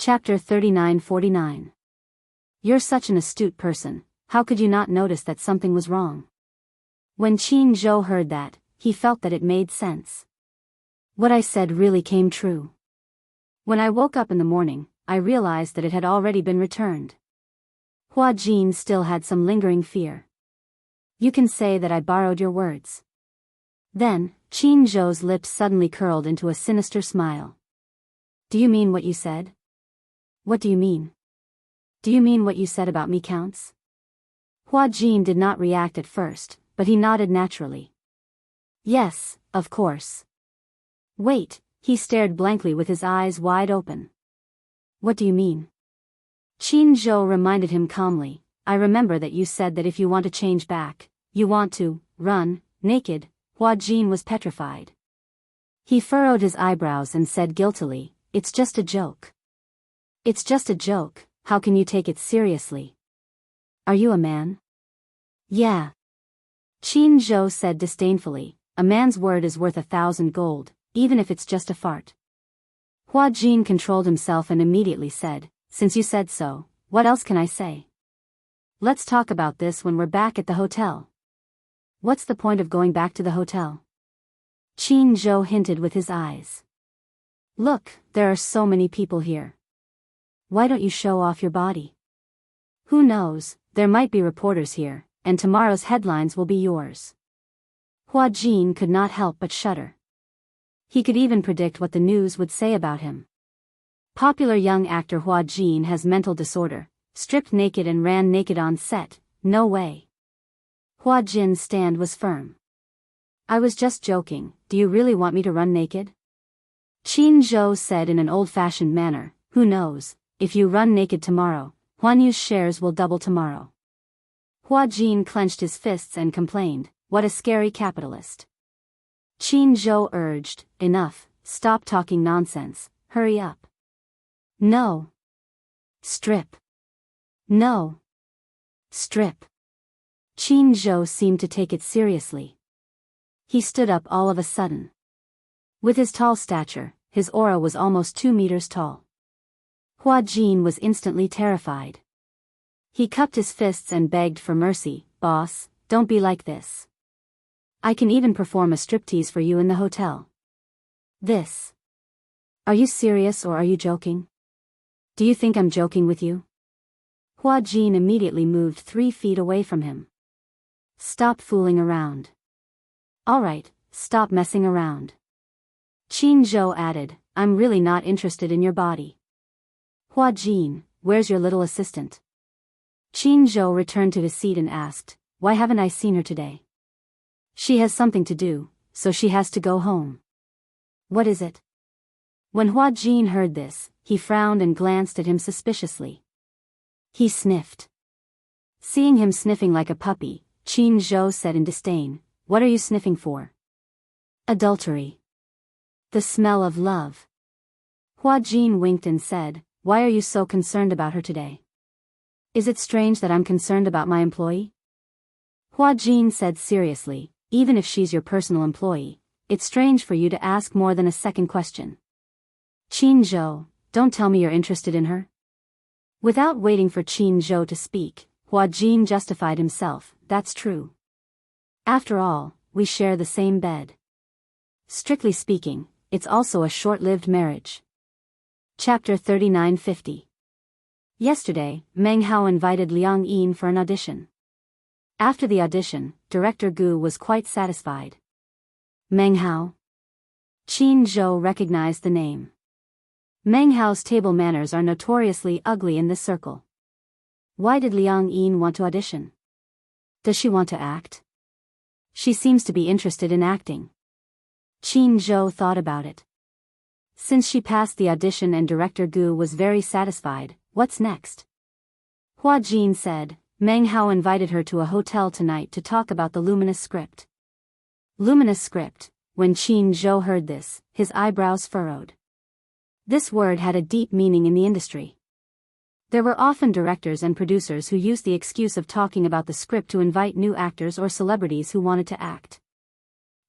Chapter 39-49. You're such an astute person, how could you not notice that something was wrong? When Qin Zhou heard that, he felt that it made sense. What I said really came true. When I woke up in the morning, I realized that it had already been returned. Hua Jin still had some lingering fear. You can say that I borrowed your words. Then, Qin Zhou's lips suddenly curled into a sinister smile. Do you mean what you said? What do you mean? Do you mean what you said about me counts? Hua Jin did not react at first, but he nodded naturally. Yes, of course. Wait, he stared blankly with his eyes wide open. What do you mean? Qin Zhou reminded him calmly, I remember that you said that if you want to change back, you want to run naked. Hua Jin was petrified. He furrowed his eyebrows and said guiltily, It's just a joke. It's just a joke, how can you take it seriously? Are you a man? Yeah. Qin Zhou said disdainfully, a man's word is worth 1,000 gold, even if it's just a fart. Hua Jin controlled himself and immediately said, Since you said so, what else can I say? Let's talk about this when we're back at the hotel. What's the point of going back to the hotel? Qin Zhou hinted with his eyes. Look, there are so many people here. Why don't you show off your body? Who knows, there might be reporters here, and tomorrow's headlines will be yours. Hua Jin could not help but shudder. He could even predict what the news would say about him. Popular young actor Hua Jin has mental disorder, stripped naked and ran naked on set, no way. Hua Jin's stand was firm. I was just joking, do you really want me to run naked? Qin Zhou said in an old-fashioned manner, who knows, if you run naked tomorrow, Huanyu's shares will double tomorrow. Hua Jin clenched his fists and complained, what a scary capitalist. Qin Zhou urged, enough, stop talking nonsense, hurry up. No. Strip. No. Strip. Qin Zhou seemed to take it seriously. He stood up all of a sudden. With his tall stature, his aura was almost 2 meters tall. Hua Jin was instantly terrified. He cupped his fists and begged for mercy, boss, don't be like this. I can even perform a striptease for you in the hotel. This. Are you serious or are you joking? Do you think I'm joking with you? Hua Jin immediately moved 3 feet away from him. Stop fooling around. Alright, stop messing around. Qin Zhou added, I'm really not interested in your body. Hua Jin, where's your little assistant? Qin Zhou returned to his seat and asked, why haven't I seen her today? She has something to do, so she has to go home. What is it? When Hua Jin heard this, he frowned and glanced at him suspiciously. He sniffed. Seeing him sniffing like a puppy, Qin Zhou said in disdain, what are you sniffing for? Adultery. The smell of love. Hua Jin winked and said, why are you so concerned about her today? Is it strange that I'm concerned about my employee? Hua Jin said seriously, even if she's your personal employee, it's strange for you to ask more than a second question. Qin Zhou, don't tell me you're interested in her. Without waiting for Qin Zhou to speak, Hua Jin justified himself, that's true. After all, we share the same bed. Strictly speaking, it's also a short-lived marriage. Chapter 39-50. Yesterday, Meng Hao invited Liang Yin for an audition. After the audition, Director Gu was quite satisfied. Meng Hao? Qin Zhou recognized the name. Meng Hao's table manners are notoriously ugly in this circle. Why did Liang Yin want to audition? Does she want to act? She seems to be interested in acting. Qin Zhou thought about it. Since she passed the audition and Director Gu was very satisfied, what's next? Hua Jin said, Meng Hao invited her to a hotel tonight to talk about the luminous script. Luminous script. When Qin Zhou heard this, his eyebrows furrowed. This word had a deep meaning in the industry. There were often directors and producers who used the excuse of talking about the script to invite new actors or celebrities who wanted to act.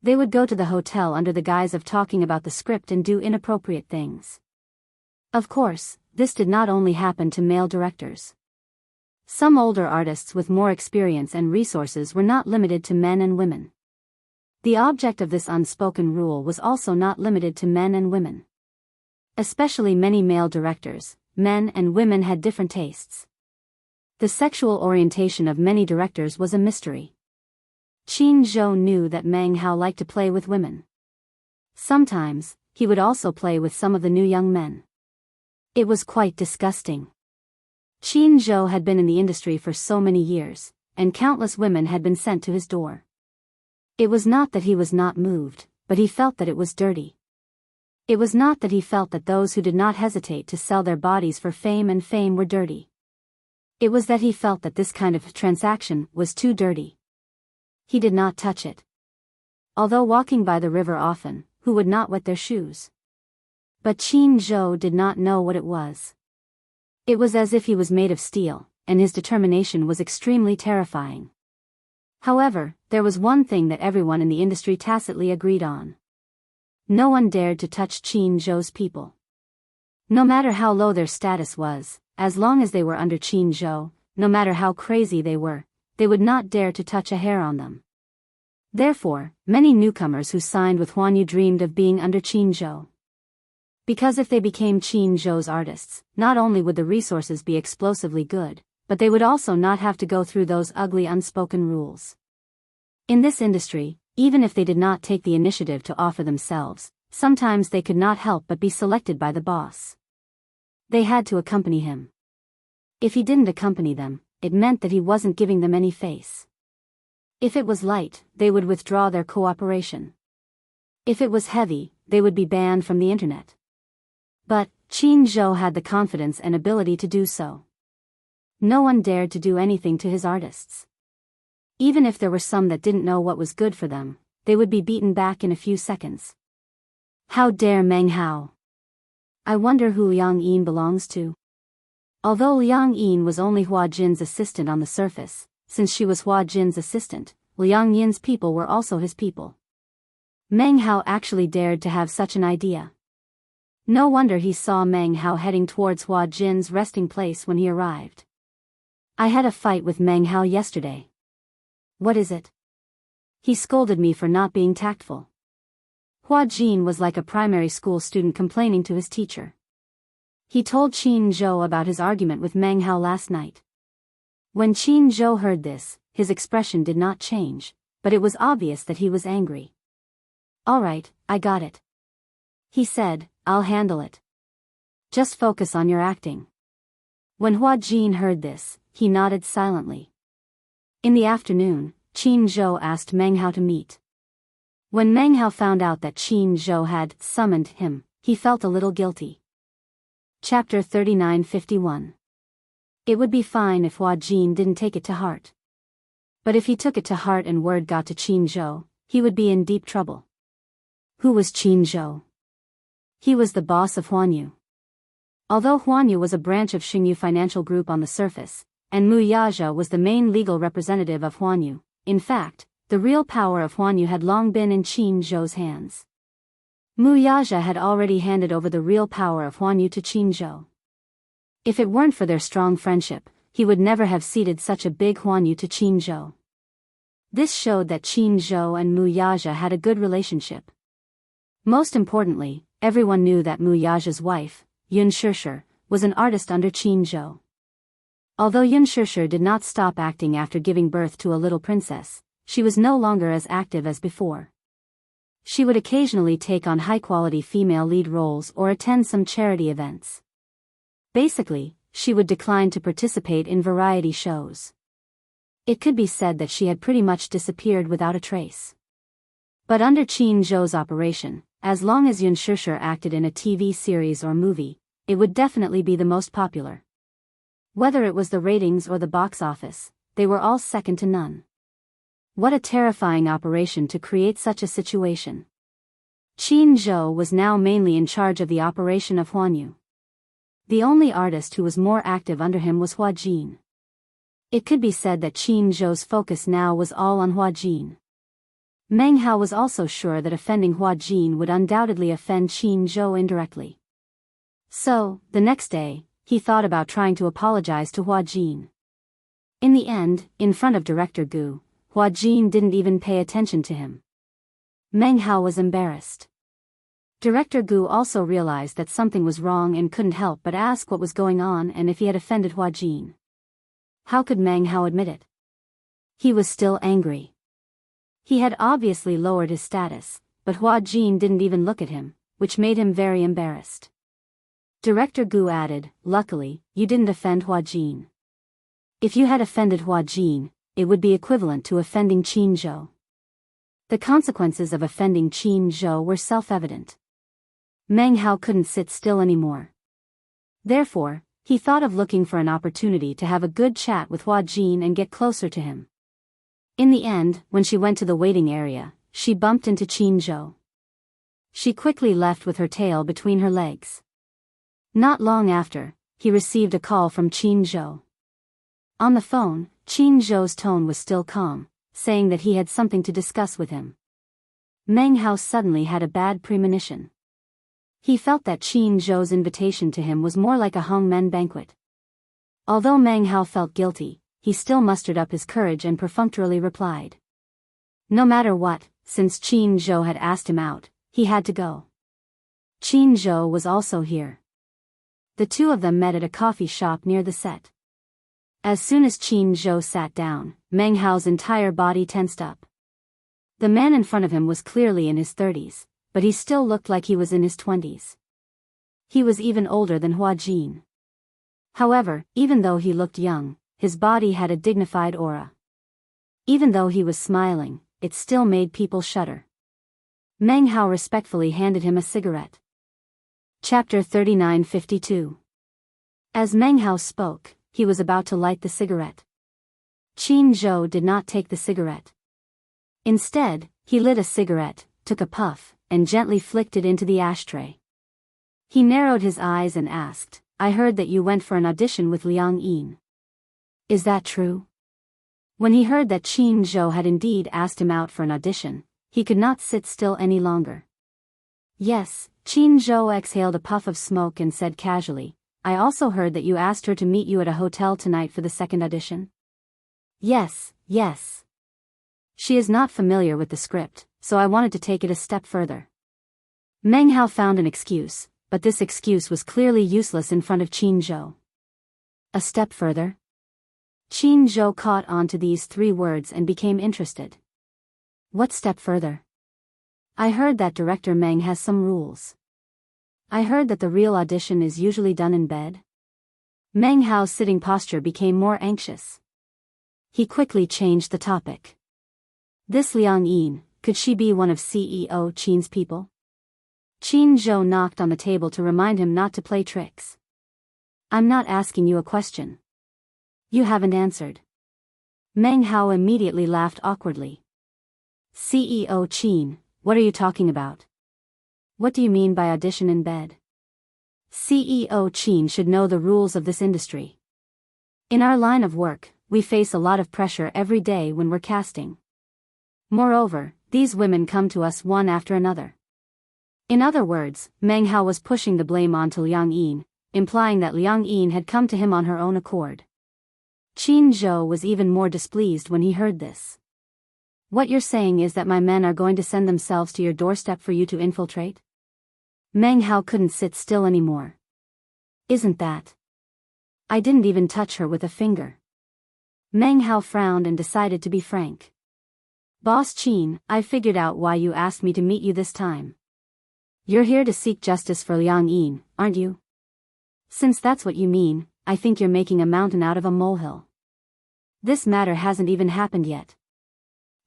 They would go to the hotel under the guise of talking about the script and do inappropriate things. Of course, this did not only happen to male directors. Some older artists with more experience and resources were not limited to men and women. The object of this unspoken rule was also not limited to men and women. Especially many male directors, men and women had different tastes. The sexual orientation of many directors was a mystery. Qin Zhou knew that Meng Hao liked to play with women. Sometimes, he would also play with some of the new young men. It was quite disgusting. Qin Zhou had been in the industry for so many years, and countless women had been sent to his door. It was not that he was not moved, but he felt that it was dirty. It was not that he felt that those who did not hesitate to sell their bodies for fame and fame were dirty. It was that he felt that this kind of transaction was too dirty. He did not touch it. Although walking by the river often, who would not wet their shoes? But Qin Zhou did not know what it was. It was as if he was made of steel, and his determination was extremely terrifying. However, there was one thing that everyone in the industry tacitly agreed on. No one dared to touch Qin Zhou's people. No matter how low their status was, as long as they were under Qin Zhou, no matter how crazy they would not dare to touch a hair on them. Therefore, many newcomers who signed with Huanyu dreamed of being under Qin Zhou. Because if they became Qin Zhou's artists, not only would the resources be explosively good, but they would also not have to go through those ugly unspoken rules. In this industry, even if they did not take the initiative to offer themselves, sometimes they could not help but be selected by the boss. They had to accompany him. If he didn't accompany them, it meant that he wasn't giving them any face. If it was light, they would withdraw their cooperation. If it was heavy, they would be banned from the internet. But Qin Zhou had the confidence and ability to do so. No one dared to do anything to his artists. Even if there were some that didn't know what was good for them, they would be beaten back in a few seconds. How dare Meng Hao? I wonder who Liang Yin belongs to. Although Liang Yin was only Hua Jin's assistant on the surface, since she was Hua Jin's assistant, Liang Yin's people were also his people. Meng Hao actually dared to have such an idea. No wonder he saw Meng Hao heading towards Hua Jin's resting place when he arrived. I had a fight with Meng Hao yesterday. What is it? He scolded me for not being tactful. Hua Jin was like a primary school student complaining to his teacher. He told Qin Zhou about his argument with Meng Hao last night. When Qin Zhou heard this, his expression did not change, but it was obvious that he was angry. All right, I got it. He said, I'll handle it. Just focus on your acting. When Hua Jin heard this, he nodded silently. In the afternoon, Qin Zhou asked Meng Hao to meet. When Meng Hao found out that Qin Zhou had summoned him, he felt a little guilty. Chapter 39:51. It would be fine if Hua Jin didn't take it to heart. But if he took it to heart and word got to Qin Zhou, he would be in deep trouble. Who was Qin Zhou? He was the boss of Huanyu. Although Huanyu was a branch of Xingyu Financial Group on the surface, and Mu Yazha was the main legal representative of Huanyu, in fact, the real power of Huanyu had long been in Qin Zhou's hands. Mu Yazha had already handed over the real power of Huanyu to Qin Zhou. If it weren't for their strong friendship, he would never have ceded such a big Huanyu to Qin Zhou. This showed that Qin Zhou and Mu Yazha had a good relationship. Most importantly, everyone knew that Mu Yazha's wife, Yun Shishir, was an artist under Qin Zhou. Although Yun Shishir did not stop acting after giving birth to a little princess, she was no longer as active as before. She would occasionally take on high-quality female lead roles or attend some charity events. Basically, she would decline to participate in variety shows. It could be said that she had pretty much disappeared without a trace. But under Qin Zhou's operation, as long as Yun Shishir acted in a TV series or movie, it would definitely be the most popular. Whether it was the ratings or the box office, they were all second to none. What a terrifying operation to create such a situation. Qin Zhou was now mainly in charge of the operation of Huanyu. The only artist who was more active under him was Hua Jin. It could be said that Qin Zhou's focus now was all on Hua Jin. Meng Hao was also sure that offending Hua Jin would undoubtedly offend Qin Zhou indirectly. So, the next day, he thought about trying to apologize to Hua Jin. In the end, in front of Director Gu, Hua Jin didn't even pay attention to him. Meng Hao was embarrassed. Director Gu also realized that something was wrong and couldn't help but ask what was going on and if he had offended Hua Jin. How could Meng Hao admit it? He was still angry. He had obviously lowered his status, but Hua Jin didn't even look at him, which made him very embarrassed. Director Gu added, "Luckily, you didn't offend Hua Jin. If you had offended Hua Jin, it would be equivalent to offending Qin Zhou." The consequences of offending Qin Zhou were self-evident. Meng Hao couldn't sit still anymore. Therefore, he thought of looking for an opportunity to have a good chat with Hua Jin and get closer to him. In the end, when she went to the waiting area, she bumped into Qin Zhou. She quickly left with her tail between her legs. Not long after, he received a call from Qin Zhou. On the phone, Qin Zhou's tone was still calm, saying that he had something to discuss with him. Meng Hao suddenly had a bad premonition. He felt that Qin Zhou's invitation to him was more like a hongmen banquet. Although Meng Hao felt guilty, he still mustered up his courage and perfunctorily replied. No matter what, since Qin Zhou had asked him out, he had to go. Qin Zhou was also here. The two of them met at a coffee shop near the set. As soon as Qin Zhou sat down, Meng Hao's entire body tensed up. The man in front of him was clearly in his 30s, but he still looked like he was in his 20s. He was even older than Hua Jin. However, even though he looked young, his body had a dignified aura. Even though he was smiling, it still made people shudder. Meng Hao respectfully handed him a cigarette. Chapter 3952. As Meng Hao spoke, he was about to light the cigarette. Qin Zhou did not take the cigarette. Instead, he lit a cigarette, took a puff, and gently flicked it into the ashtray. He narrowed his eyes and asked, "I heard that you went for an audition with Liang Yin. Is that true?" When he heard that Qin Zhou had indeed asked him out for an audition, he could not sit still any longer. "Yes," Qin Zhou exhaled a puff of smoke and said casually, "I also heard that you asked her to meet you at a hotel tonight for the second audition." Yes. She is not familiar with the script, so I wanted to take it a step further." Meng Hao found an excuse, but this excuse was clearly useless in front of Qin Zhou. A step further? Qin Zhou caught on to these three words and became interested. What step further? I heard that Director Meng has some rules. I heard that the real audition is usually done in bed. Meng Hao's sitting posture became more anxious. He quickly changed the topic. This Liang Yin, could she be one of CEO Qin's people? Qin Zhou knocked on the table to remind him not to play tricks. I'm not asking you a question. You haven't answered. Meng Hao immediately laughed awkwardly. CEO Qin, what are you talking about? What do you mean by audition in bed? CEO Qin should know the rules of this industry. In our line of work, we face a lot of pressure every day when we're casting. Moreover, these women come to us one after another. In other words, Meng Hao was pushing the blame onto Liang Yin, implying that Liang Yin had come to him on her own accord. Qin Zhou was even more displeased when he heard this. What you're saying is that my men are going to send themselves to your doorstep for you to infiltrate? Meng Hao couldn't sit still anymore. Isn't that? I didn't even touch her with a finger. Meng Hao frowned and decided to be frank. Boss Qin, I figured out why you asked me to meet you this time. You're here to seek justice for Liang Yin, aren't you? Since that's what you mean, I think you're making a mountain out of a molehill. This matter hasn't even happened yet.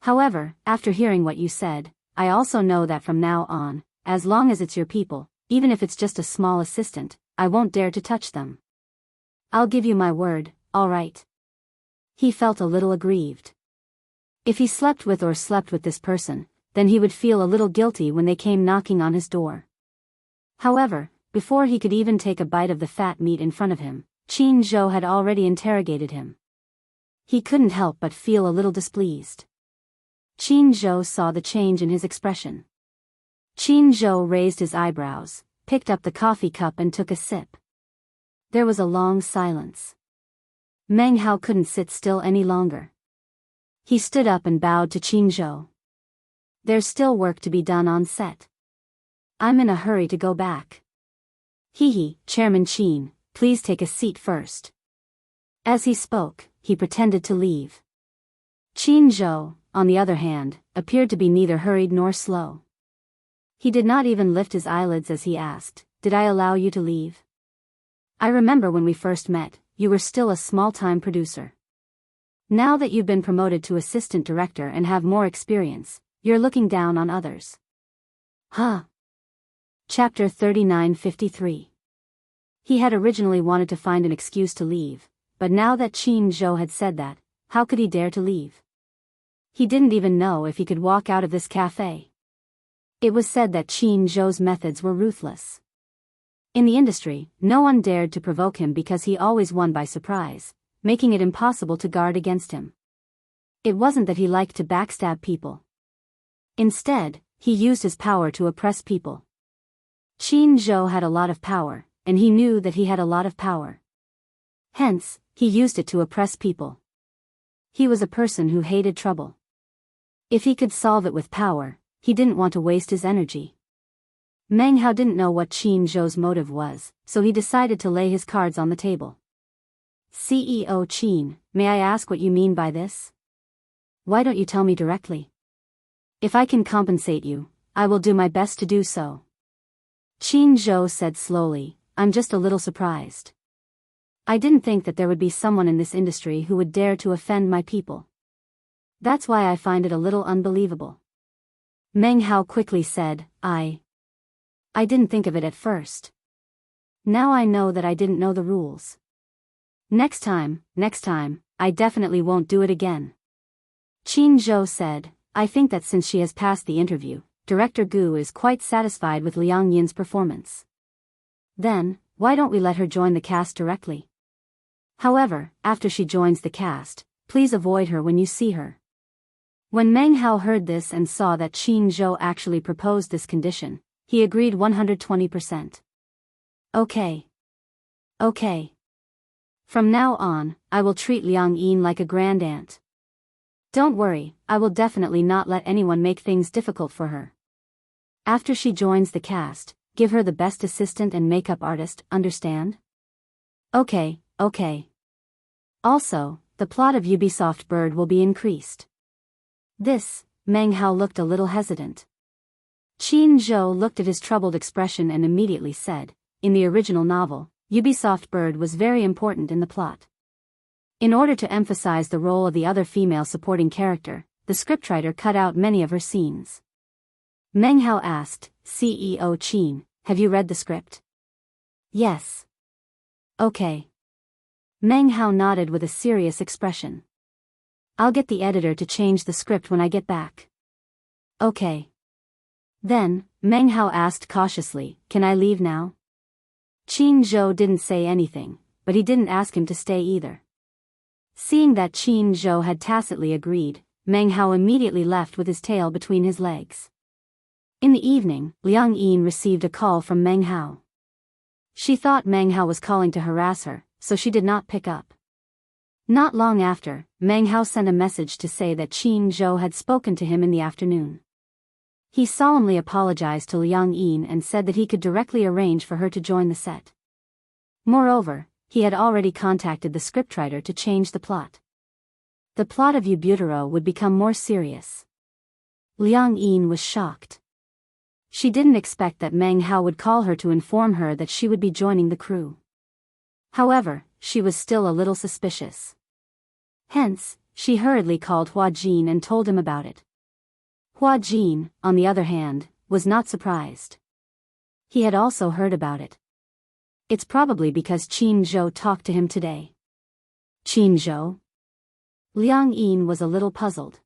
However, after hearing what you said, I also know that from now on, as long as it's your people, even if it's just a small assistant, I won't dare to touch them. I'll give you my word, all right? He felt a little aggrieved. If he slept with this person, then he would feel a little guilty when they came knocking on his door. However, before he could even take a bite of the fat meat in front of him, Qin Zhou had already interrogated him. He couldn't help but feel a little displeased. Qin Zhou saw the change in his expression. Qin Zhou raised his eyebrows, picked up the coffee cup and took a sip. There was a long silence. Meng Hao couldn't sit still any longer. He stood up and bowed to Qin Zhou. There's still work to be done on set. I'm in a hurry to go back. Hee, Chairman Qin, please take a seat first. As he spoke, he pretended to leave. Qin Zhou, on the other hand, appeared to be neither hurried nor slow. He did not even lift his eyelids as he asked, "Did I allow you to leave? I remember when we first met, you were still a small-time producer. Now that you've been promoted to assistant director and have more experience, you're looking down on others." Huh. Chapter 3953. He had originally wanted to find an excuse to leave, but now that Qin Zhou had said that, how could he dare to leave? He didn't even know if he could walk out of this cafe. It was said that Qin Zhou's methods were ruthless. In the industry, no one dared to provoke him because he always won by surprise, making it impossible to guard against him. It wasn't that he liked to backstab people. Instead, he used his power to oppress people. Qin Zhou had a lot of power, and he knew that he had a lot of power. Hence, he used it to oppress people. He was a person who hated trouble. If he could solve it with power, he didn't want to waste his energy. Meng Hao didn't know what Qin Zhou's motive was, so he decided to lay his cards on the table. "CEO Qin, may I ask what you mean by this? Why don't you tell me directly? If I can compensate you, I will do my best to do so." Qin Zhou said slowly, "I'm just a little surprised. I didn't think that there would be someone in this industry who would dare to offend my people. That's why I find it a little unbelievable." Meng Hao quickly said, I didn't think of it at first. Now I know that I didn't know the rules. Next time, I definitely won't do it again." Qin Zhou said, "I think that since she has passed the interview, Director Gu is quite satisfied with Liang Yin's performance. Then, why don't we let her join the cast directly? However, after she joins the cast, please avoid her when you see her." When Meng Hao heard this and saw that Qin Zhou actually proposed this condition, he agreed 120%. Okay. From now on, I will treat Liang Yin like a grand aunt. Don't worry, I will definitely not let anyone make things difficult for her. After she joins the cast, give her the best assistant and makeup artist, understand? Okay. Also, the plot of Ubisoft Bird will be increased. This, Meng Hao looked a little hesitant. Qin Zhou looked at his troubled expression and immediately said, "In the original novel, Ubisoft Bird was very important in the plot. In order to emphasize the role of the other female supporting character, the scriptwriter cut out many of her scenes." Meng Hao asked, "CEO Qin, have you read the script?" "Yes." "Okay." Meng Hao nodded with a serious expression. "I'll get the editor to change the script when I get back." "Okay." Then, Meng Hao asked cautiously, "Can I leave now?" Qin Zhou didn't say anything, but he didn't ask him to stay either. Seeing that Qin Zhou had tacitly agreed, Meng Hao immediately left with his tail between his legs. In the evening, Liang Yin received a call from Meng Hao. She thought Meng Hao was calling to harass her, so she did not pick up. Not long after, Meng Hao sent a message to say that Qin Zhou had spoken to him in the afternoon. He solemnly apologized to Liang Yin and said that he could directly arrange for her to join the set. Moreover, he had already contacted the scriptwriter to change the plot. The plot of Ubutero would become more serious. Liang Yin was shocked. She didn't expect that Meng Hao would call her to inform her that she would be joining the crew. However, she was still a little suspicious. Hence, she hurriedly called Hua Jin and told him about it. Hua Jin, on the other hand, was not surprised. He had also heard about it. It's probably because Qin Zhou talked to him today. Qin Zhou? Liang Yin was a little puzzled.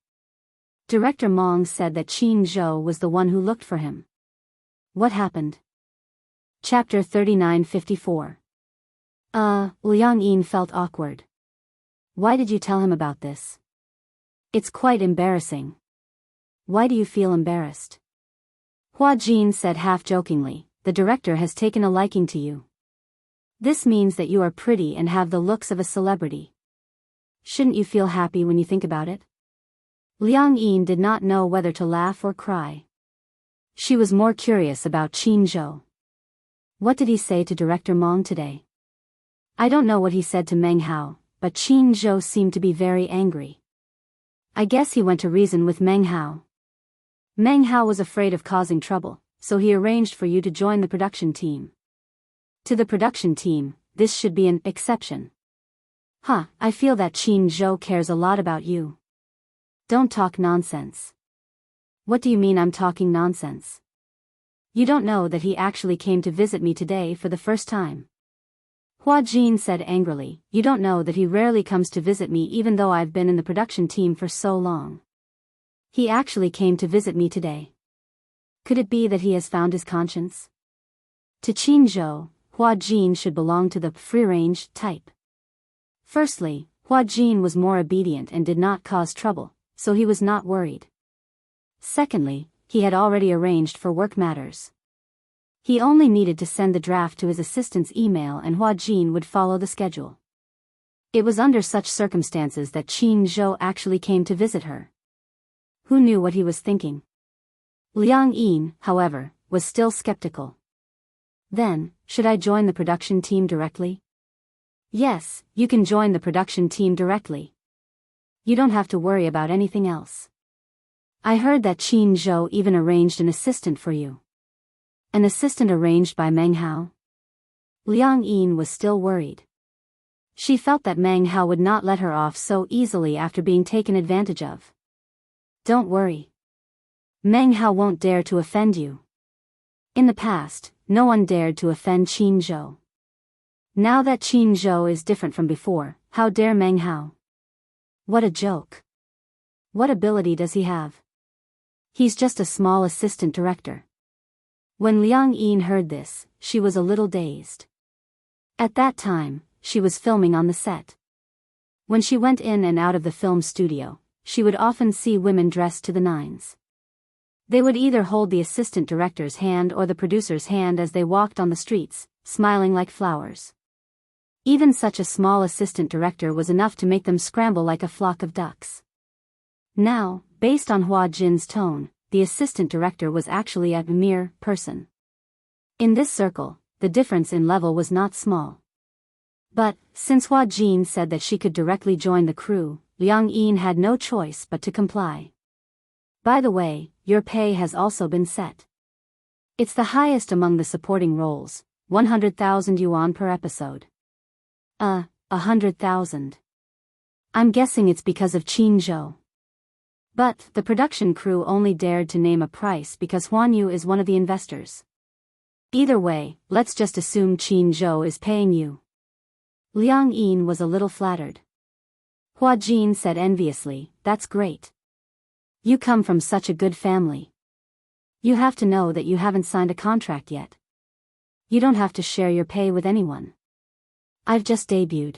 Director Mong said that Qin Zhou was the one who looked for him. What happened? Chapter 3954. Liang Yin felt awkward. Why did you tell him about this? It's quite embarrassing. Why do you feel embarrassed? Hua Jin said half-jokingly, the director has taken a liking to you. This means that you are pretty and have the looks of a celebrity. Shouldn't you feel happy when you think about it? Liang Yin did not know whether to laugh or cry. She was more curious about Qin Zhou. What did he say to Director Meng today? I don't know what he said to Meng Hao, but Qin Zhou seemed to be very angry. I guess he went to reason with Meng Hao. Meng Hao was afraid of causing trouble, so he arranged for you to join the production team. To the production team, this should be an exception. I feel that Qin Zhou cares a lot about you. Don't talk nonsense. What do you mean I'm talking nonsense? You don't know that he actually came to visit me today for the first time. Hua Jin said angrily, you don't know that he rarely comes to visit me even though I've been in the production team for so long. He actually came to visit me today. Could it be that he has found his conscience? To Qin Zhou, Hua Jin should belong to the free-range type. Firstly, Hua Jin was more obedient and did not cause trouble, so he was not worried. Secondly, he had already arranged for work matters. He only needed to send the draft to his assistant's email and Hua Jin would follow the schedule. It was under such circumstances that Qin Zhou actually came to visit her. Who knew what he was thinking? Liang Yin, however, was still skeptical. Then, should I join the production team directly? Yes, you can join the production team directly. You don't have to worry about anything else. I heard that Qin Zhou even arranged an assistant for you. An assistant arranged by Meng Hao? Liang Yin was still worried. She felt that Meng Hao would not let her off so easily after being taken advantage of. Don't worry. Meng Hao won't dare to offend you. In the past, no one dared to offend Qin Zhou. Now that Qin Zhou is different from before, how dare Meng Hao? What a joke. What ability does he have? He's just a small assistant director. When Liang Yin heard this, she was a little dazed. At that time, she was filming on the set. When she went in and out of the film studio, she would often see women dressed to the nines. They would either hold the assistant director's hand or the producer's hand as they walked on the streets, smiling like flowers. Even such a small assistant director was enough to make them scramble like a flock of ducks. Now, based on Hua Jin's tone, the assistant director was actually a mere person. In this circle, the difference in level was not small. But, since Hua Jin said that she could directly join the crew, Liang Yin had no choice but to comply. By the way, your pay has also been set. It's the highest among the supporting roles, 100,000 yuan per episode. 100,000. I'm guessing it's because of Qin Zhou. But, the production crew only dared to name a price because Huan Yu is one of the investors. Either way, let's just assume Qin Zhou is paying you. Liang Yin was a little flattered. Hua Jin said enviously, that's great. You come from such a good family. You have to know that you haven't signed a contract yet. You don't have to share your pay with anyone. I've just debuted.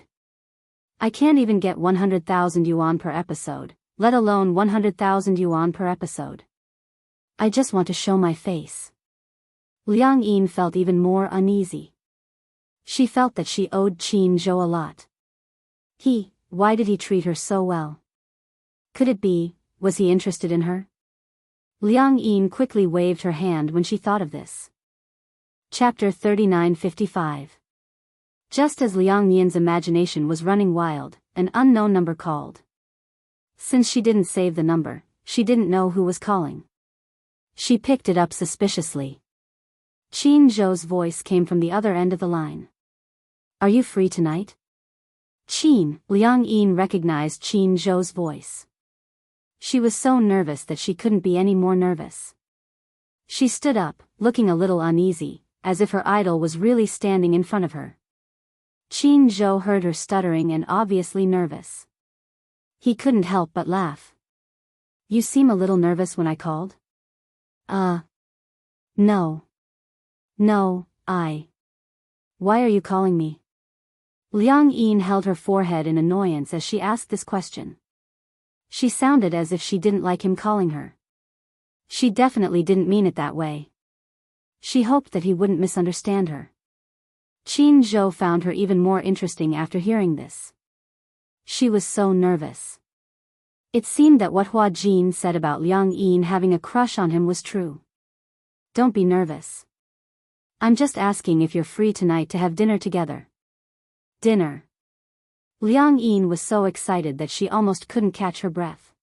I can't even get 100,000 yuan per episode, let alone 100,000 yuan per episode. I just want to show my face. Liang Yin felt even more uneasy. She felt that she owed Qin Zhou a lot. Why did he treat her so well? Could it be, was he interested in her? Liang Yin quickly waved her hand when she thought of this. Chapter 3955. Just as Liang Yin's imagination was running wild, an unknown number called. Since she didn't save the number, she didn't know who was calling. She picked it up suspiciously. Qin Zhou's voice came from the other end of the line. Are you free tonight? Liang Yin recognized Qin Zhou's voice. She was so nervous that she couldn't be any more nervous. She stood up, looking a little uneasy, as if her idol was really standing in front of her. Qin Zhou heard her stuttering and obviously nervous. He couldn't help but laugh. You seem a little nervous when I called? No. Why are you calling me? Liang Yin held her forehead in annoyance as she asked this question. She sounded as if she didn't like him calling her. She definitely didn't mean it that way. She hoped that he wouldn't misunderstand her. Qin Zhou found her even more interesting after hearing this. She was so nervous. It seemed that what Hua Jin said about Liang Yin having a crush on him was true. Don't be nervous. I'm just asking if you're free tonight to have dinner together. Dinner. Liang Yin was so excited that she almost couldn't catch her breath.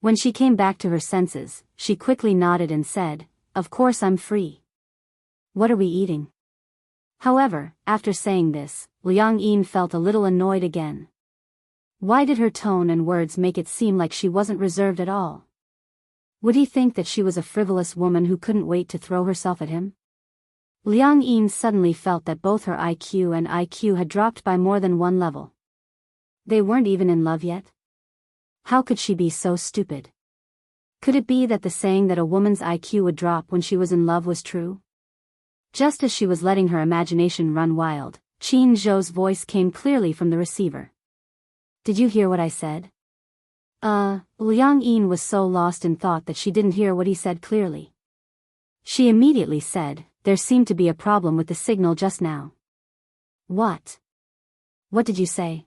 When she came back to her senses, she quickly nodded and said, "Of course I'm free. What are we eating?" However, after saying this, Liang Yin felt a little annoyed again. Why did her tone and words make it seem like she wasn't reserved at all? Would he think that she was a frivolous woman who couldn't wait to throw herself at him? Liang Yin suddenly felt that both her IQ and IQ had dropped by more than one level. They weren't even in love yet? How could she be so stupid? Could it be that the saying that a woman's IQ would drop when she was in love was true? Just as she was letting her imagination run wild, Qin Zhou's voice came clearly from the receiver. Did you hear what I said? Liang Yin was so lost in thought that she didn't hear what he said clearly. She immediately said, "There seemed to be a problem with the signal just now." What? What did you say?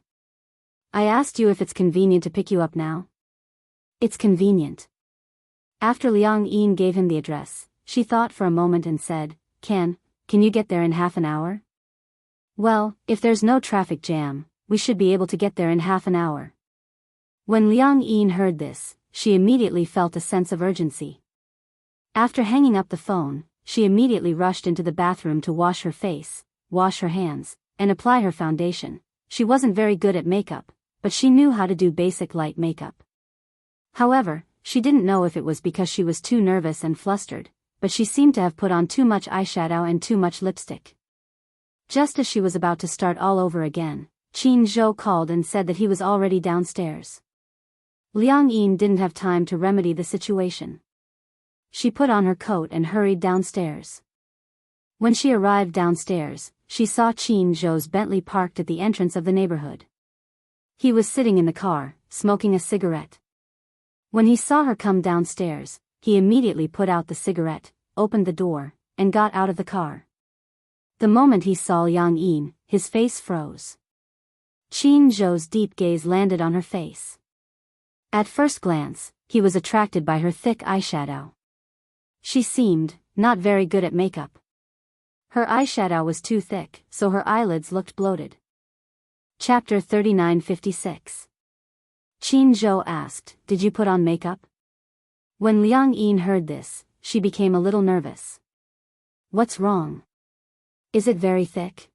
I asked you if it's convenient to pick you up now. It's convenient. After Liang Yin gave him the address, she thought for a moment and said, Can you get there in half an hour? Well, if there's no traffic jam, we should be able to get there in half an hour. When Liang Yin heard this, she immediately felt a sense of urgency. After hanging up the phone, she immediately rushed into the bathroom to wash her face, wash her hands, and apply her foundation. She wasn't very good at makeup, but she knew how to do basic light makeup. However, she didn't know if it was because she was too nervous and flustered, but she seemed to have put on too much eyeshadow and too much lipstick. Just as she was about to start all over again, Qin Zhou called and said that he was already downstairs. Liang Yin didn't have time to remedy the situation. She put on her coat and hurried downstairs. When she arrived downstairs, she saw Qin Zhou's Bentley parked at the entrance of the neighborhood. He was sitting in the car, smoking a cigarette. When he saw her come downstairs, he immediately put out the cigarette, opened the door, and got out of the car. The moment he saw Liang Yin, his face froze. Qin Zhou's deep gaze landed on her face. At first glance, he was attracted by her thick eyeshadow. She seemed not very good at makeup. Her eyeshadow was too thick, so her eyelids looked bloated. Chapter 3956. Qin Zhou asked, "Did you put on makeup?" When Liang Yin heard this, she became a little nervous. What's wrong? Is it very thick?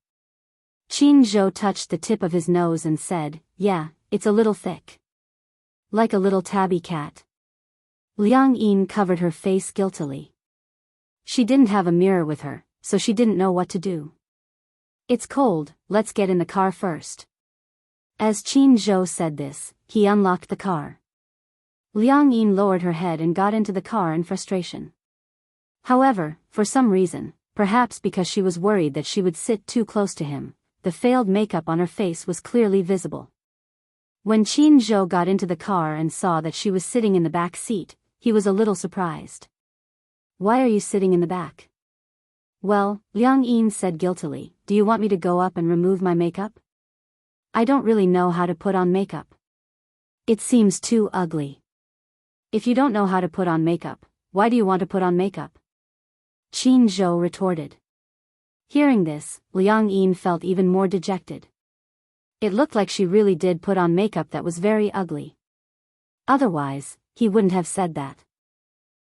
Qin Zhou touched the tip of his nose and said, "Yeah, it's a little thick. Like a little tabby cat." Liang Yin covered her face guiltily. She didn't have a mirror with her, so she didn't know what to do. "It's cold, let's get in the car first." As Qin Zhou said this, he unlocked the car. Liang Yin lowered her head and got into the car in frustration. However, for some reason, perhaps because she was worried that she would sit too close to him, the failed makeup on her face was clearly visible. When Qin Zhou got into the car and saw that she was sitting in the back seat, he was a little surprised. "Why are you sitting in the back?" "Well," Liang Yin said guiltily, "do you want me to go up and remove my makeup? I don't really know how to put on makeup. It seems too ugly." "If you don't know how to put on makeup, why do you want to put on makeup?" Qin Zhou retorted. Hearing this, Liang Yin felt even more dejected. It looked like she really did put on makeup that was very ugly. Otherwise, he wouldn't have said that.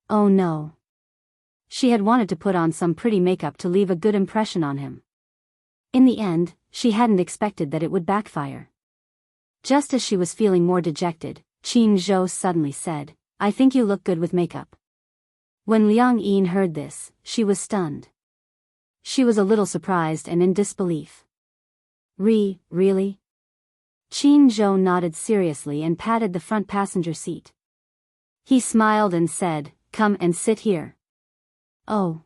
Oh no. She had wanted to put on some pretty makeup to leave a good impression on him. In the end, she hadn't expected that it would backfire. Just as she was feeling more dejected, Qin Zhou suddenly said, "I think you look good with makeup." When Liang Yin heard this, she was stunned. She was a little surprised and in disbelief. Really? Qin Zhou nodded seriously and patted the front passenger seat. He smiled and said, "Come and sit here." Oh,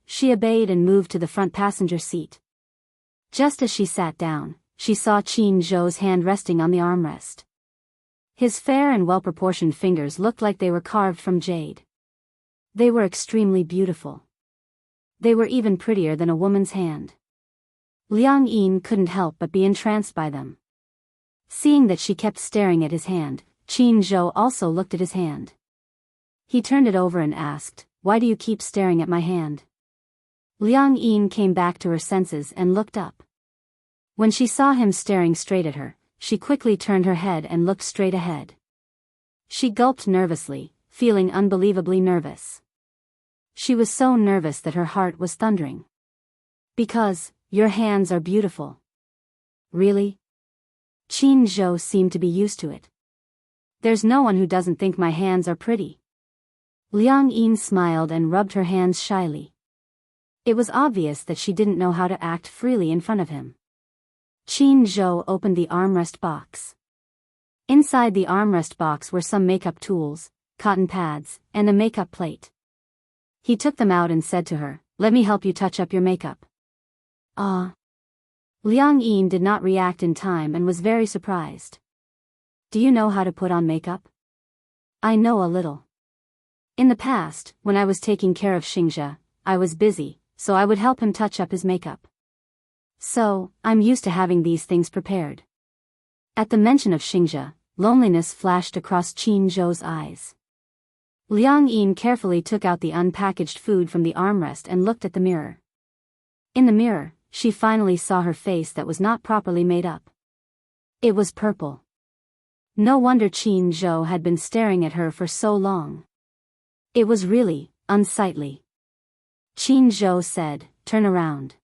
she obeyed and moved to the front passenger seat. Just as she sat down, she saw Qin Zhou's hand resting on the armrest. His fair and well-proportioned fingers looked like they were carved from jade. They were extremely beautiful. They were even prettier than a woman's hand. Liang Yin couldn't help but be entranced by them. Seeing that she kept staring at his hand, Qin Zhou also looked at his hand. He turned it over and asked, "Why do you keep staring at my hand?" Liang Yin came back to her senses and looked up. When she saw him staring straight at her, she quickly turned her head and looked straight ahead. She gulped nervously, feeling unbelievably nervous. She was so nervous that her heart was thundering. "Because, your hands are beautiful." "Really?" Qin Zhou seemed to be used to it. "There's no one who doesn't think my hands are pretty." Liang Yin smiled and rubbed her hands shyly. It was obvious that she didn't know how to act freely in front of him. Qin Zhou opened the armrest box. Inside the armrest box were some makeup tools, cotton pads, and a makeup plate. He took them out and said to her, "Let me help you touch up your makeup." "Ah." Liang Yin did not react in time and was very surprised. "Do you know how to put on makeup?" "I know a little. In the past, when I was taking care of Xianxia, I was busy, so I would help him touch up his makeup. So, I'm used to having these things prepared." At the mention of Xianxia, loneliness flashed across Qin Zhou's eyes. Liang Yin carefully took out the unpackaged food from the armrest and looked at the mirror. In the mirror, she finally saw her face that was not properly made up. It was purple. No wonder Qin Zhou had been staring at her for so long. It was really unsightly. Qin Zhou said, "Turn around."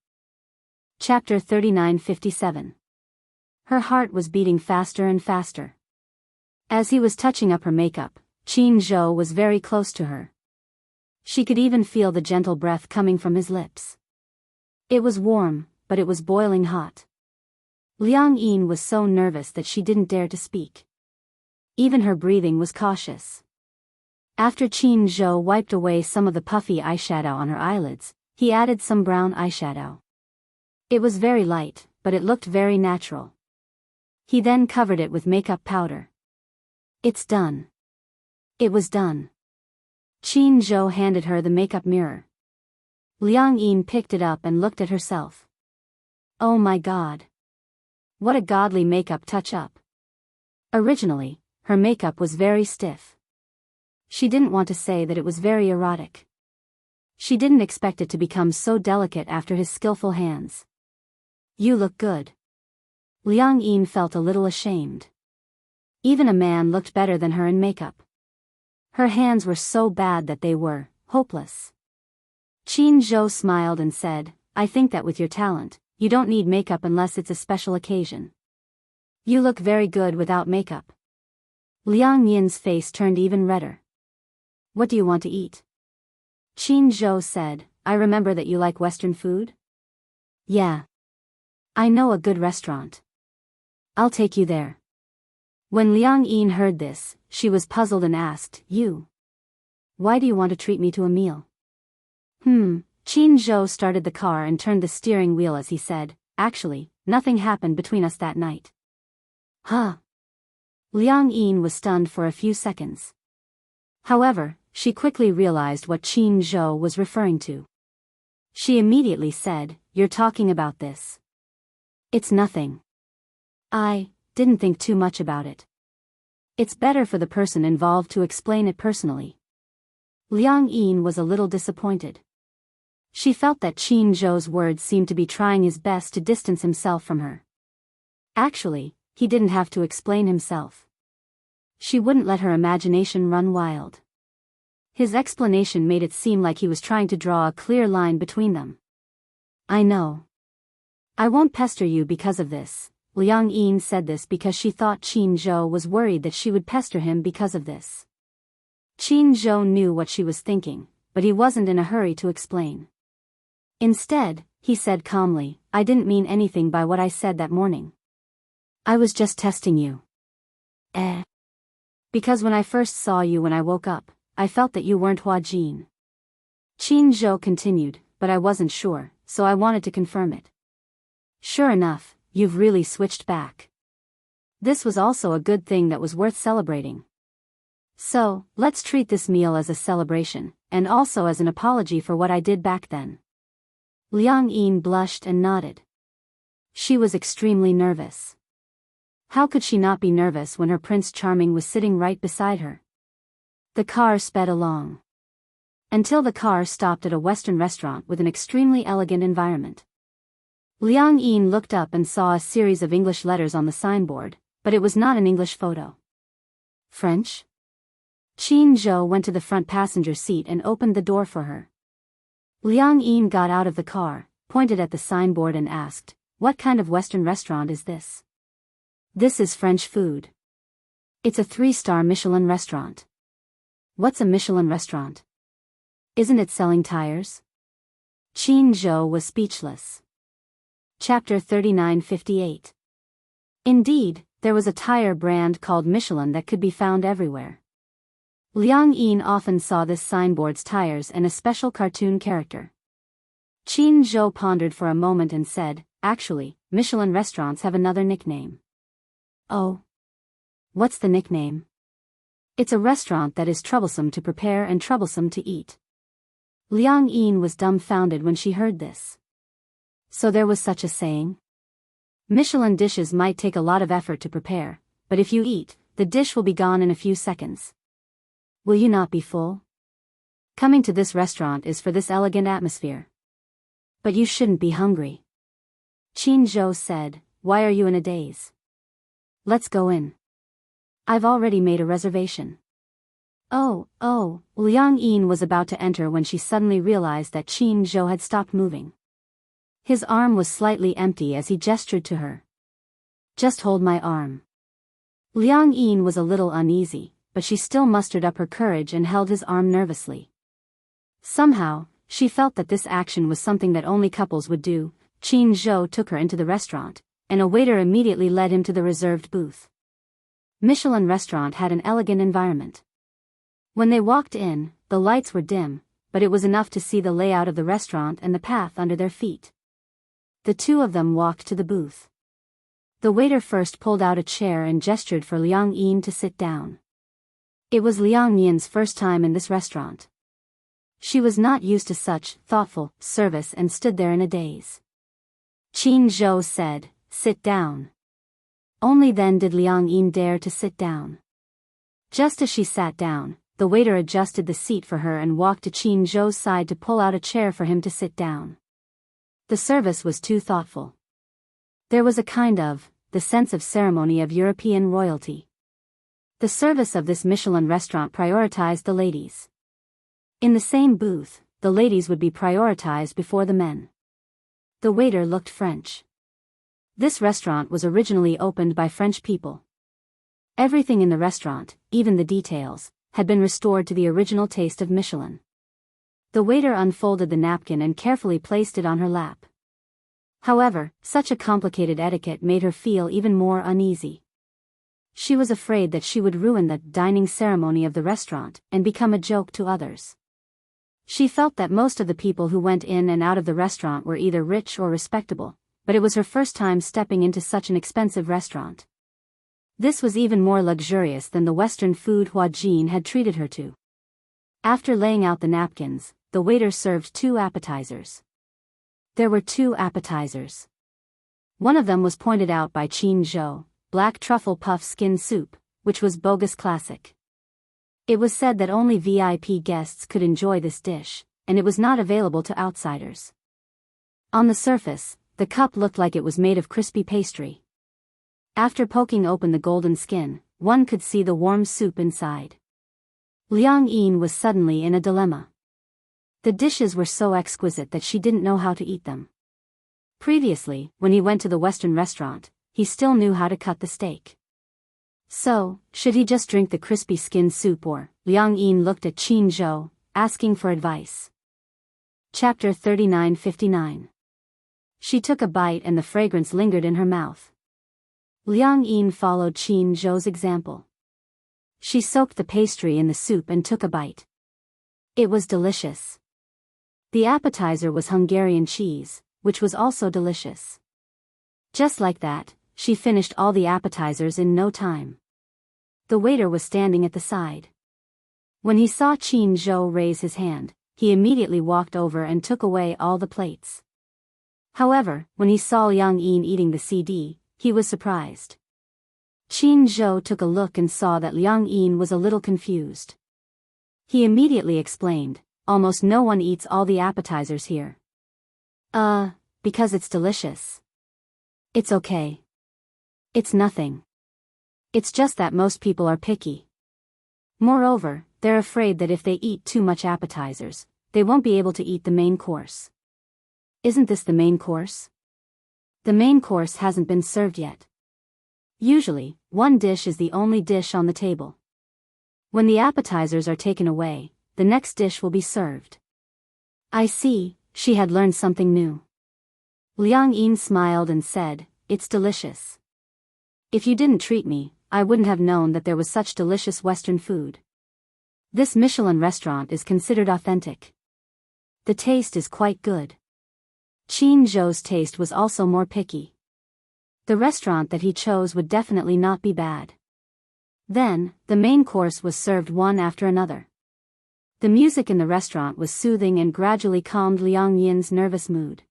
Chapter 39:57. Her heart was beating faster and faster. As he was touching up her makeup, Qin Zhou was very close to her. She could even feel the gentle breath coming from his lips. It was warm, but it was boiling hot. Liang Yin was so nervous that she didn't dare to speak. Even her breathing was cautious. After Qin Zhou wiped away some of the puffy eyeshadow on her eyelids, he added some brown eyeshadow. It was very light, but it looked very natural. He then covered it with makeup powder. "It's done." It was done. Qin Zhou handed her the makeup mirror. Liang Yin picked it up and looked at herself. Oh my god. What a godly makeup touch-up. Originally, her makeup was very stiff. She didn't want to say that it was very erotic. She didn't expect it to become so delicate after his skillful hands. "You look good." Liang Yin felt a little ashamed. Even a man looked better than her in makeup. Her hands were so bad that they were hopeless. Qin Zhou smiled and said, "I think that with your talent, you don't need makeup unless it's a special occasion. You look very good without makeup." Liang Yin's face turned even redder. "What do you want to eat?" Qin Zhou said, "I remember that you like Western food?" "Yeah. I know a good restaurant. I'll take you there." When Liang Yin heard this, she was puzzled and asked, "You? Why do you want to treat me to a meal?" Qin Zhou started the car and turned the steering wheel as he said, "Actually, nothing happened between us that night." Huh? Liang Yin was stunned for a few seconds. However, she quickly realized what Qin Zhou was referring to. She immediately said, "You're talking about this." "It's nothing. I didn't think too much about it. It's better for the person involved to explain it personally." Liang Yin was a little disappointed. She felt that Qin Zhou's words seemed to be trying his best to distance himself from her. Actually, he didn't have to explain himself. She wouldn't let her imagination run wild. His explanation made it seem like he was trying to draw a clear line between them. "I know. I won't pester you because of this." Liang Yin said this because she thought Qin Zhou was worried that she would pester him because of this. Qin Zhou knew what she was thinking, but he wasn't in a hurry to explain. Instead, he said calmly, "I didn't mean anything by what I said that morning. I was just testing you." Because when I first saw you when I woke up, I felt that you weren't Hua Jin." Qin Zhou continued, "But I wasn't sure, so I wanted to confirm it." "Sure enough, you've really switched back. This was also a good thing that was worth celebrating. So, let's treat this meal as a celebration, and also as an apology for what I did back then." Liang Yin blushed and nodded. She was extremely nervous. How could she not be nervous when her Prince Charming was sitting right beside her? The car sped along. Until the car stopped at a Western restaurant with an extremely elegant environment. Liang Yin looked up and saw a series of English letters on the signboard, but it was not an English photo. French? Qin Zhou went to the front passenger seat and opened the door for her. Liang Yin got out of the car, pointed at the signboard and asked, "What kind of Western restaurant is this?" "This is French food. It's a 3-star Michelin restaurant." "What's a Michelin restaurant? Isn't it selling tires?" Qin Zhou was speechless. Chapter 3958. Indeed, there was a tire brand called Michelin that could be found everywhere. Liang Yin often saw this signboard's tires and a special cartoon character. Qin Zhou pondered for a moment and said, "Actually, Michelin restaurants have another nickname." "Oh? What's the nickname?" "It's a restaurant that is troublesome to prepare and troublesome to eat." Liang Yin was dumbfounded when she heard this. So there was such a saying? Michelin dishes might take a lot of effort to prepare, but if you eat, the dish will be gone in a few seconds. Will you not be full? Coming to this restaurant is for this elegant atmosphere. But you shouldn't be hungry. Qin Zhou said, "Why are you in a daze? Let's go in. I've already made a reservation." Oh, Liang Yin was about to enter when she suddenly realized that Qin Zhou had stopped moving. His arm was slightly empty as he gestured to her. "Just hold my arm." Liang Yin was a little uneasy, but she still mustered up her courage and held his arm nervously. Somehow, she felt that this action was something that only couples would do. Qin Zhou took her into the restaurant, and a waiter immediately led him to the reserved booth. Michelin restaurant had an elegant environment. When they walked in, the lights were dim, but it was enough to see the layout of the restaurant and the path under their feet. The two of them walked to the booth. The waiter first pulled out a chair and gestured for Liang Yin to sit down. It was Liang Yin's first time in this restaurant. She was not used to such thoughtful service and stood there in a daze. Qin Zhou said, "Sit down." Only then did Liang Yin dare to sit down. Just as she sat down, the waiter adjusted the seat for her and walked to Qin Zhou's side to pull out a chair for him to sit down. The service was too thoughtful. There was a kind of, the sense of ceremony of European royalty. The service of this Michelin restaurant prioritized the ladies. In the same booth, the ladies would be prioritized before the men. The waiter looked French. This restaurant was originally opened by French people. Everything in the restaurant, even the details, had been restored to the original taste of Michelin. The waiter unfolded the napkin and carefully placed it on her lap. However, such a complicated etiquette made her feel even more uneasy. She was afraid that she would ruin the dining ceremony of the restaurant and become a joke to others. She felt that most of the people who went in and out of the restaurant were either rich or respectable, but it was her first time stepping into such an expensive restaurant. This was even more luxurious than the Western food Hua Jin had treated her to. After laying out the napkins, the waiter served 2 appetizers. There were 2 appetizers. One of them was pointed out by Qin Zhou, black truffle puff skin soup, which was bogus classic. It was said that only VIP guests could enjoy this dish, and it was not available to outsiders. On the surface, the cup looked like it was made of crispy pastry. After poking open the golden skin, one could see the warm soup inside. Liang Yin was suddenly in a dilemma. The dishes were so exquisite that she didn't know how to eat them. Previously, when he went to the Western restaurant, he still knew how to cut the steak. So, should he just drink the crispy skin soup or? Liang Yin looked at Qin Zhou, asking for advice. Chapter 3959. She took a bite and the fragrance lingered in her mouth. Liang Yin followed Qin Zhou's example. She soaked the pastry in the soup and took a bite. It was delicious. The appetizer was Hungarian cheese, which was also delicious. Just like that, she finished all the appetizers in no time. The waiter was standing at the side. When he saw Qin Zhou raise his hand, he immediately walked over and took away all the plates. However, when he saw Liang Yin eating the CD, he was surprised. Qin Zhou took a look and saw that Liang Yin was a little confused. He immediately explained, almost no one eats all the appetizers here. Because it's delicious. It's okay. It's nothing. It's just that most people are picky. Moreover, they're afraid that if they eat too much appetizers, they won't be able to eat the main course. Isn't this the main course? The main course hasn't been served yet. Usually, one dish is the only dish on the table. When the appetizers are taken away, the next dish will be served. I see, she had learned something new. Liang Yin smiled and said, "It's delicious. If you didn't treat me, I wouldn't have known that there was such delicious Western food. This Michelin restaurant is considered authentic. The taste is quite good." Qin Zhou's taste was also more picky. The restaurant that he chose would definitely not be bad. Then, the main course was served one after another. The music in the restaurant was soothing and gradually calmed Liang Yin's nervous mood.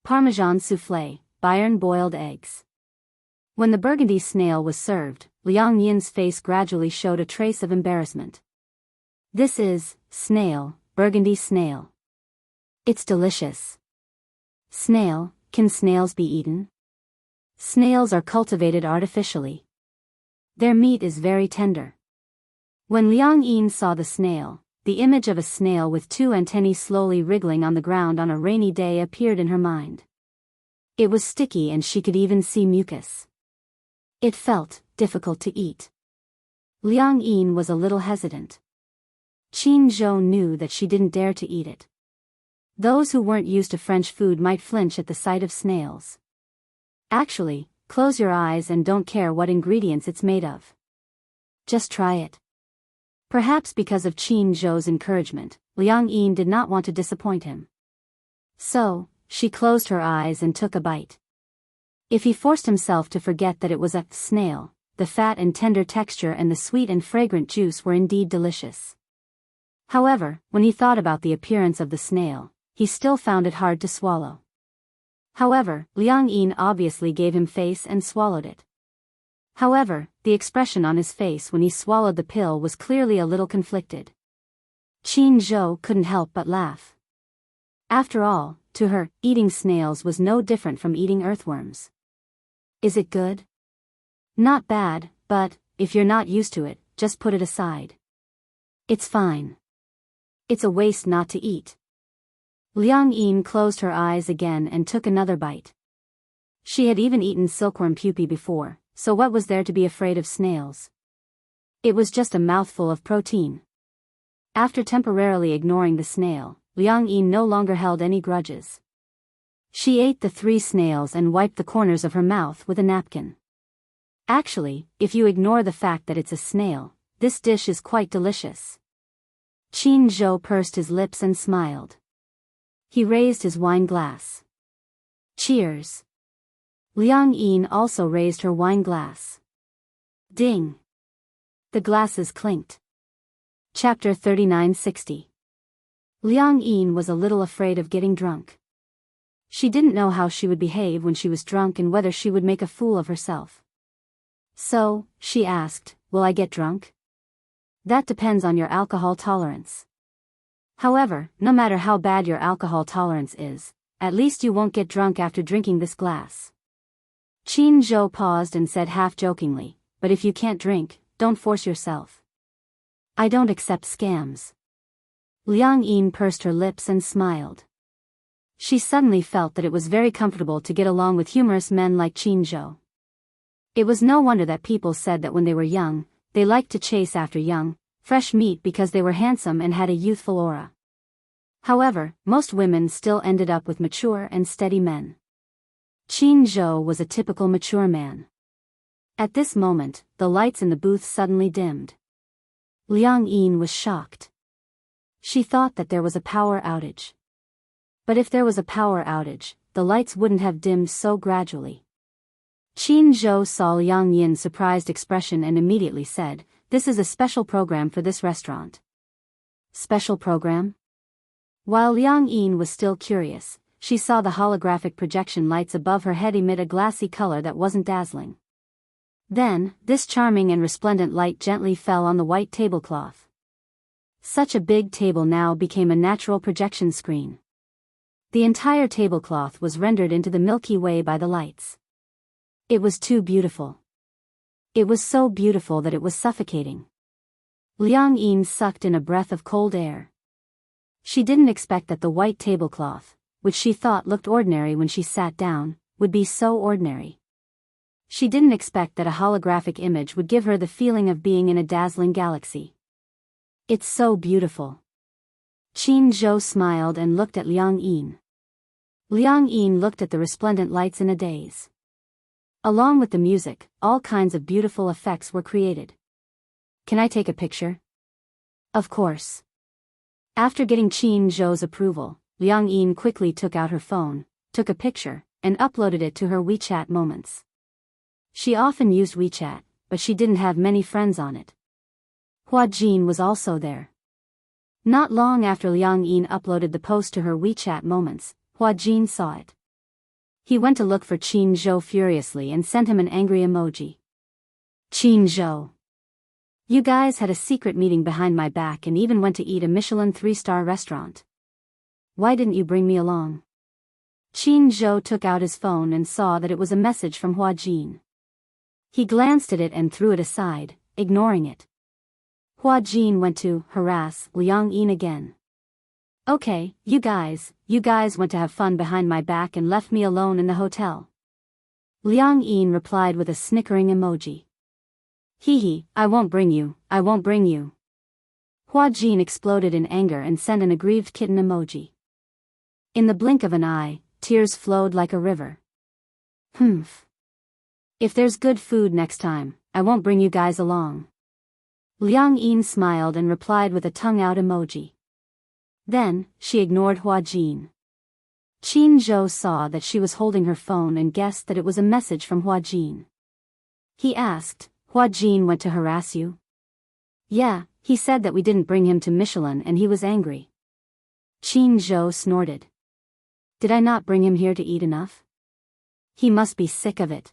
Parmesan soufflé, Bayern boiled eggs. When the burgundy snail was served, Liang Yin's face gradually showed a trace of embarrassment. This is, snail, burgundy snail. It's delicious. Snail, can snails be eaten? Snails are cultivated artificially. Their meat is very tender. When Liang Yin saw the snail, the image of a snail with two antennae slowly wriggling on the ground on a rainy day appeared in her mind. It was sticky and she could even see mucus. It felt difficult to eat. Liang Yin was a little hesitant. Qin Zhou knew that she didn't dare to eat it. Those who weren't used to French food might flinch at the sight of snails. Actually, close your eyes and don't care what ingredients it's made of. Just try it. Perhaps because of Qin Zhou's encouragement, Liang Yin did not want to disappoint him. So, she closed her eyes and took a bite. If he forced himself to forget that it was a snail, the fat and tender texture and the sweet and fragrant juice were indeed delicious. However, when he thought about the appearance of the snail, he still found it hard to swallow. However, Liang Yin obviously gave him face and swallowed it. However, the expression on his face when he swallowed the pill was clearly a little conflicted. Qin Zhou couldn't help but laugh. After all, to her, eating snails was no different from eating earthworms. Is it good? Not bad, but, if you're not used to it, just put it aside. It's fine. It's a waste not to eat. Liang Yin closed her eyes again and took another bite. She had even eaten silkworm pupae before, so what was there to be afraid of snails? It was just a mouthful of protein. After temporarily ignoring the snail, Liang Yin no longer held any grudges. She ate the 3 snails and wiped the corners of her mouth with a napkin. Actually, if you ignore the fact that it's a snail, this dish is quite delicious. Qin Zhou pursed his lips and smiled. He raised his wine glass. Cheers. Liang Yin also raised her wine glass. Ding. The glasses clinked. Chapter 3960. Liang Yin was a little afraid of getting drunk. She didn't know how she would behave when she was drunk and whether she would make a fool of herself. So, she asked, "Will I get drunk?" That depends on your alcohol tolerance. However, no matter how bad your alcohol tolerance is, at least you won't get drunk after drinking this glass. Qin Zhou paused and said half-jokingly, "But if you can't drink, don't force yourself. I don't accept scams." Liang Yin pursed her lips and smiled. She suddenly felt that it was very comfortable to get along with humorous men like Qin Zhou. It was no wonder that people said that when they were young, they liked to chase after young, fresh meat because they were handsome and had a youthful aura. However, most women still ended up with mature and steady men. Qin Zhou was a typical mature man. At this moment, the lights in the booth suddenly dimmed. Liang Yin was shocked. She thought that there was a power outage. But if there was a power outage, the lights wouldn't have dimmed so gradually. Qin Zhou saw Liang Yin's surprised expression and immediately said, "This is a special program for this restaurant." Special program? While Liang Yin was still curious, she saw the holographic projection lights above her head emit a glassy color that wasn't dazzling. Then, this charming and resplendent light gently fell on the white tablecloth. Such a big table now became a natural projection screen. The entire tablecloth was rendered into the Milky Way by the lights. It was too beautiful. It was so beautiful that it was suffocating. Liang Yin sucked in a breath of cold air. She didn't expect that the white tablecloth, which she thought looked ordinary when she sat down, would be so ordinary. She didn't expect that a holographic image would give her the feeling of being in a dazzling galaxy. It's so beautiful. Qin Zhou smiled and looked at Liang Yin. Liang Yin looked at the resplendent lights in a daze. Along with the music, all kinds of beautiful effects were created. Can I take a picture? Of course. After getting Qin Zhou's approval, Liang Yin quickly took out her phone, took a picture, and uploaded it to her WeChat Moments. She often used WeChat, but she didn't have many friends on it. Hua Jin was also there. Not long after Liang Yin uploaded the post to her WeChat Moments, Hua Jin saw it. He went to look for Qin Zhou furiously and sent him an angry emoji. Qin Zhou. You guys had a secret meeting behind my back and even went to eat a Michelin 3-star restaurant. Why didn't you bring me along? Qin Zhou took out his phone and saw that it was a message from Hua Jin. He glanced at it and threw it aside, ignoring it. Hua Jin went to harass Liang Yin again. Okay, you guys went to have fun behind my back and left me alone in the hotel. Liang Yin replied with a snickering emoji. Hee, I won't bring you. Hua Jin exploded in anger and sent an aggrieved kitten emoji. In the blink of an eye, tears flowed like a river. Humph. If there's good food next time, I won't bring you guys along. Liang Yin smiled and replied with a tongue-out emoji. Then, she ignored Hua Jin. Qin Zhou saw that she was holding her phone and guessed that it was a message from Hua Jin. He asked, Hua Jin went to harass you? Yeah, he said that we didn't bring him to Michelin and he was angry. Qin Zhou snorted. Did I not bring him here to eat enough? He must be sick of it.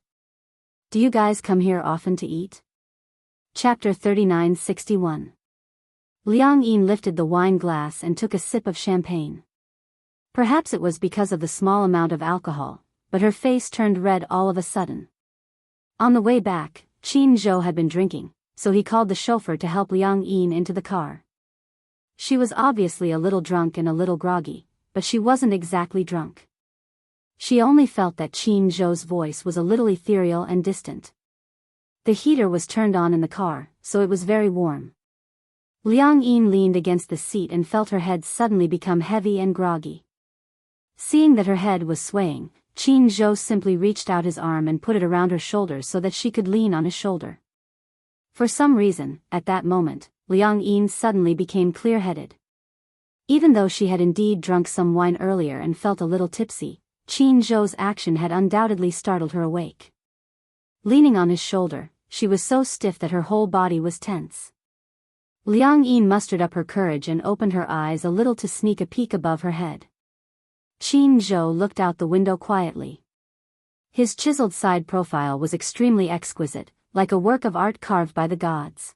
Do you guys come here often to eat? Chapter 3961. Liang Yin lifted the wine glass and took a sip of champagne. Perhaps it was because of the small amount of alcohol, but her face turned red all of a sudden. On the way back, Qin Zhou had been drinking, so he called the chauffeur to help Liang Yin into the car. She was obviously a little drunk and a little groggy, but she wasn't exactly drunk. She only felt that Qin Zhou's voice was a little ethereal and distant. The heater was turned on in the car, so it was very warm. Liang Yin leaned against the seat and felt her head suddenly become heavy and groggy. Seeing that her head was swaying, Qin Zhou simply reached out his arm and put it around her shoulders so that she could lean on his shoulder. For some reason, at that moment, Liang Yin suddenly became clear-headed. Even though she had indeed drunk some wine earlier and felt a little tipsy, Qin Zhou's action had undoubtedly startled her awake. Leaning on his shoulder, she was so stiff that her whole body was tense. Liang Yin mustered up her courage and opened her eyes a little to sneak a peek above her head. Qin Zhou looked out the window quietly. His chiseled side profile was extremely exquisite, like a work of art carved by the gods.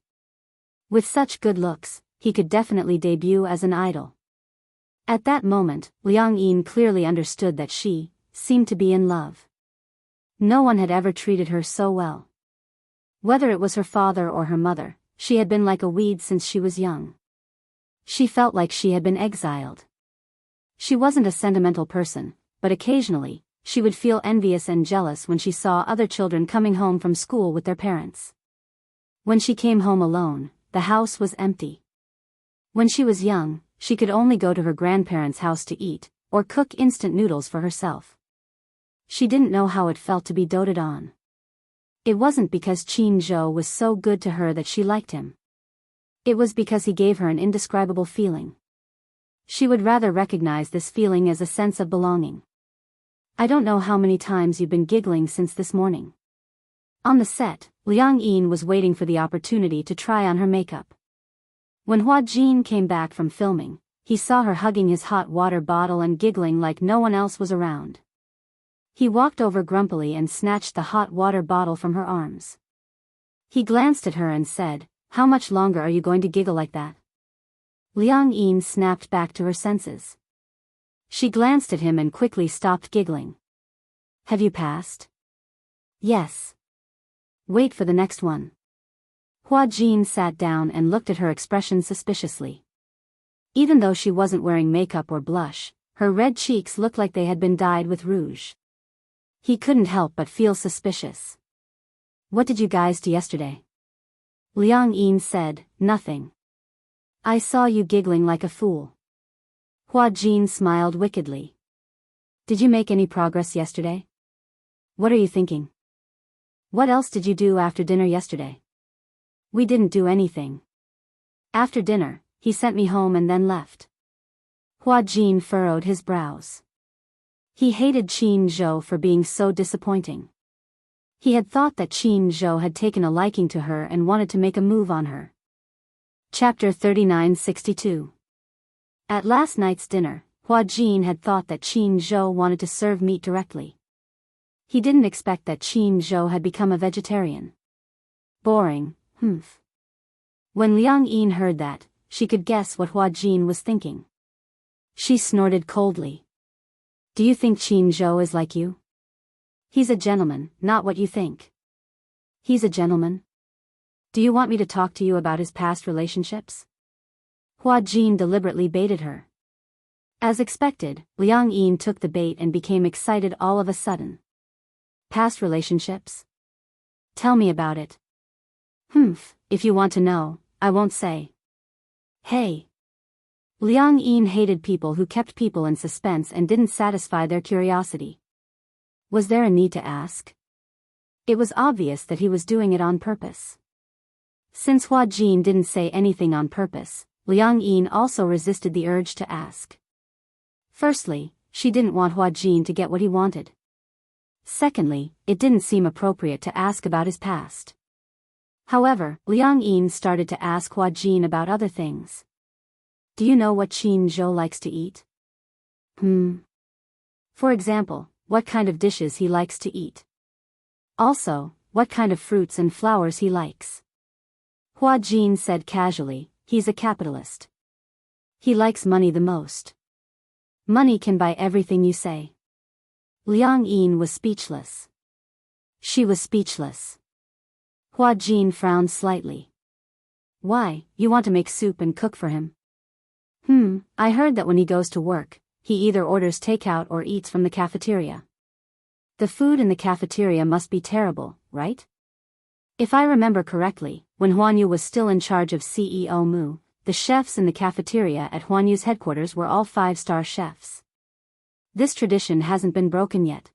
With such good looks, he could definitely debut as an idol. At that moment, Liang Yin clearly understood that she seemed to be in love. No one had ever treated her so well. Whether it was her father or her mother, she had been like a weed since she was young. She felt like she had been exiled. She wasn't a sentimental person, but occasionally, she would feel envious and jealous when she saw other children coming home from school with their parents. When she came home alone, the house was empty. When she was young, she could only go to her grandparents' house to eat, or cook instant noodles for herself. She didn't know how it felt to be doted on. It wasn't because Qin Zhou was so good to her that she liked him. It was because he gave her an indescribable feeling. She would rather recognize this feeling as a sense of belonging. I don't know how many times you've been giggling since this morning. On the set, Liang Yin was waiting for the opportunity to try on her makeup. When Hua Jin came back from filming, he saw her hugging his hot water bottle and giggling like no one else was around. He walked over grumpily and snatched the hot water bottle from her arms. He glanced at her and said, "How much longer are you going to giggle like that?" Liang Yin snapped back to her senses. She glanced at him and quickly stopped giggling. "Have you passed?" "Yes." "Wait for the next one." Hua Jin sat down and looked at her expression suspiciously. Even though she wasn't wearing makeup or blush, her red cheeks looked like they had been dyed with rouge. He couldn't help but feel suspicious. "What did you guys do yesterday?" Liang Yin said, "Nothing. I saw you giggling like a fool." Hua Jin smiled wickedly. "Did you make any progress yesterday? What are you thinking? What else did you do after dinner yesterday?" "We didn't do anything. After dinner, he sent me home and then left." Hua Jin furrowed his brows. He hated Qin Zhou for being so disappointing. He had thought that Qin Zhou had taken a liking to her and wanted to make a move on her. Chapter 3962. At last night's dinner, Hua Jin had thought that Qin Zhou wanted to serve meat directly. He didn't expect that Qin Zhou had become a vegetarian. Boring, humph. When Liang Yin heard that, she could guess what Hua Jin was thinking. She snorted coldly. "Do you think Qin Zhou is like you? He's a gentleman, not what you think." "He's a gentleman? Do you want me to talk to you about his past relationships?" Hua Jin deliberately baited her. As expected, Liang Yin took the bait and became excited all of a sudden. "Past relationships? Tell me about it." "Humph, if you want to know, I won't say." "Hey." Liang Yin hated people who kept people in suspense and didn't satisfy their curiosity. Was there a need to ask? It was obvious that he was doing it on purpose. Since Hua Jin didn't say anything on purpose, Liang Yin also resisted the urge to ask. Firstly, she didn't want Hua Jin to get what he wanted. Secondly, it didn't seem appropriate to ask about his past. However, Liang Yin started to ask Hua Jin about other things. "Do you know what Qin Zhou likes to eat?" For example, what kind of dishes he likes to eat. Also, what kind of fruits and flowers he likes. Hua Jin said casually, "He's a capitalist. He likes money the most. Money can buy everything you say." Liang Yin was speechless. She was speechless. Hua Jin frowned slightly. "Why, you want to make soup and cook for him?" I heard that when he goes to work, he either orders takeout or eats from the cafeteria. The food in the cafeteria must be terrible, right? If I remember correctly, when Huanyu was still in charge of CEO Mu, the chefs in the cafeteria at Huanyu's headquarters were all 5-star chefs. This tradition hasn't been broken yet.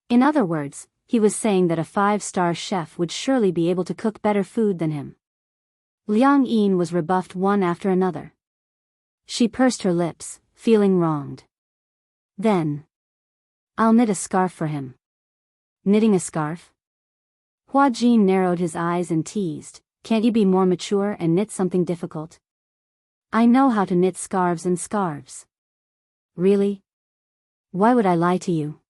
In other words, he was saying that a 5-star chef would surely be able to cook better food than him. Liang Yin was rebuffed one after another. She pursed her lips, feeling wronged. Then, "I'll knit a scarf for him." "Knitting a scarf?" Hua Jin narrowed his eyes and teased, "Can't you be more mature and knit something difficult?" "I know how to knit scarves and scarves." "Really? Why would I lie to you?"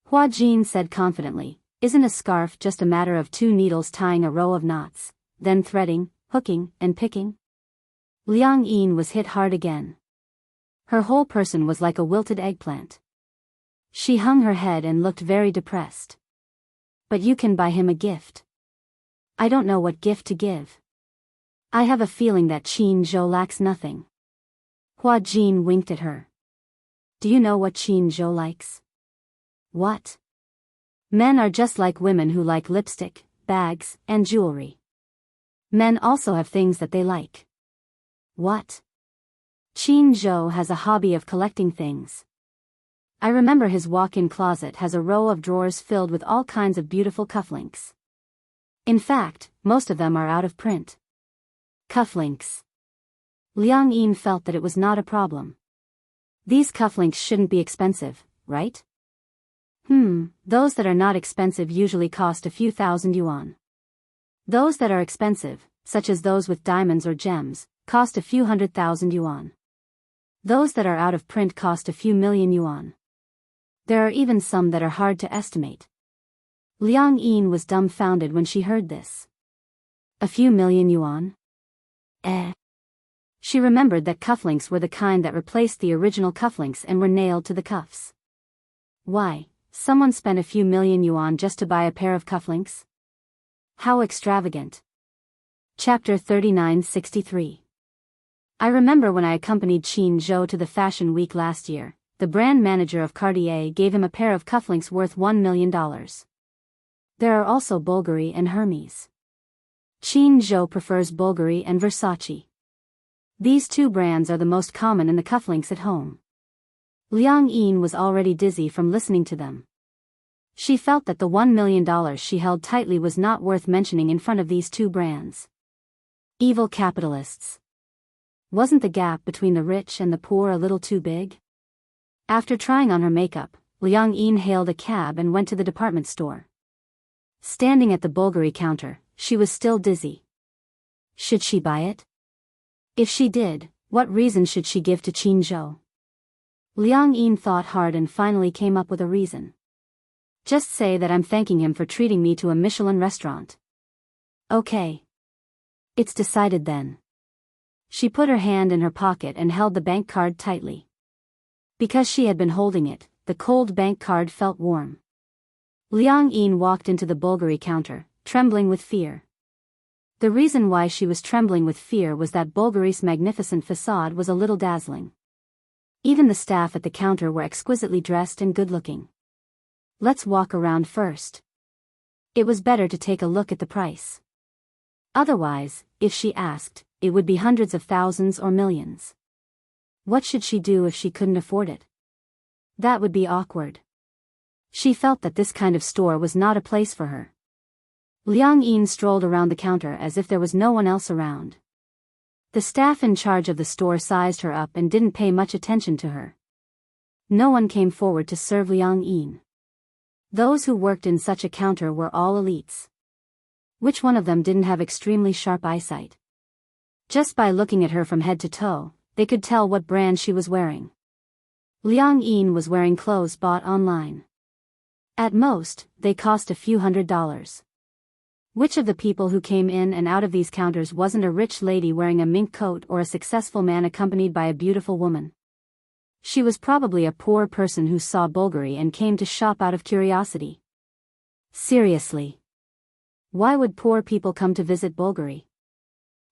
Hua Jin said confidently, "Isn't a scarf just a matter of 2 needles tying a row of knots, then threading, hooking, and picking?" Liang Yin was hit hard again. Her whole person was like a wilted eggplant. She hung her head and looked very depressed. "But you can buy him a gift." "I don't know what gift to give. I have a feeling that Qin Zhou lacks nothing." Hua Jin winked at her. "Do you know what Qin Zhou likes?" "What?" "Men are just like women who like lipstick, bags, and jewelry. Men also have things that they like." "What?" "Qin Zhou has a hobby of collecting things. I remember his walk-in closet has a row of drawers filled with all kinds of beautiful cufflinks. In fact, most of them are out of print." Cufflinks. Liang Yin felt that it was not a problem. These cufflinks shouldn't be expensive, right? Those that are not expensive usually cost a few thousand yuan. Those that are expensive, such as those with diamonds or gems, cost a few 100,000 yuan. Those that are out of print cost a few million yuan. There are even some that are hard to estimate. Liang Yin was dumbfounded when she heard this. A few million yuan? She remembered that cufflinks were the kind that replaced the original cufflinks and were nailed to the cuffs. Why, someone spent a few million yuan just to buy a pair of cufflinks? How extravagant. Chapter 3963. I remember when I accompanied Qin Zhou to the Fashion Week last year, the brand manager of Cartier gave him a pair of cufflinks worth $1 million. There are also Bulgari and Hermes. Qin Zhou prefers Bulgari and Versace. These two brands are the most common in the cufflinks at home. Liang Yin was already dizzy from listening to them. She felt that the $1 million she held tightly was not worth mentioning in front of these two brands. Evil capitalists. Wasn't the gap between the rich and the poor a little too big? After trying on her makeup, Liang Yin hailed a cab and went to the department store. Standing at the Bulgari counter, she was still dizzy. Should she buy it? If she did, what reason should she give to Qin Zhou? Liang Yin thought hard and finally came up with a reason. Just say that I'm thanking him for treating me to a Michelin restaurant. Okay. It's decided then. She put her hand in her pocket and held the bank card tightly. Because she had been holding it, the cold bank card felt warm. Liang Yin walked into the Bulgari counter, trembling with fear. The reason why she was trembling with fear was that Bulgari's magnificent facade was a little dazzling. Even the staff at the counter were exquisitely dressed and good-looking. Let's walk around first. It was better to take a look at the price. Otherwise, if she asked, it would be hundreds of thousands or millions. What should she do if she couldn't afford it? That would be awkward. She felt that this kind of store was not a place for her. Liang Yin strolled around the counter as if there was no one else around. The staff in charge of the store sized her up and didn't pay much attention to her. No one came forward to serve Liang Yin. Those who worked in such a counter were all elites. Which one of them didn't have extremely sharp eyesight? Just by looking at her from head to toe, they could tell what brand she was wearing. Liang Yin was wearing clothes bought online. At most, they cost a few $100s. Which of the people who came in and out of these counters wasn't a rich lady wearing a mink coat or a successful man accompanied by a beautiful woman? She was probably a poor person who saw Bulgari and came to shop out of curiosity. Seriously. Why would poor people come to visit Bulgari?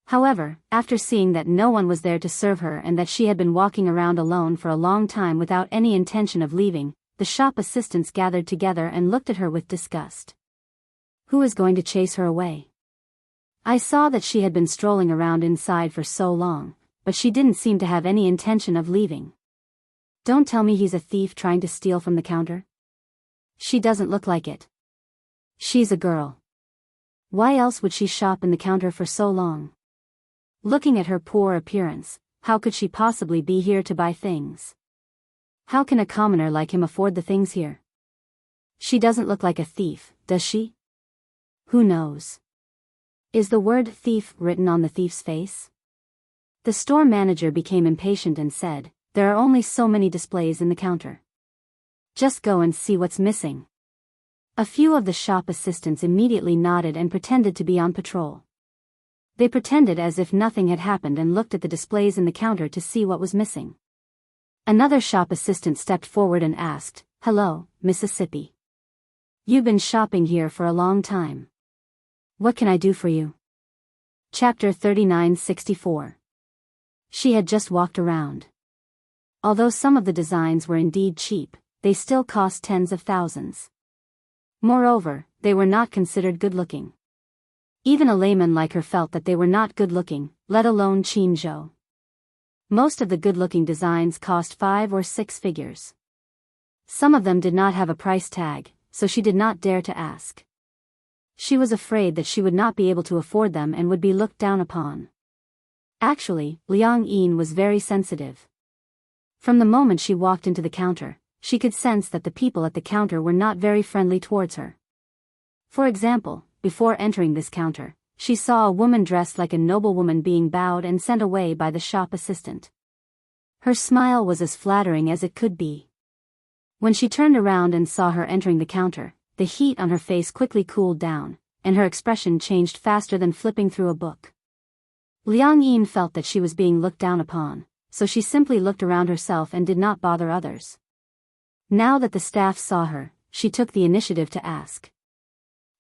However, after seeing that no one was there to serve her and that she had been walking around alone for a long time without any intention of leaving, the shop assistants gathered together and looked at her with disgust. Who is going to chase her away? I saw that she had been strolling around inside for so long, but she didn't seem to have any intention of leaving. Don't tell me he's a thief trying to steal from the counter. She doesn't look like it. She's a girl. Why else would she shop in the counter for so long? Looking at her poor appearance, how could she possibly be here to buy things? How can a commoner like him afford the things here? She doesn't look like a thief, does she? Who knows? Is the word thief written on the thief's face? The store manager became impatient and said, there are only so many displays in the counter. Just go and see what's missing. A few of the shop assistants immediately nodded and pretended to be on patrol. They pretended as if nothing had happened and looked at the displays in the counter to see what was missing. Another shop assistant stepped forward and asked, "Hello, Mississippi. You've been shopping here for a long time. What can I do for you?" Chapter 3964. She had just walked around. Although some of the designs were indeed cheap, they still cost tens of thousands. Moreover, they were not considered good-looking. Even a layman like her felt that they were not good-looking, let alone Qin Zhou. Most of the good-looking designs cost 5 or 6 figures. Some of them did not have a price tag, so she did not dare to ask. She was afraid that she would not be able to afford them and would be looked down upon. Actually, Liang Yin was very sensitive. From the moment she walked into the counter, she could sense that the people at the counter were not very friendly towards her. For example, before entering this counter, she saw a woman dressed like a noblewoman being bowed and sent away by the shop assistant. Her smile was as flattering as it could be. When she turned around and saw her entering the counter, the heat on her face quickly cooled down, and her expression changed faster than flipping through a book. Liang Yin felt that she was being looked down upon, so she simply looked around herself and did not bother others. Now that the staff saw her, she took the initiative to ask.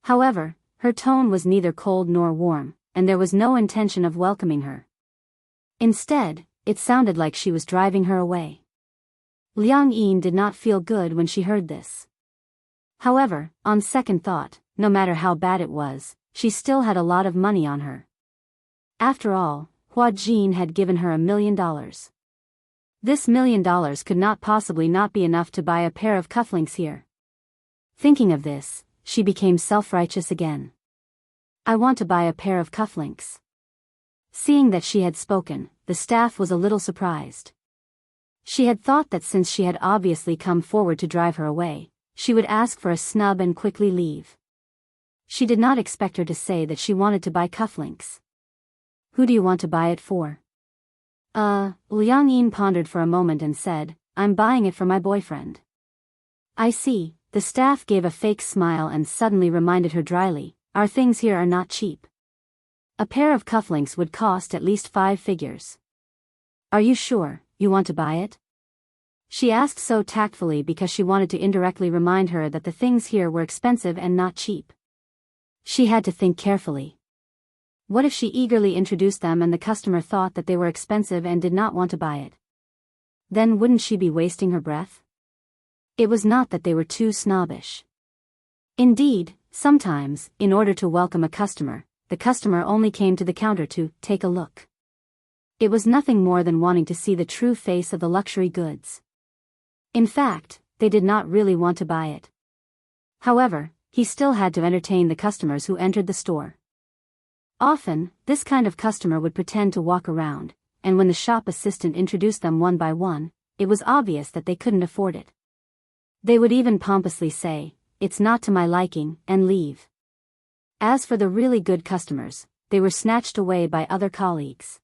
However, her tone was neither cold nor warm, and there was no intention of welcoming her. Instead, it sounded like she was driving her away. Liang Yin did not feel good when she heard this. However, on second thought, no matter how bad it was, she still had a lot of money on her. After all, Hua Jin had given her $1 million. This $1 million could not possibly not be enough to buy a pair of cufflinks here. Thinking of this, she became self-righteous again. I want to buy a pair of cufflinks. Seeing that she had spoken, the staff was a little surprised. She had thought that since she had obviously come forward to drive her away, she would ask for a snub and quickly leave. She did not expect her to say that she wanted to buy cufflinks. Who do you want to buy it for? Liang Yin pondered for a moment and said, I'm buying it for my boyfriend. I see, the staff gave a fake smile and suddenly reminded her dryly, our things here are not cheap. A pair of cufflinks would cost at least 5 figures. Are you sure you want to buy it? She asked so tactfully because she wanted to indirectly remind her that the things here were expensive and not cheap. She had to think carefully. What if she eagerly introduced them and the customer thought that they were expensive and did not want to buy it? Then wouldn't she be wasting her breath? It was not that they were too snobbish. Indeed, sometimes, in order to welcome a customer, the customer only came to the counter to take a look. It was nothing more than wanting to see the true face of the luxury goods. In fact, they did not really want to buy it. However, he still had to entertain the customers who entered the store. Often, this kind of customer would pretend to walk around, and when the shop assistant introduced them one by one, it was obvious that they couldn't afford it. They would even pompously say, it's not to my liking, and leave. As for the really good customers, they were snatched away by other colleagues.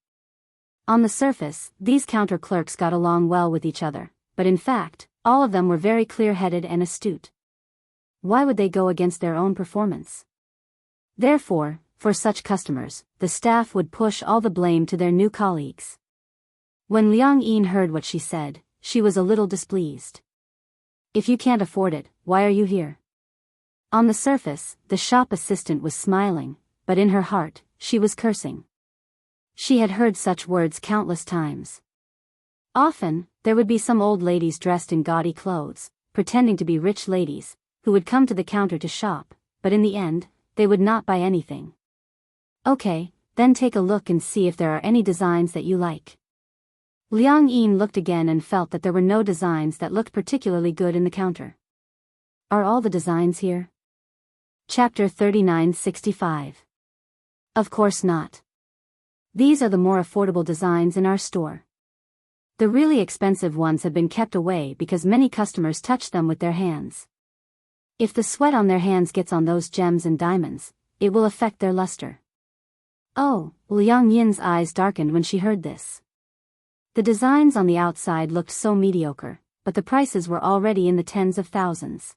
On the surface, these counter clerks got along well with each other, but in fact, all of them were very clear-headed and astute. Why would they go against their own performance? Therefore, for such customers, the staff would push all the blame to their new colleagues. When Liang Yin heard what she said, she was a little displeased. If you can't afford it, why are you here? On the surface, the shop assistant was smiling, but in her heart, she was cursing. She had heard such words countless times. Often, there would be some old ladies dressed in gaudy clothes, pretending to be rich ladies, who would come to the counter to shop, but in the end, they would not buy anything. Okay, then take a look and see if there are any designs that you like. Liang Yin looked again and felt that there were no designs that looked particularly good in the counter. Are all the designs here? Chapter 3965. Of course not. These are the more affordable designs in our store. The really expensive ones have been kept away because many customers touch them with their hands. If the sweat on their hands gets on those gems and diamonds, it will affect their luster. Oh, Liang Yin's eyes darkened when she heard this. The designs on the outside looked so mediocre, but the prices were already in the tens of thousands.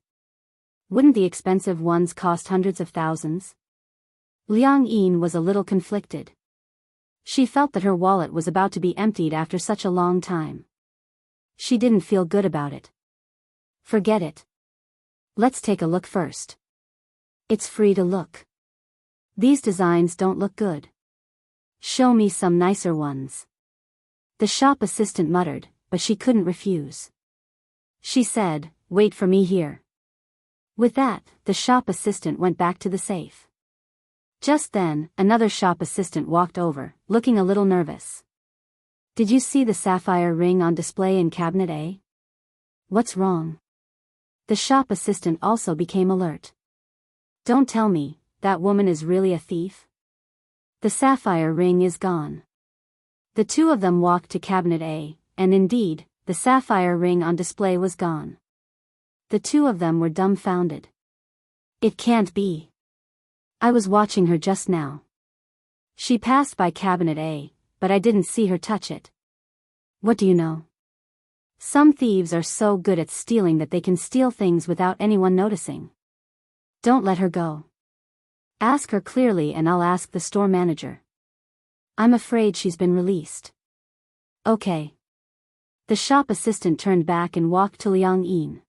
Wouldn't the expensive ones cost hundreds of thousands? Liang Yin was a little conflicted. She felt that her wallet was about to be emptied after such a long time. She didn't feel good about it. Forget it. Let's take a look first. It's free to look. These designs don't look good. Show me some nicer ones. The shop assistant muttered, but she couldn't refuse. She said, wait for me here. With that, the shop assistant went back to the safe. Just then, another shop assistant walked over, looking a little nervous. Did you see the sapphire ring on display in cabinet A? What's wrong? The shop assistant also became alert. Don't tell me, that woman is really a thief? The sapphire ring is gone. The two of them walked to cabinet A, and indeed, the sapphire ring on display was gone. The two of them were dumbfounded. It can't be. I was watching her just now. She passed by cabinet A, but I didn't see her touch it. What do you know? Some thieves are so good at stealing that they can steal things without anyone noticing. Don't let her go. Ask her clearly and I'll ask the store manager. I'm afraid she's been released. Okay. The shop assistant turned back and walked to Liang Yin.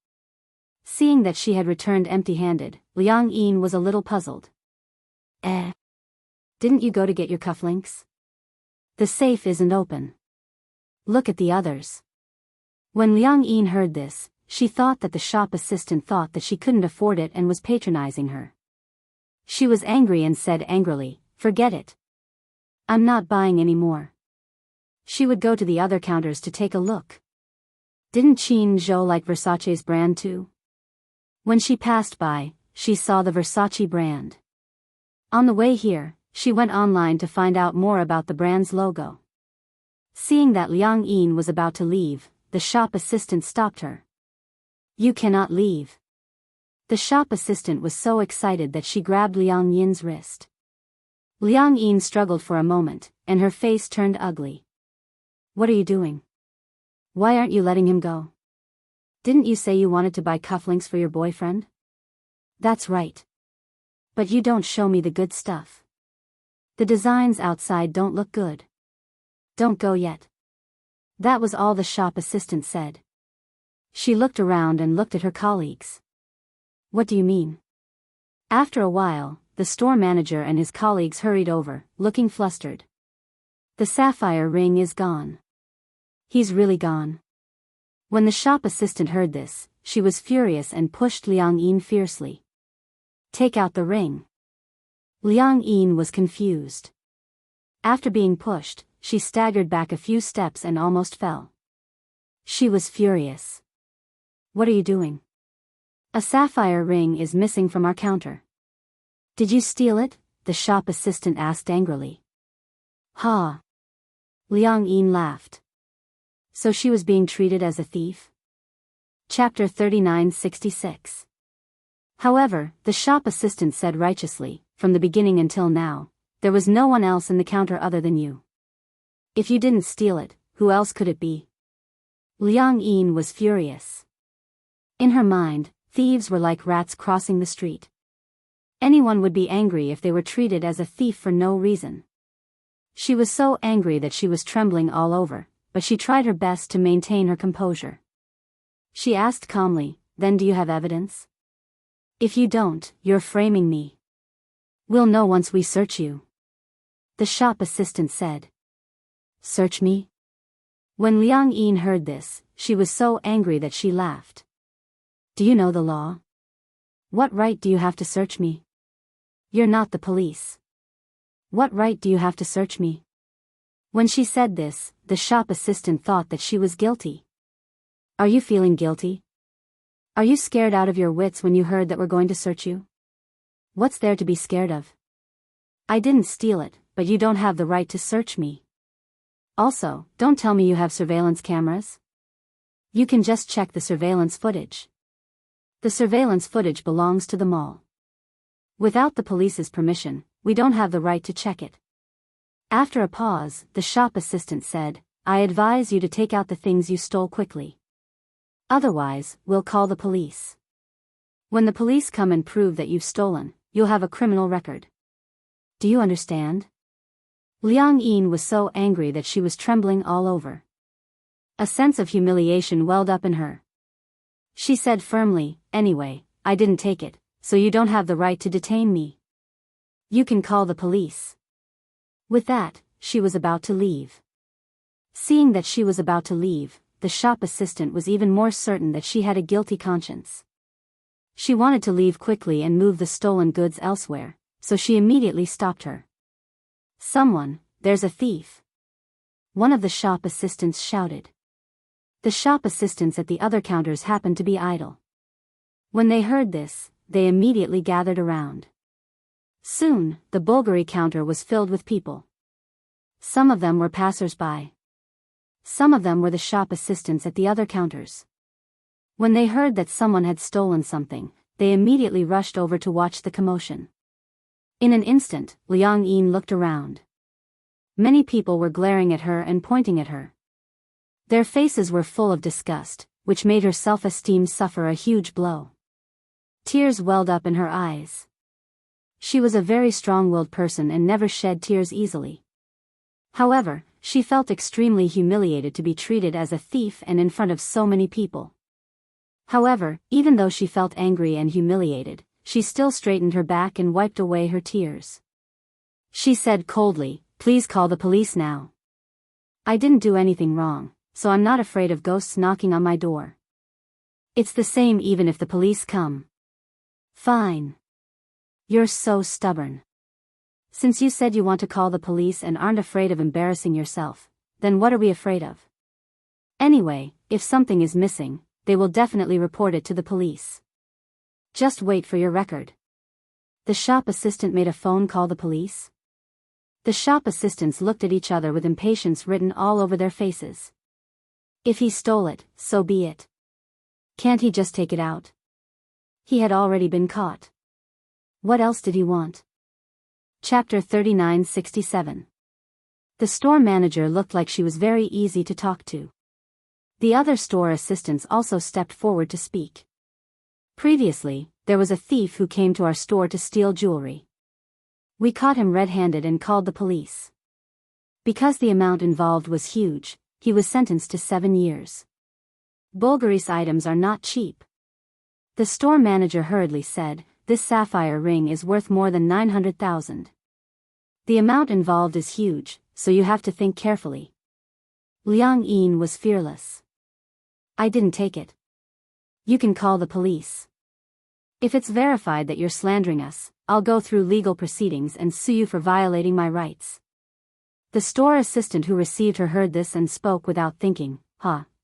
Seeing that she had returned empty-handed, Liang Yin was a little puzzled. Didn't you go to get your cufflinks? The safe isn't open. Look at the others. When Liang Yin heard this, she thought that the shop assistant thought that she couldn't afford it and was patronizing her. She was angry and said angrily, "Forget it. I'm not buying any more." She would go to the other counters to take a look. Didn't Qin Zhou like Versace's brand too? When she passed by, she saw the Versace brand. On the way here, she went online to find out more about the brand's logo. Seeing that Liang Yin was about to leave, the shop assistant stopped her. You cannot leave. The shop assistant was so excited that she grabbed Liang Yin's wrist. Liang Yin struggled for a moment, and her face turned ugly. What are you doing? Why aren't you letting him go? Didn't you say you wanted to buy cufflinks for your boyfriend? That's right. But you don't show me the good stuff. The designs outside don't look good. Don't go yet. That was all the shop assistant said. She looked around and looked at her colleagues. What do you mean? After a while, the store manager and his colleagues hurried over, looking flustered. The sapphire ring is gone. He's really gone. When the shop assistant heard this, she was furious and pushed Liang Yin fiercely. Take out the ring. Liang Yin was confused. After being pushed, she staggered back a few steps and almost fell. She was furious. What are you doing? A sapphire ring is missing from our counter. Did you steal it? The shop assistant asked angrily. Ha! Liang Yin laughed. So she was being treated as a thief? Chapter 3966. However, the shop assistant said righteously, from the beginning until now, there was no one else in the counter other than you. If you didn't steal it, who else could it be? Liang Yin was furious. In her mind, thieves were like rats crossing the street. Anyone would be angry if they were treated as a thief for no reason. She was so angry that she was trembling all over, but she tried her best to maintain her composure. She asked calmly, "Then do you have evidence? If you don't, you're framing me. We'll know once we search you." The shop assistant said. Search me? When Liang Yin heard this, she was so angry that she laughed. Do you know the law? What right do you have to search me? You're not the police. What right do you have to search me? When she said this, the shop assistant thought that she was guilty. Are you feeling guilty? Are you scared out of your wits when you heard that we're going to search you? What's there to be scared of? I didn't steal it, but you don't have the right to search me. Also, don't tell me you have surveillance cameras. You can just check the surveillance footage. The surveillance footage belongs to the mall. Without the police's permission, we don't have the right to check it. After a pause, the shop assistant said, I advise you to take out the things you stole quickly. Otherwise, we'll call the police. When the police come and prove that you've stolen, you'll have a criminal record. Do you understand? Liang Yin was so angry that she was trembling all over. A sense of humiliation welled up in her. She said firmly, Anyway, I didn't take it, so you don't have the right to detain me. You can call the police. With that, she was about to leave. Seeing that she was about to leave, the shop assistant was even more certain that she had a guilty conscience. She wanted to leave quickly and move the stolen goods elsewhere, so she immediately stopped her. Someone, there's a thief. One of the shop assistants shouted. The shop assistants at the other counters happened to be idle. When they heard this, they immediately gathered around. Soon, the Bulgari counter was filled with people. Some of them were passers-by. Some of them were the shop assistants at the other counters. When they heard that someone had stolen something, they immediately rushed over to watch the commotion. In an instant, Liang Yin looked around. Many people were glaring at her and pointing at her. Their faces were full of disgust, which made her self-esteem suffer a huge blow. Tears welled up in her eyes. She was a very strong-willed person and never shed tears easily. However, she felt extremely humiliated to be treated as a thief and in front of so many people. However, even though she felt angry and humiliated, she still straightened her back and wiped away her tears. She said coldly, "Please call the police now. I didn't do anything wrong, so I'm not afraid of ghosts knocking on my door. It's the same even if the police come." "Fine. You're so stubborn. Since you said you want to call the police and aren't afraid of embarrassing yourself, then what are we afraid of? Anyway, if something is missing, they will definitely report it to the police. Just wait for your record." The shop assistant made a phone call the police. The shop assistants looked at each other with impatience written all over their faces. If he stole it, so be it. Can't he just take it out? He had already been caught. What else did he want? Chapter 3967. The store manager looked like she was very easy to talk to. The other store assistants also stepped forward to speak. Previously, there was a thief who came to our store to steal jewelry. We caught him red-handed and called the police. Because the amount involved was huge, he was sentenced to 7 years. Bulgaris items are not cheap. The store manager hurriedly said, "This sapphire ring is worth more than 900,000. The amount involved is huge, so you have to think carefully." Liang Yin was fearless. "I didn't take it. You can call the police. If it's verified that you're slandering us, I'll go through legal proceedings and sue you for violating my rights." The store assistant who received her heard this and spoke without thinking,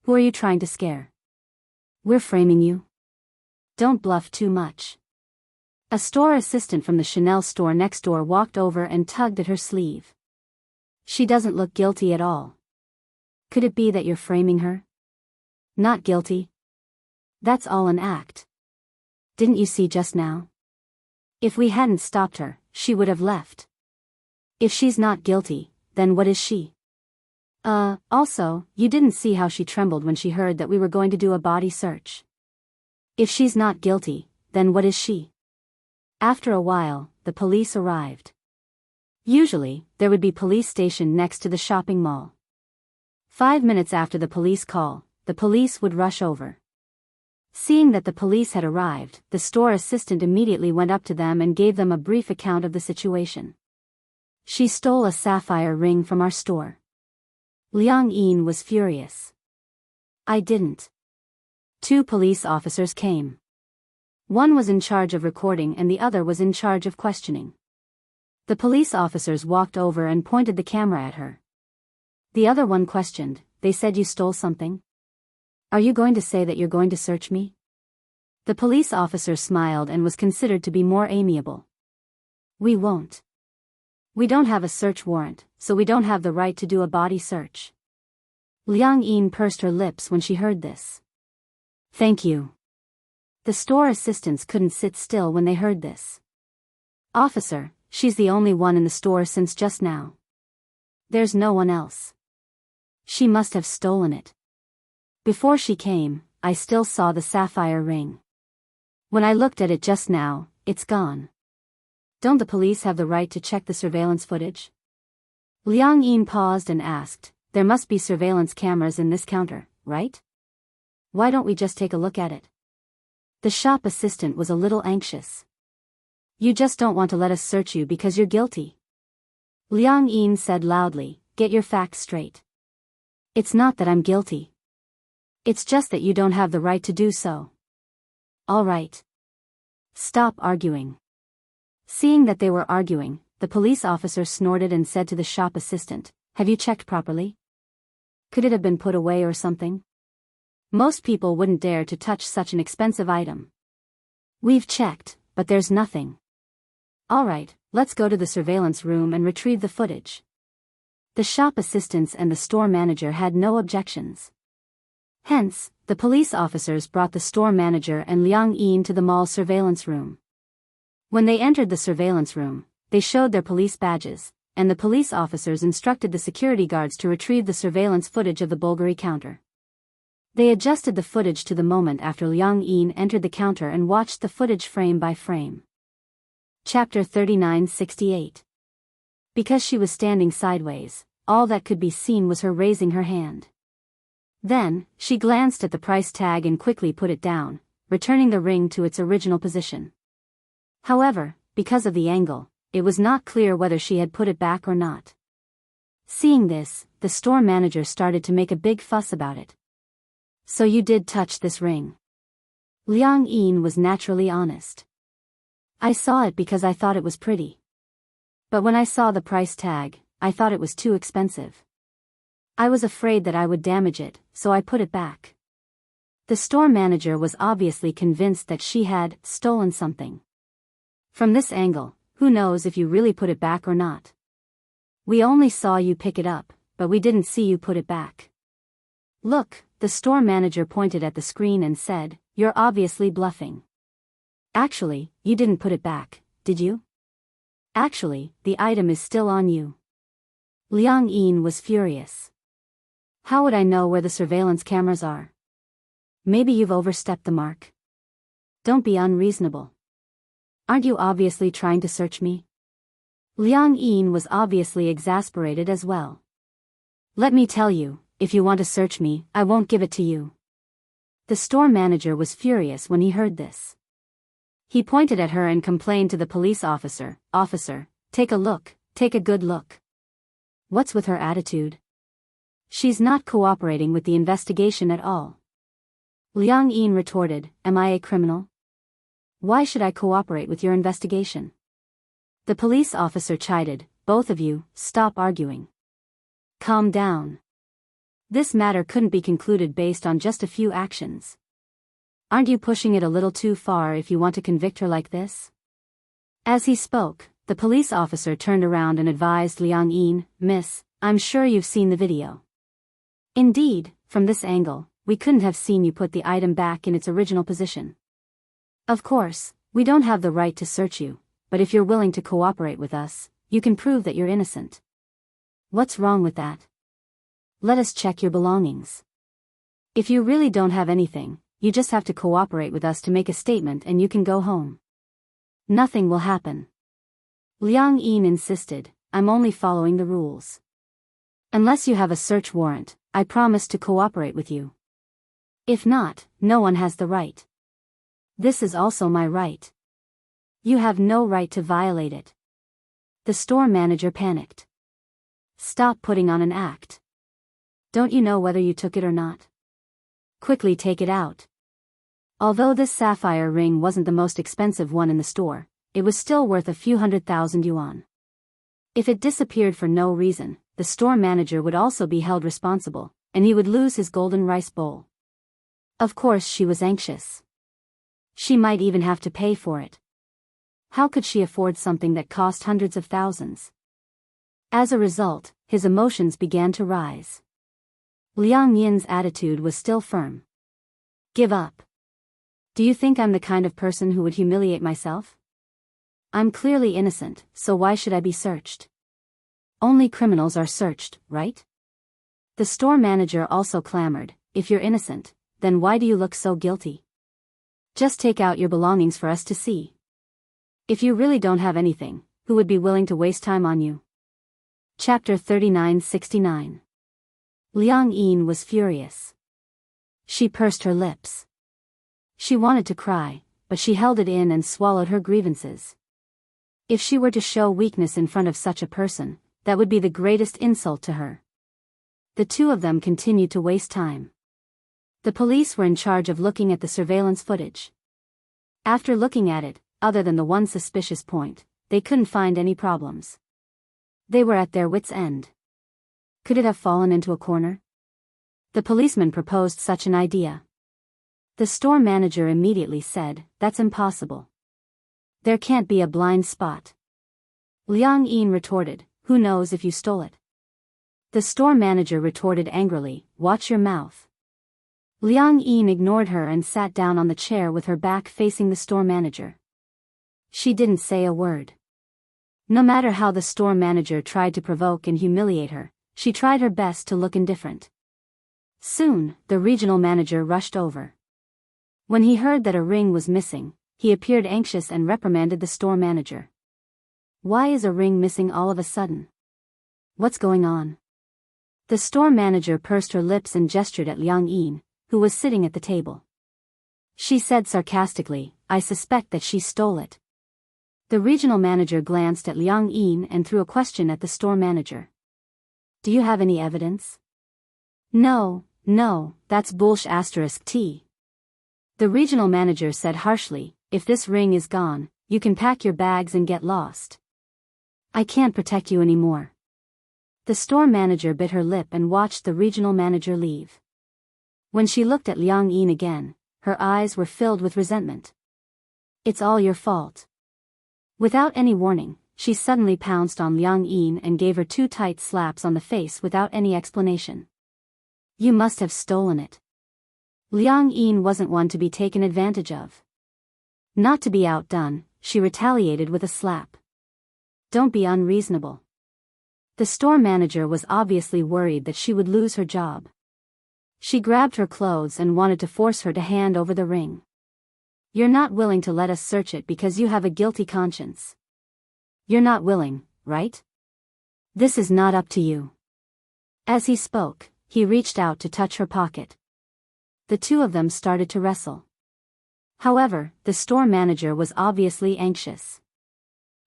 Who are you trying to scare? We're framing you. Don't bluff too much." A store assistant from the Chanel store next door walked over and tugged at her sleeve. "She doesn't look guilty at all. Could it be that you're framing her?" "Not guilty. That's all an act. Didn't you see just now? If we hadn't stopped her, she would have left. If she's not guilty, then what is she? Also, you didn't see how she trembled when she heard that we were going to do a body search. If she's not guilty, then what is she?" After a while, the police arrived. Usually, there would be police stationed next to the shopping mall. 5 minutes after the police call, the police would rush over. Seeing that the police had arrived, the store assistant immediately went up to them and gave them a brief account of the situation. "She stole a sapphire ring from our store." Liang Yin was furious. "I didn't." 2 police officers came. One was in charge of recording and the other was in charge of questioning. The police officers walked over and pointed the camera at her. The other one questioned, "They said you stole something? Are you going to say that you're going to search me?" The police officer smiled and was considered to be more amiable. "We won't. We don't have a search warrant, so we don't have the right to do a body search." Liang Yin pursed her lips when she heard this. "Thank you." The store assistants couldn't sit still when they heard this. "Officer, she's the only one in the store since just now. There's no one else. She must have stolen it. Before she came, I still saw the sapphire ring. When I looked at it just now, it's gone. Don't the police have the right to check the surveillance footage?" Liang Yin paused and asked, "There must be surveillance cameras in this counter, right? Why don't we just take a look at it?" The shop assistant was a little anxious. "You just don't want to let us search you because you're guilty." Liang Yin said loudly, "Get your facts straight. It's not that I'm guilty. It's just that you don't have the right to do so." "All right. Stop arguing." Seeing that they were arguing, the police officer snorted and said to the shop assistant, "Have you checked properly? Could it have been put away or something? Most people wouldn't dare to touch such an expensive item." "We've checked, but there's nothing." "All right, let's go to the surveillance room and retrieve the footage." The shop assistants and the store manager had no objections. Hence, the police officers brought the store manager and Liang Yin to the mall surveillance room. When they entered the surveillance room, they showed their police badges, and the police officers instructed the security guards to retrieve the surveillance footage of the Bulgari counter. They adjusted the footage to the moment after Liang Yin entered the counter and watched the footage frame by frame. Chapter 3968. Because she was standing sideways, all that could be seen was her raising her hand. Then, she glanced at the price tag and quickly put it down, returning the ring to its original position. However, because of the angle, it was not clear whether she had put it back or not. Seeing this, the store manager started to make a big fuss about it. So you did touch this ring? Liang Yin was naturally honest. I saw it because I thought it was pretty. But when I saw the price tag, I thought it was too expensive. I was afraid that I would damage it, so I put it back. The store manager was obviously convinced that she had stolen something. From this angle, who knows if you really put it back or not? We only saw you pick it up, but we didn't see you put it back. Look, the store manager pointed at the screen and said, you're obviously bluffing. Actually, you didn't put it back, did you? Actually, the item is still on you. Liang Yin was furious. How would I know where the surveillance cameras are? Maybe you've overstepped the mark. Don't be unreasonable. Aren't you obviously trying to search me? Liang Yin was obviously exasperated as well. Let me tell you, if you want to search me, I won't give it to you. The store manager was furious when he heard this. He pointed at her and complained to the police officer, "Officer, take a look, take a good look. What's with her attitude? She's not cooperating with the investigation at all." Liang Yin retorted, "Am I a criminal? Why should I cooperate with your investigation?" The police officer chided, "Both of you, stop arguing. Calm down. This matter couldn't be concluded based on just a few actions. Aren't you pushing it a little too far if you want to convict her like this?" As he spoke, the police officer turned around and advised Liang Yin, "Miss, I'm sure you've seen the video. Indeed, from this angle, we couldn't have seen you put the item back in its original position. Of course, we don't have the right to search you, but if you're willing to cooperate with us, you can prove that you're innocent." "What's wrong with that? Let us check your belongings. If you really don't have anything, you just have to cooperate with us to make a statement and you can go home. Nothing will happen." Liang Yin insisted, "I'm only following the rules. Unless you have a search warrant, I promise to cooperate with you. If not, no one has the right. This is also my right. You have no right to violate it." The store manager panicked. "Stop putting on an act. Don't you know whether you took it or not? Quickly take it out." Although this sapphire ring wasn't the most expensive one in the store, it was still worth a few 100,000 yuan. If it disappeared for no reason, the store manager would also be held responsible, and he would lose his golden rice bowl. Of course she was anxious. She might even have to pay for it. How could she afford something that cost hundreds of thousands? As a result, his emotions began to rise. Liang Yin's attitude was still firm. "Give up. Do you think I'm the kind of person who would humiliate myself? I'm clearly innocent, so why should I be searched? Only criminals are searched, right?" The store manager also clamored, "If you're innocent, then why do you look so guilty? Just take out your belongings for us to see. If you really don't have anything, who would be willing to waste time on you?" Chapter 3969. Liang Yin was furious. She pursed her lips. She wanted to cry, but she held it in and swallowed her grievances. If she were to show weakness in front of such a person, that would be the greatest insult to her. The two of them continued to waste time. The police were in charge of looking at the surveillance footage. After looking at it, other than the one suspicious point, they couldn't find any problems. They were at their wits' end. Could it have fallen into a corner? The policeman proposed such an idea. The store manager immediately said, "That's impossible. There can't be a blind spot." Liang Yin retorted, "Who knows if you stole it?" The store manager retorted angrily, "Watch your mouth." Liang Yin ignored her and sat down on the chair with her back facing the store manager. She didn't say a word. No matter how the store manager tried to provoke and humiliate her, she tried her best to look indifferent. Soon, the regional manager rushed over. When he heard that a ring was missing, he appeared anxious and reprimanded the store manager. Why is a ring missing all of a sudden? What's going on? The store manager pursed her lips and gestured at Liang Yin, who was sitting at the table. She said sarcastically, I suspect that she stole it. The regional manager glanced at Liang Yin and threw a question at the store manager. Do you have any evidence? No, that's bullshit. The regional manager said harshly, if this ring is gone, you can pack your bags and get lost. I can't protect you anymore. The store manager bit her lip and watched the regional manager leave. When she looked at Liang Yin again, her eyes were filled with resentment. It's all your fault. Without any warning, she suddenly pounced on Liang Yin and gave her 2 tight slaps on the face without any explanation. You must have stolen it. Liang Yin wasn't one to be taken advantage of. Not to be outdone, she retaliated with a slap. Don't be unreasonable. The store manager was obviously worried that she would lose her job. She grabbed her clothes and wanted to force her to hand over the ring. You're not willing to let us search it because you have a guilty conscience. You're not willing, right? This is not up to you. As he spoke, he reached out to touch her pocket. The two of them started to wrestle. However, the store manager was obviously anxious.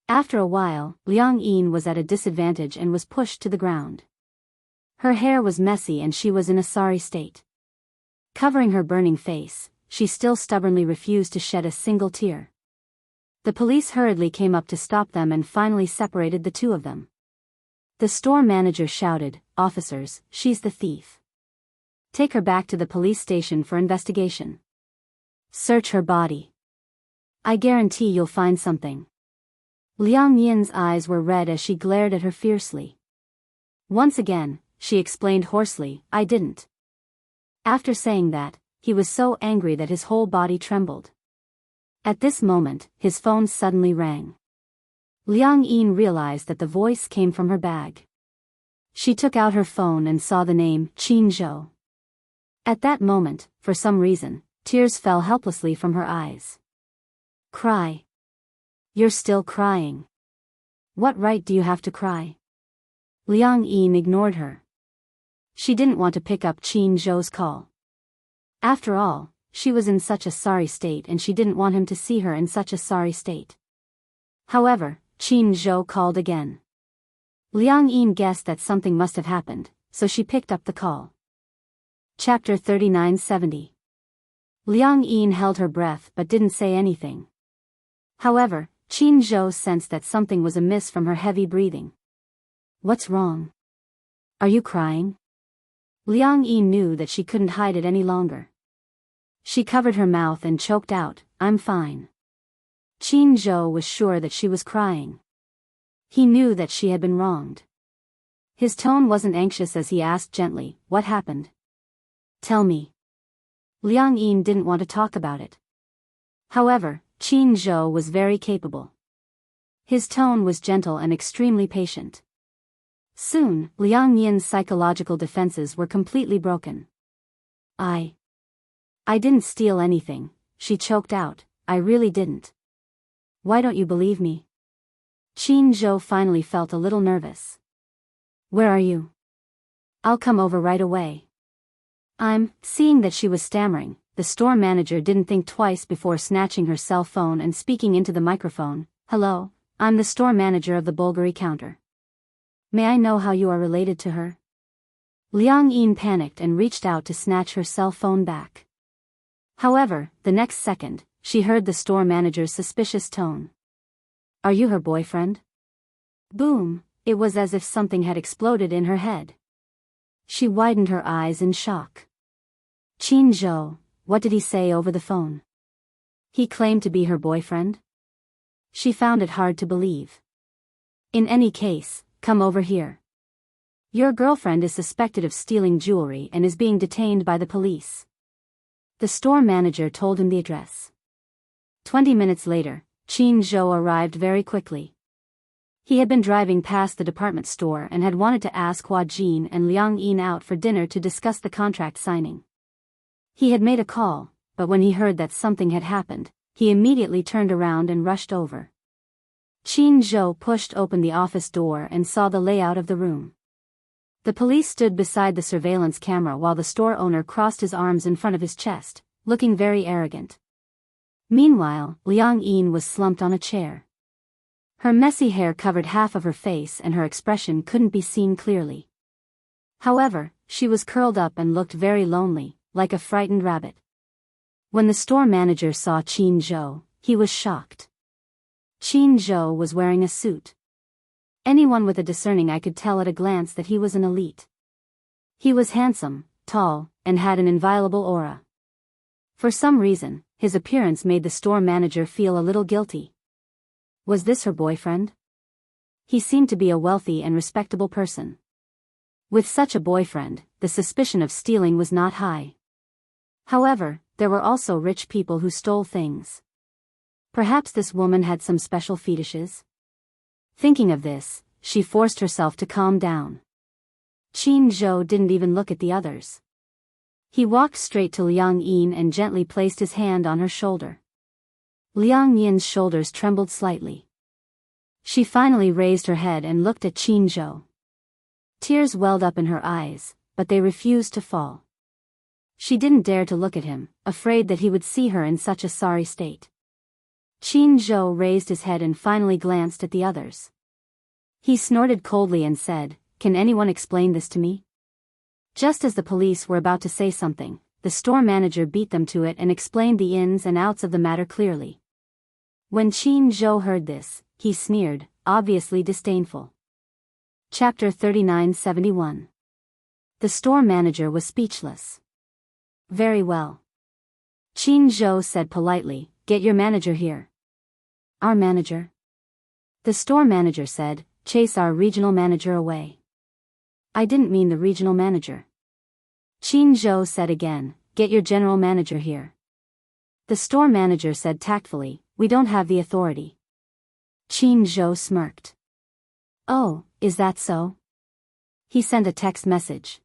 After a while, Liang Yin was at a disadvantage and was pushed to the ground. Her hair was messy and she was in a sorry state. Covering her burning face, she still stubbornly refused to shed a single tear. The police hurriedly came up to stop them and finally separated the two of them. The store manager shouted, Officers, she's the thief. Take her back to the police station for investigation. Search her body. I guarantee you'll find something. Liang Yin's eyes were red as she glared at her fiercely. Once again, she explained hoarsely, I didn't. After saying that, he was so angry that his whole body trembled. At this moment, his phone suddenly rang. Liang Yin realized that the voice came from her bag. She took out her phone and saw the name, Qin Zhou. At that moment, for some reason, tears fell helplessly from her eyes. Cry. You're still crying. What right do you have to cry? Liang Yin ignored her. She didn't want to pick up Qin Zhou's call. After all, she was in such a sorry state and she didn't want him to see her in such a sorry state. However, Qin Zhou called again. Liang Yin guessed that something must have happened, so she picked up the call. Chapter 3970. Liang Yin held her breath but didn't say anything. However, Qin Zhou sensed that something was amiss from her heavy breathing. What's wrong? Are you crying? Liang Yin knew that she couldn't hide it any longer. She covered her mouth and choked out, I'm fine. Qin Zhou was sure that she was crying. He knew that she had been wronged. His tone wasn't anxious as he asked gently, what happened? Tell me. Liang Yin didn't want to talk about it. However, Qin Zhou was very capable. His tone was gentle and extremely patient. Soon, Liang Yin's psychological defenses were completely broken. I didn't steal anything, she choked out, I really didn't. Why don't you believe me? Qin Zhou finally felt a little nervous. Where are you? I'll come over right away. Seeing that she was stammering, the store manager didn't think twice before snatching her cell phone and speaking into the microphone. Hello, I'm the store manager of the Bulgari counter. May I know how you are related to her? Liang Yin panicked and reached out to snatch her cell phone back. However, the next second, she heard the store manager's suspicious tone. Are you her boyfriend? Boom, it was as if something had exploded in her head. She widened her eyes in shock. Qin Zhou, what did he say over the phone? He claimed to be her boyfriend? She found it hard to believe. In any case, come over here. Your girlfriend is suspected of stealing jewelry and is being detained by the police. The store manager told him the address. 20 minutes later, Qin Zhou arrived very quickly. He had been driving past the department store and had wanted to ask Hua Jin and Liang Yin out for dinner to discuss the contract signing. He had made a call, but when he heard that something had happened, he immediately turned around and rushed over. Qin Zhou pushed open the office door and saw the layout of the room. The police stood beside the surveillance camera while the store owner crossed his arms in front of his chest, looking very arrogant. Meanwhile, Liang Yin was slumped on a chair. Her messy hair covered half of her face and her expression couldn't be seen clearly. However, she was curled up and looked very lonely, like a frightened rabbit. When the store manager saw Qin Zhou, he was shocked. Qin Zhou was wearing a suit. Anyone with a discerning eye could tell at a glance that he was an elite. He was handsome, tall, and had an inviolable aura. For some reason, his appearance made the store manager feel a little guilty. Was this her boyfriend? He seemed to be a wealthy and respectable person. With such a boyfriend, the suspicion of stealing was not high. However, there were also rich people who stole things. Perhaps this woman had some special fetishes? Thinking of this, she forced herself to calm down. Qin Zhou didn't even look at the others. He walked straight to Liang Yin and gently placed his hand on her shoulder. Liang Yin's shoulders trembled slightly. She finally raised her head and looked at Qin Zhou. Tears welled up in her eyes, but they refused to fall. She didn't dare to look at him, afraid that he would see her in such a sorry state. Qin Zhou raised his head and finally glanced at the others. He snorted coldly and said, "Can anyone explain this to me?" Just as the police were about to say something, the store manager beat them to it and explained the ins and outs of the matter clearly. When Qin Zhou heard this, he sneered, obviously disdainful. Chapter 3971. The store manager was speechless. "Very well." Qin Zhou said politely, "Get your manager here." "Our manager?" The store manager said, "Chase our regional manager away." "I didn't mean the regional manager." Qin Zhou said again, "Get your general manager here." The store manager said tactfully, "We don't have the authority." Qin Zhou smirked. "Oh, is that so?" He sent a text message.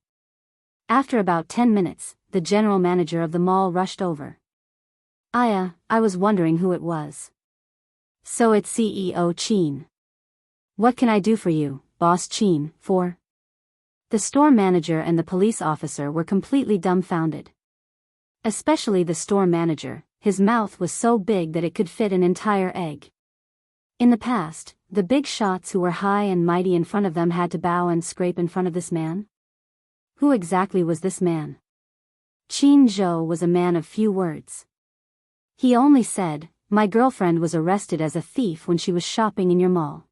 After about 10 minutes, the general manager of the mall rushed over. I was wondering who it was." "So it's CEO Qin. What can I do for you, Boss Qin, for?" The store manager and the police officer were completely dumbfounded. Especially the store manager, his mouth was so big that it could fit an entire egg. In the past, the big shots who were high and mighty in front of them had to bow and scrape in front of this man? Who exactly was this man? Qin Zhou was a man of few words. He only said, "My girlfriend was arrested as a thief when she was shopping in your mall.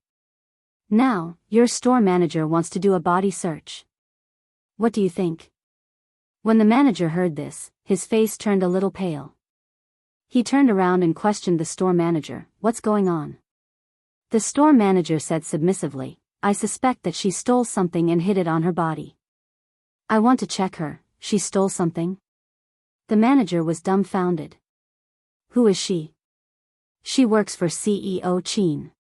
Now, your store manager wants to do a body search. What do you think?" When the manager heard this, his face turned a little pale. He turned around and questioned the store manager, "What's going on?" The store manager said submissively, "I suspect that she stole something and hid it on her body. I want to check her. She stole something?" The manager was dumbfounded. "Who is she?" "She works for CEO Qin."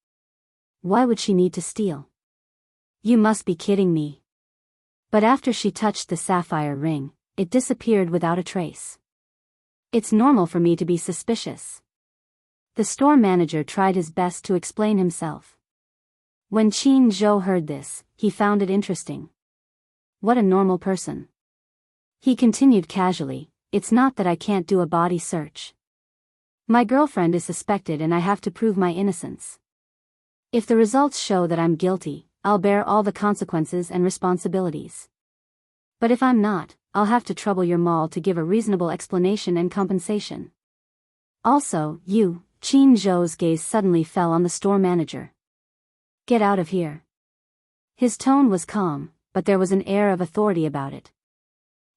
"Why would she need to steal?" "You must be kidding me." But after she touched the sapphire ring, it disappeared without a trace. "It's normal for me to be suspicious." The store manager tried his best to explain himself. When Qin Zhou heard this, he found it interesting. What a normal person. He continued casually, "It's not that I can't do a body search. My girlfriend is suspected and I have to prove my innocence. If the results show that I'm guilty, I'll bear all the consequences and responsibilities. But if I'm not, I'll have to trouble your mall to give a reasonable explanation and compensation. Also, you." Qin Zhou's gaze suddenly fell on the store manager. "Get out of here." His tone was calm, but there was an air of authority about it.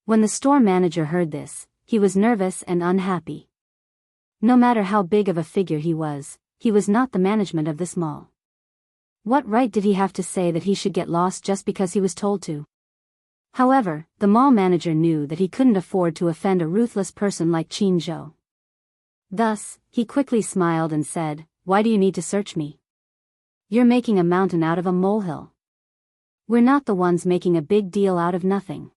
When the store manager heard this, he was nervous and unhappy. No matter how big of a figure he was not the management of this mall. What right did he have to say that he should get lost just because he was told to? However, the mall manager knew that he couldn't afford to offend a ruthless person like Qin Zhou. Thus, he quickly smiled and said, "Why do you need to search me?" You're making a mountain out of a molehill. We're not the ones making a big deal out of nothing.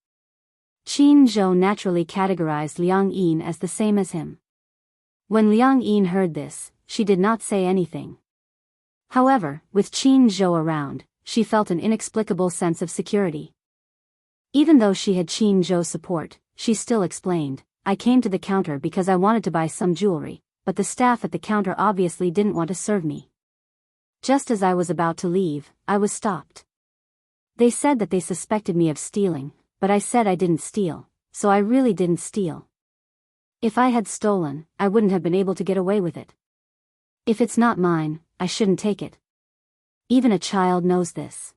Qin Zhou naturally categorized Liang Yin as the same as him. When Liang Yin heard this, she did not say anything. However, with Qin Zhou around, she felt an inexplicable sense of security. Even though she had Qin Zhou's support, she still explained, I came to the counter because I wanted to buy some jewelry, but the staff at the counter obviously didn't want to serve me. Just as I was about to leave, I was stopped. They said that they suspected me of stealing, but I said I didn't steal, so I really didn't steal. If I had stolen, I wouldn't have been able to get away with it. If it's not mine, I shouldn't take it. Even a child knows this.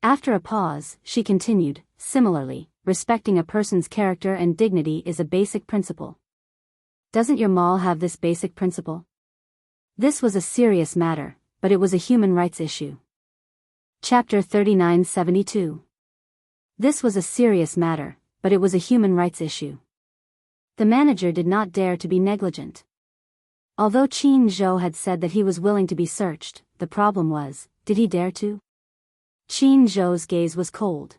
After a pause, she continued, similarly, respecting a person's character and dignity is a basic principle. Doesn't your mall have this basic principle? This was a serious matter, but it was a human rights issue. Chapter 3972. This was a serious matter, but it was a human rights issue. The manager did not dare to be negligent. Although Qin Zhou had said that he was willing to be searched, the problem was, did he dare to? Qin Zhou's gaze was cold.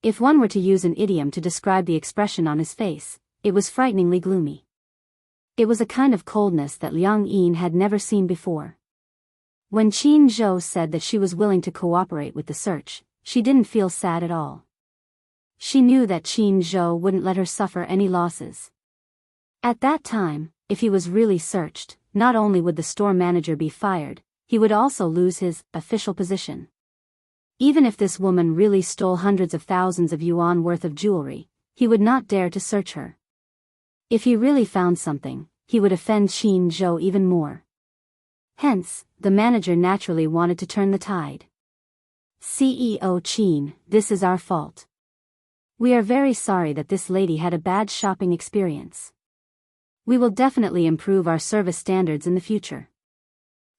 If one were to use an idiom to describe the expression on his face, it was frighteningly gloomy. It was a kind of coldness that Liang Yin had never seen before. When Qin Zhou said that she was willing to cooperate with the search, she didn't feel sad at all. She knew that Qin Zhou wouldn't let her suffer any losses. At that time, if he was really searched, not only would the store manager be fired, he would also lose his official position. Even if this woman really stole hundreds of thousands of yuan worth of jewelry, he would not dare to search her. If he really found something, he would offend Qin Zhou even more. Hence, the manager naturally wanted to turn the tide. CEO Qin, this is our fault. We are very sorry that this lady had a bad shopping experience. We will definitely improve our service standards in the future.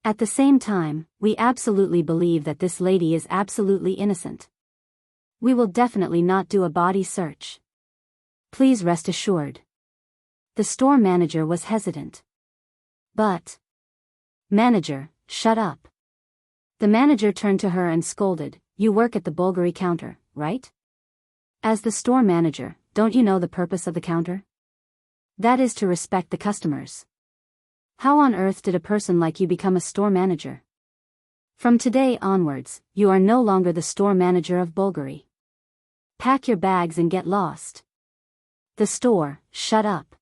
At the same time, we absolutely believe that this lady is absolutely innocent. We will definitely not do a body search. Please rest assured. The store manager was hesitant. But... Manager, shut up. The manager turned to her and scolded, you work at the Bulgari counter, right? As the store manager, don't you know the purpose of the counter? That is to respect the customers. How on earth did a person like you become a store manager? From today onwards, you are no longer the store manager of Bulgari. Pack your bags and get lost. The store, shut up.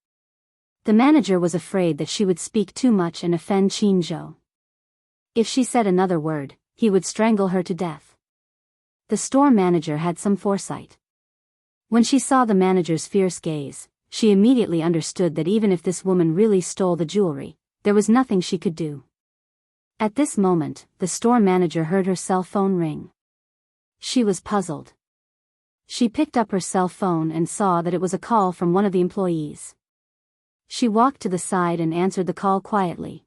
The manager was afraid that she would speak too much and offend Qin Zhou. If she said another word, he would strangle her to death. The store manager had some foresight. When she saw the manager's fierce gaze, she immediately understood that even if this woman really stole the jewelry, there was nothing she could do. At this moment, the store manager heard her cell phone ring. She was puzzled. She picked up her cell phone and saw that it was a call from one of the employees. She walked to the side and answered the call quietly.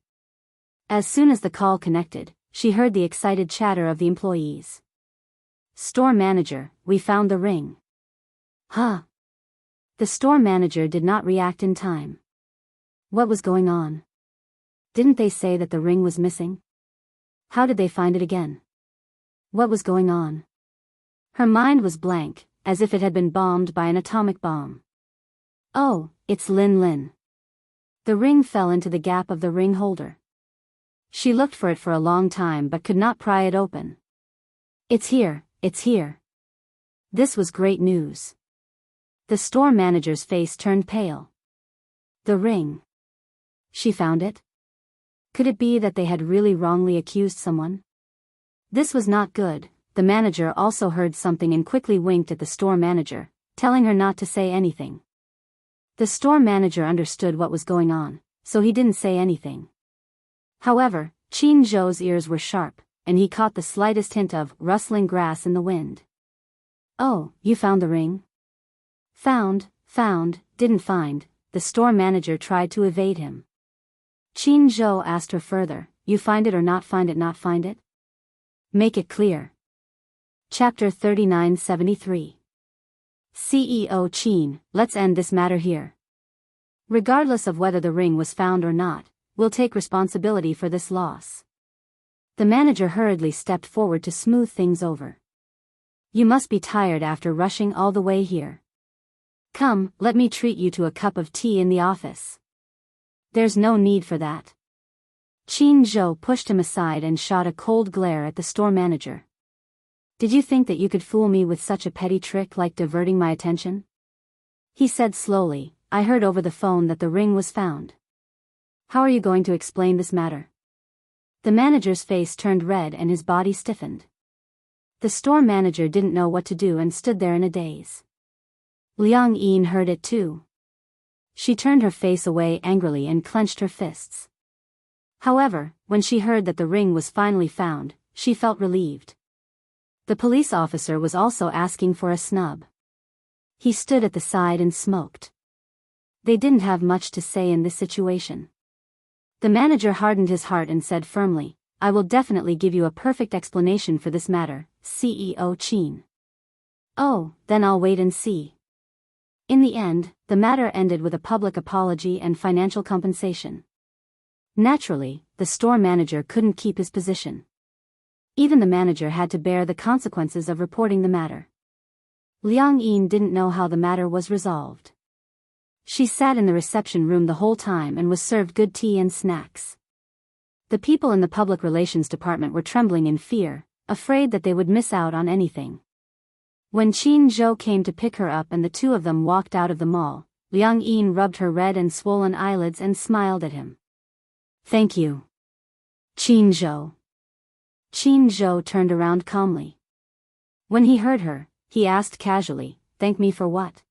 As soon as the call connected, she heard the excited chatter of the employees. Store manager, we found the ring. Huh? The store manager did not react in time. What was going on? Didn't they say that the ring was missing? How did they find it again? What was going on? Her mind was blank, as if it had been bombed by an atomic bomb. Oh, it's Lin Lin. The ring fell into the gap of the ring holder. She looked for it for a long time but could not pry it open. It's here, it's here. This was great news. The store manager's face turned pale. The ring. She found it? Could it be that they had really wrongly accused someone? This was not good. The manager also heard something and quickly winked at the store manager, telling her not to say anything. The store manager understood what was going on, so he didn't say anything. However, Qin Zhou's ears were sharp, and he caught the slightest hint of rustling grass in the wind. Oh, you found the ring? Found, didn't find. The store manager tried to evade him. Qin Zhou asked her further, you find it or not find it, not find it? Make it clear. Chapter 3973. CEO Qin, let's end this matter here. Regardless of whether the ring was found or not, we'll take responsibility for this loss. The manager hurriedly stepped forward to smooth things over. You must be tired after rushing all the way here. Come, let me treat you to a cup of tea in the office. There's no need for that. Qin Zhou pushed him aside and shot a cold glare at the store manager. Did you think that you could fool me with such a petty trick like diverting my attention? He said slowly, I heard over the phone that the ring was found. How are you going to explain this matter? The manager's face turned red and his body stiffened. The store manager didn't know what to do and stood there in a daze. Liang Yin heard it too. She turned her face away angrily and clenched her fists. However, when she heard that the ring was finally found, she felt relieved. The police officer was also asking for a snub. He stood at the side and smoked. They didn't have much to say in this situation. The manager hardened his heart and said firmly, I will definitely give you a perfect explanation for this matter, CEO Qin. Oh, then I'll wait and see. In the end, the matter ended with a public apology and financial compensation. Naturally, the store manager couldn't keep his position. Even the manager had to bear the consequences of reporting the matter. Liang Yin didn't know how the matter was resolved. She sat in the reception room the whole time and was served good tea and snacks. The people in the public relations department were trembling in fear, afraid that they would miss out on anything. When Qin Zhou came to pick her up and the two of them walked out of the mall, Liang Yin rubbed her red and swollen eyelids and smiled at him. Thank you. Qin Zhou. Qin Zhou turned around calmly. When he heard her, he asked casually, thank me for what?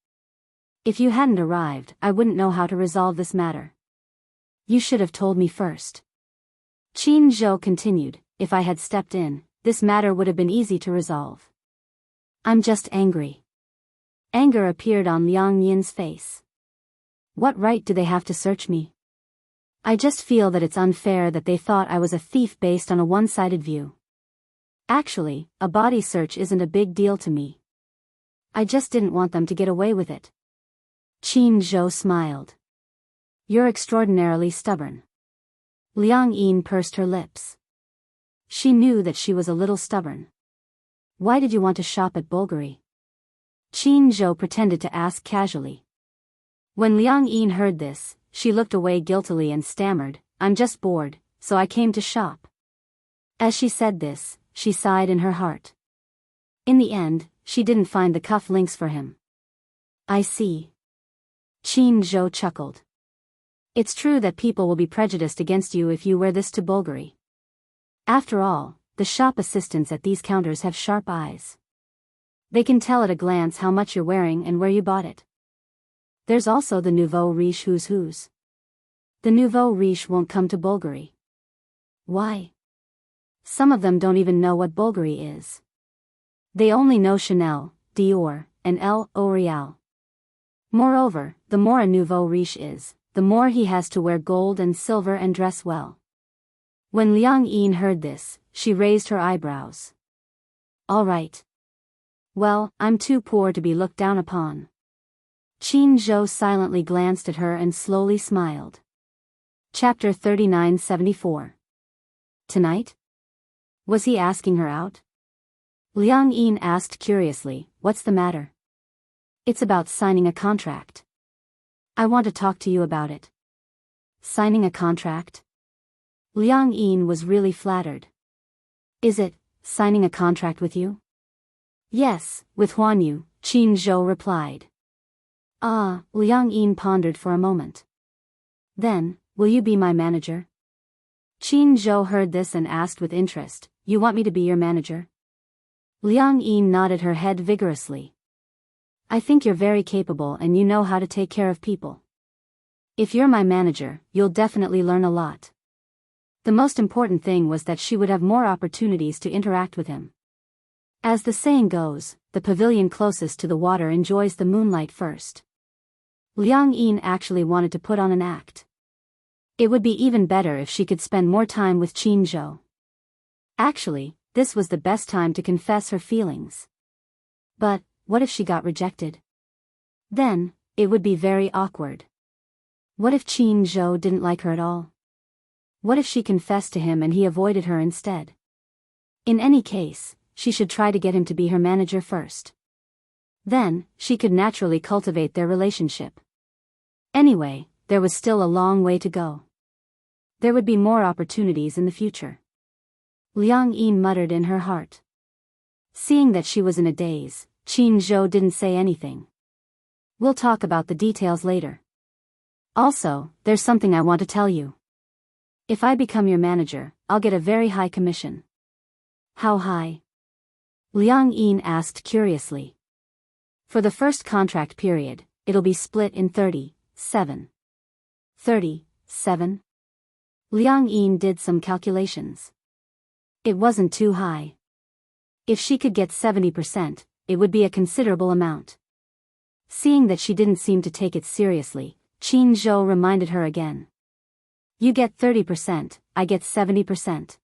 If you hadn't arrived, I wouldn't know how to resolve this matter. You should have told me first. Qin Zhou continued, if I had stepped in, this matter would have been easy to resolve. I'm just angry. Anger appeared on Liang Yin's face. What right do they have to search me? I just feel that it's unfair that they thought I was a thief based on a one-sided view. Actually, a body search isn't a big deal to me. I just didn't want them to get away with it. Qin Zhou smiled. You're extraordinarily stubborn. Liang Yin pursed her lips. She knew that she was a little stubborn. Why did you want to shop at Bulgari? Qin Zhou pretended to ask casually. When Liang Yin heard this, she looked away guiltily and stammered, I'm just bored, so I came to shop. As she said this, she sighed in her heart. In the end, she didn't find the cuff links for him. I see. Qin Zhou chuckled. It's true that people will be prejudiced against you if you wear this to Bulgari. After all, the shop assistants at these counters have sharp eyes. They can tell at a glance how much you're wearing and where you bought it. There's also the nouveau riche who's. The nouveau riche won't come to Bulgari. Why? Some of them don't even know what Bulgari is. They only know Chanel, Dior, and L'Oréal. Moreover, the more a nouveau riche is, the more he has to wear gold and silver and dress well. When Liang Yin heard this, she raised her eyebrows. All right. Well, I'm too poor to be looked down upon. Qin Zhou silently glanced at her and slowly smiled. Chapter 3974. Tonight? Was he asking her out? Liang Yin asked curiously, what's the matter? It's about signing a contract. I want to talk to you about it. Signing a contract? Liang Yin was really flattered. Is it, signing a contract with you? Yes, with Huanyu, Qin Zhou replied. Ah, Liang Yin pondered for a moment. Then, will you be my manager? Qin Zhou heard this and asked with interest, you want me to be your manager? Liang Yin nodded her head vigorously. I think you're very capable and you know how to take care of people. If you're my manager, you'll definitely learn a lot. The most important thing was that she would have more opportunities to interact with him. As the saying goes, the pavilion closest to the water enjoys the moonlight first. Liang Yin actually wanted to put on an act. It would be even better if she could spend more time with Qin Zhou. Actually, this was the best time to confess her feelings. But, what if she got rejected? Then, it would be very awkward. What if Qin Zhou didn't like her at all? What if she confessed to him and he avoided her instead? In any case, she should try to get him to be her manager first. Then, she could naturally cultivate their relationship. Anyway, there was still a long way to go. There would be more opportunities in the future. Liang Yin muttered in her heart. Seeing that she was in a daze, Qin Zhou didn't say anything. We'll talk about the details later. Also, there's something I want to tell you. If I become your manager, I'll get a very high commission. How high? Liang Yin asked curiously. For the first contract period, it'll be split in 37. 37? Liang Yin did some calculations. It wasn't too high. If she could get 70%, it would be a considerable amount. Seeing that she didn't seem to take it seriously, Qin Zhou reminded her again. You get 30%, I get 70%.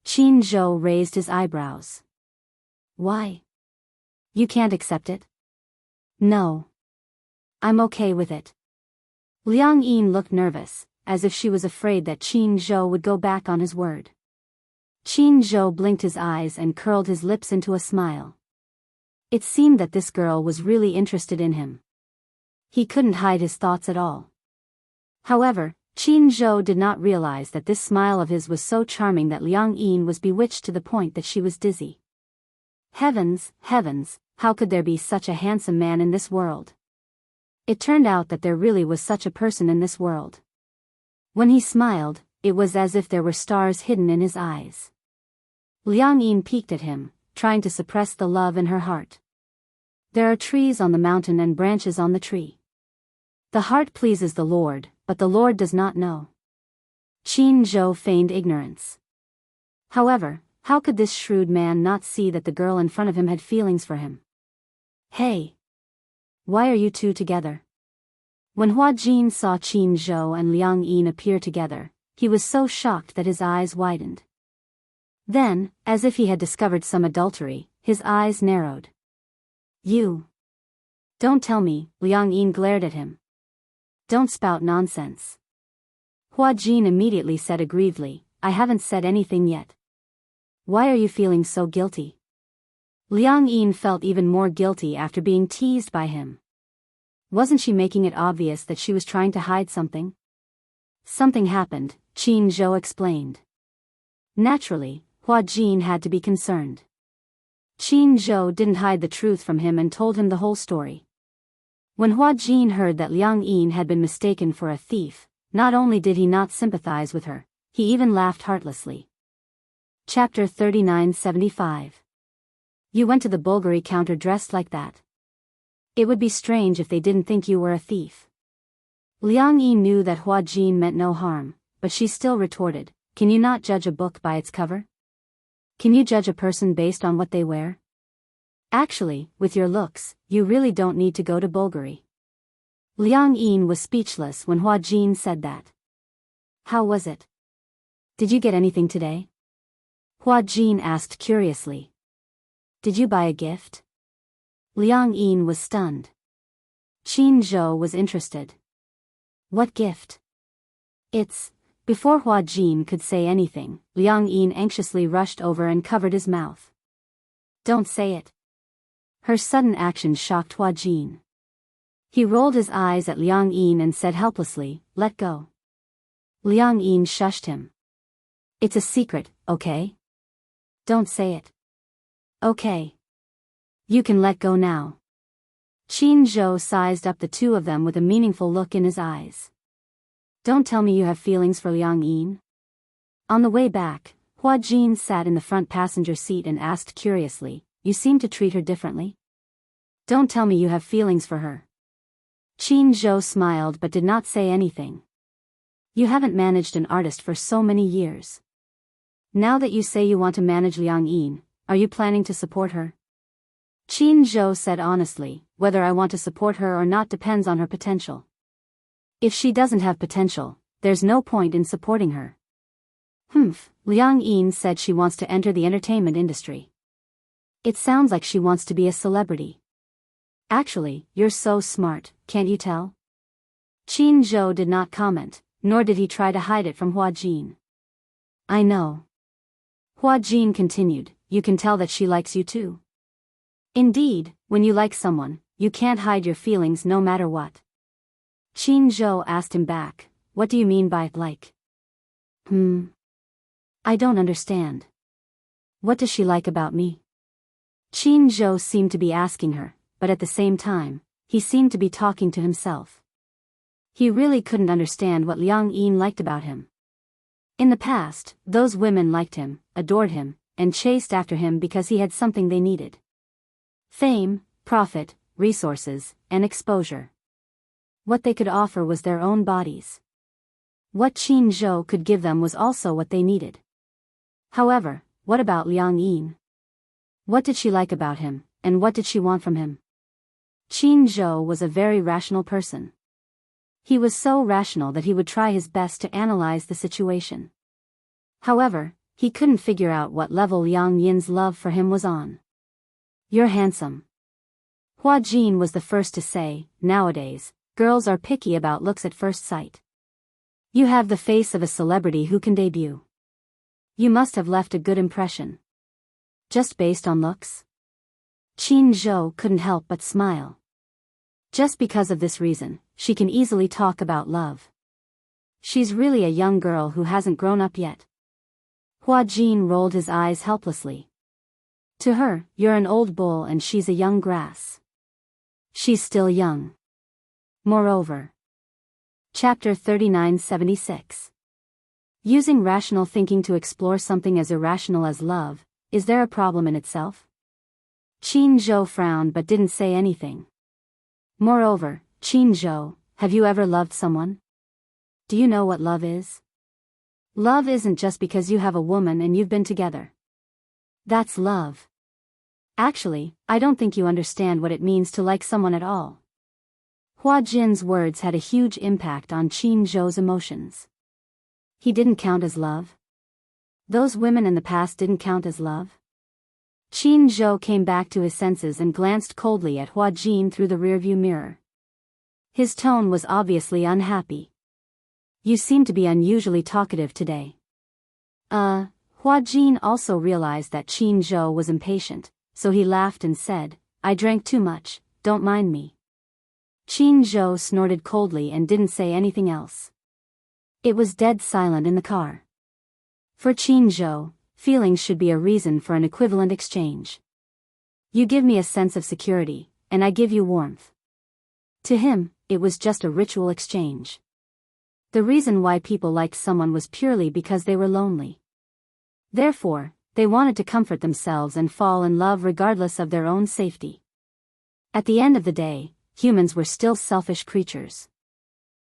Qin Zhou raised his eyebrows. Why? You can't accept it? No. I'm okay with it. Liang Yin looked nervous, as if she was afraid that Qin Zhou would go back on his word. Qin Zhou blinked his eyes and curled his lips into a smile. It seemed that this girl was really interested in him. He couldn't hide his thoughts at all. However, Qin Zhou did not realize that this smile of his was so charming that Liang Yin was bewitched to the point that she was dizzy. Heavens, heavens, how could there be such a handsome man in this world? It turned out that there really was such a person in this world. When he smiled, it was as if there were stars hidden in his eyes. Liang Yin peeked at him, trying to suppress the love in her heart. There are trees on the mountain and branches on the tree. The heart pleases the Lord, but the Lord does not know. Qin Zhou feigned ignorance. However, how could this shrewd man not see that the girl in front of him had feelings for him? Hey! Why are you two together? When Hua Jin saw Qin Zhou and Liang Yin appear together, he was so shocked that his eyes widened. Then, as if he had discovered some adultery, his eyes narrowed. You! Don't tell me, Liang Yin glared at him. Don't spout nonsense. Hua Jin immediately said aggrievedly, I haven't said anything yet. Why are you feeling so guilty? Liang Yin felt even more guilty after being teased by him. Wasn't she making it obvious that she was trying to hide something? Something happened, Qin Zhou explained. Naturally, Hua Jin had to be concerned. Qin Zhou didn't hide the truth from him and told him the whole story. When Hua Jin heard that Liang Yin had been mistaken for a thief, not only did he not sympathize with her, he even laughed heartlessly. Chapter 3975. You went to the Bulgari counter dressed like that. It would be strange if they didn't think you were a thief. Liang Yin knew that Hua Jin meant no harm, but she still retorted, can you not judge a book by its cover? Can you judge a person based on what they wear? Actually, with your looks, you really don't need to go to Bulgari. Liang Yin was speechless when Hua Jin said that. How was it? Did you get anything today? Hua Jin asked curiously. Did you buy a gift? Liang Yin was stunned. Qin Zhou was interested. What gift? Before Hua Jin could say anything, Liang Yin anxiously rushed over and covered his mouth. Don't say it. Her sudden action shocked Hua Jin. He rolled his eyes at Liang Yin and said helplessly, let go. Liang Yin shushed him. It's a secret, okay? Don't say it. Okay. You can let go now. Qin Zhou sized up the two of them with a meaningful look in his eyes. Don't tell me you have feelings for Liang Yin. On the way back, Hua Jin sat in the front passenger seat and asked curiously, you seem to treat her differently? Don't tell me you have feelings for her. Qin Zhou smiled but did not say anything. You haven't managed an artist for so many years. Now that you say you want to manage Liang Yin, are you planning to support her? Qin Zhou said honestly, whether I want to support her or not depends on her potential. If she doesn't have potential, there's no point in supporting her. Liang Yin said she wants to enter the entertainment industry. It sounds like she wants to be a celebrity. Actually, you're so smart, can't you tell? Qin Zhou did not comment, nor did he try to hide it from Hua Jin. I know. Hua Jin continued, you can tell that she likes you too. Indeed, when you like someone, you can't hide your feelings no matter what. Qin Zhou asked him back, what do you mean by like? I don't understand. What does she like about me? Qin Zhou seemed to be asking her, but at the same time, he seemed to be talking to himself. He really couldn't understand what Liang Yin liked about him. In the past, those women liked him, adored him, and chased after him because he had something they needed. Fame, profit, resources, and exposure. What they could offer was their own bodies. What Qin Zhou could give them was also what they needed. However, what about Liang Yin? What did she like about him, and what did she want from him? Qin Zhou was a very rational person. He was so rational that he would try his best to analyze the situation. However, he couldn't figure out what level Liang Yin's love for him was on. You're handsome. Hua Jin was the first to say, nowadays, girls are picky about looks at first sight. You have the face of a celebrity who can debut. You must have left a good impression. Just based on looks? Qin Zhou couldn't help but smile. Just because of this reason, she can easily talk about love. She's really a young girl who hasn't grown up yet. Hua Jin rolled his eyes helplessly. To her, you're an old bull and she's a young grass. She's still young. Moreover. Chapter 3976. Using rational thinking to explore something as irrational as love, is there a problem in itself? Qin Zhou frowned but didn't say anything. Moreover, Qin Zhou, have you ever loved someone? Do you know what love is? Love isn't just because you have a woman and you've been together. That's love. Actually, I don't think you understand what it means to like someone at all. Hua Jin's words had a huge impact on Qin Zhou's emotions. He didn't count as love? Those women in the past didn't count as love? Qin Zhou came back to his senses and glanced coldly at Hua Jin through the rearview mirror. His tone was obviously unhappy. You seem to be unusually talkative today. Hua Jin also realized that Qin Zhou was impatient, so he laughed and said, I drank too much, don't mind me. Qin Zhou snorted coldly and didn't say anything else. It was dead silent in the car. For Qin Zhou, feelings should be a reason for an equivalent exchange. You give me a sense of security, and I give you warmth. To him, it was just a ritual exchange. The reason why people liked someone was purely because they were lonely. Therefore, they wanted to comfort themselves and fall in love regardless of their own safety. At the end of the day, humans were still selfish creatures.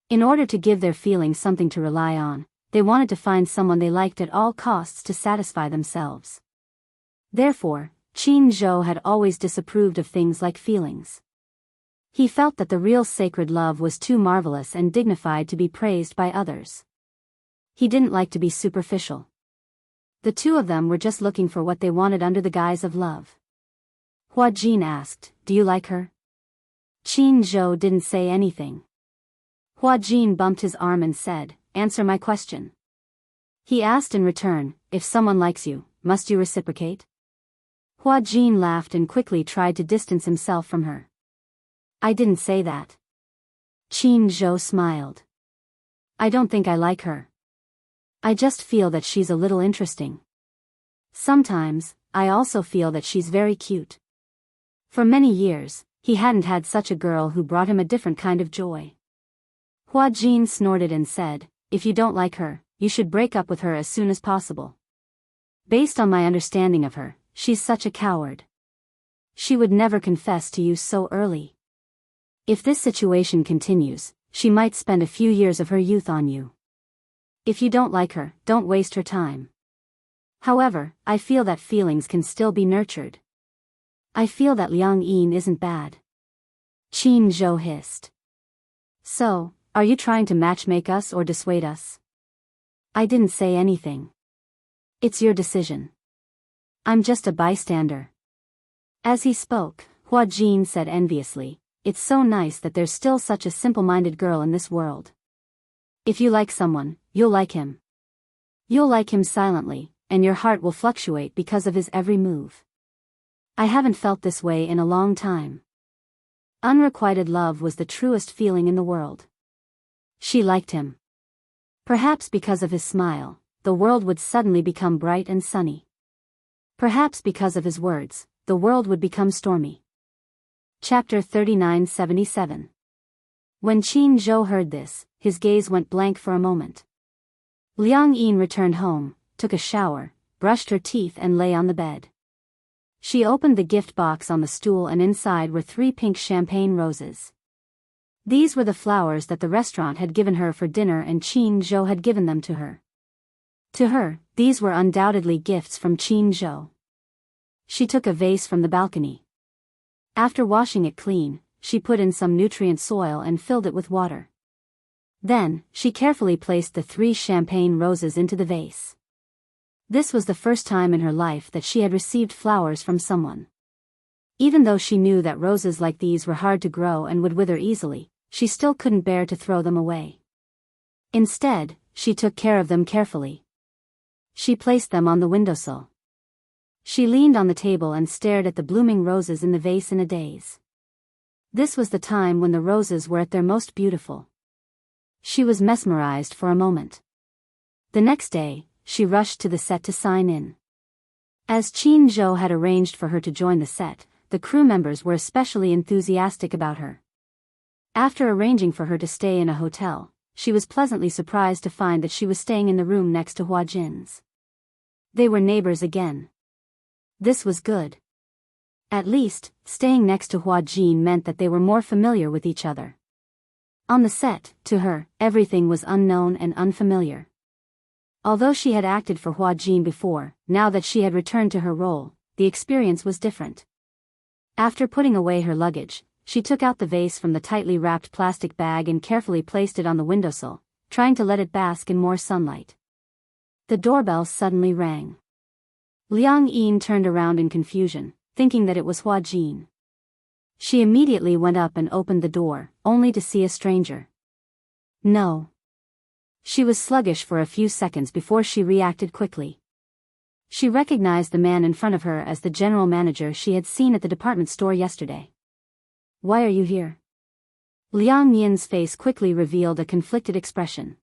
In order to give their feelings something to rely on, they wanted to find someone they liked at all costs to satisfy themselves. Therefore, Qin Zhou had always disapproved of things like feelings. He felt that the real sacred love was too marvelous and dignified to be praised by others. He didn't like to be superficial. The two of them were just looking for what they wanted under the guise of love. Hua Jin asked, do you like her? Qin Zhou didn't say anything. Hua Jin bumped his arm and said, answer my question. He asked in return, if someone likes you, must you reciprocate? Hua Jin laughed and quickly tried to distance himself from her. I didn't say that. Qin Zhou smiled. I don't think I like her. I just feel that she's a little interesting. Sometimes, I also feel that she's very cute. For many years, he hadn't had such a girl who brought him a different kind of joy. Hua Jin snorted and said, if you don't like her, you should break up with her as soon as possible. Based on my understanding of her, she's such a coward. She would never confess to you so early. If this situation continues, she might spend a few years of her youth on you. If you don't like her, don't waste her time. However, I feel that feelings can still be nurtured. I feel that Liang Yin isn't bad. Qin Zhou hissed. So, are you trying to matchmake us or dissuade us? I didn't say anything. It's your decision. I'm just a bystander. As he spoke, Hua Jin said enviously, it's so nice that there's still such a simple-minded girl in this world. If you like someone, you'll like him. You'll like him silently, and your heart will fluctuate because of his every move. I haven't felt this way in a long time. Unrequited love was the truest feeling in the world. She liked him. Perhaps because of his smile, the world would suddenly become bright and sunny. Perhaps because of his words, the world would become stormy. Chapter 3977. When Qin Zhou heard this, his gaze went blank for a moment. Liang Yin returned home, took a shower, brushed her teeth and lay on the bed. She opened the gift box on the stool and inside were 3 pink champagne roses. These were the flowers that the restaurant had given her for dinner and Qin Zhou had given them to her. To her, these were undoubtedly gifts from Qin Zhou. She took a vase from the balcony. After washing it clean, she put in some nutrient soil and filled it with water. Then, she carefully placed the 3 champagne roses into the vase. This was the first time in her life that she had received flowers from someone. Even though she knew that roses like these were hard to grow and would wither easily, she still couldn't bear to throw them away. Instead, she took care of them carefully. She placed them on the windowsill. She leaned on the table and stared at the blooming roses in the vase in a daze. This was the time when the roses were at their most beautiful. She was mesmerized for a moment. The next day, she rushed to the set to sign in. As Qin Zhou had arranged for her to join the set, the crew members were especially enthusiastic about her. After arranging for her to stay in a hotel, she was pleasantly surprised to find that she was staying in the room next to Hua Jin's. They were neighbors again. This was good. At least, staying next to Hua Jin meant that they were more familiar with each other. On the set, to her, everything was unknown and unfamiliar. Although she had acted for Hua Jin before, now that she had returned to her role, the experience was different. After putting away her luggage, she took out the vase from the tightly wrapped plastic bag and carefully placed it on the windowsill, trying to let it bask in more sunlight. The doorbell suddenly rang. Liang Yin turned around in confusion, thinking that it was Hua Jin. She immediately went up and opened the door, only to see a stranger. No. She was sluggish for a few seconds before she reacted quickly. She recognized the man in front of her as the general manager she had seen at the department store yesterday. Why are you here? Liang Yin's face quickly revealed a conflicted expression.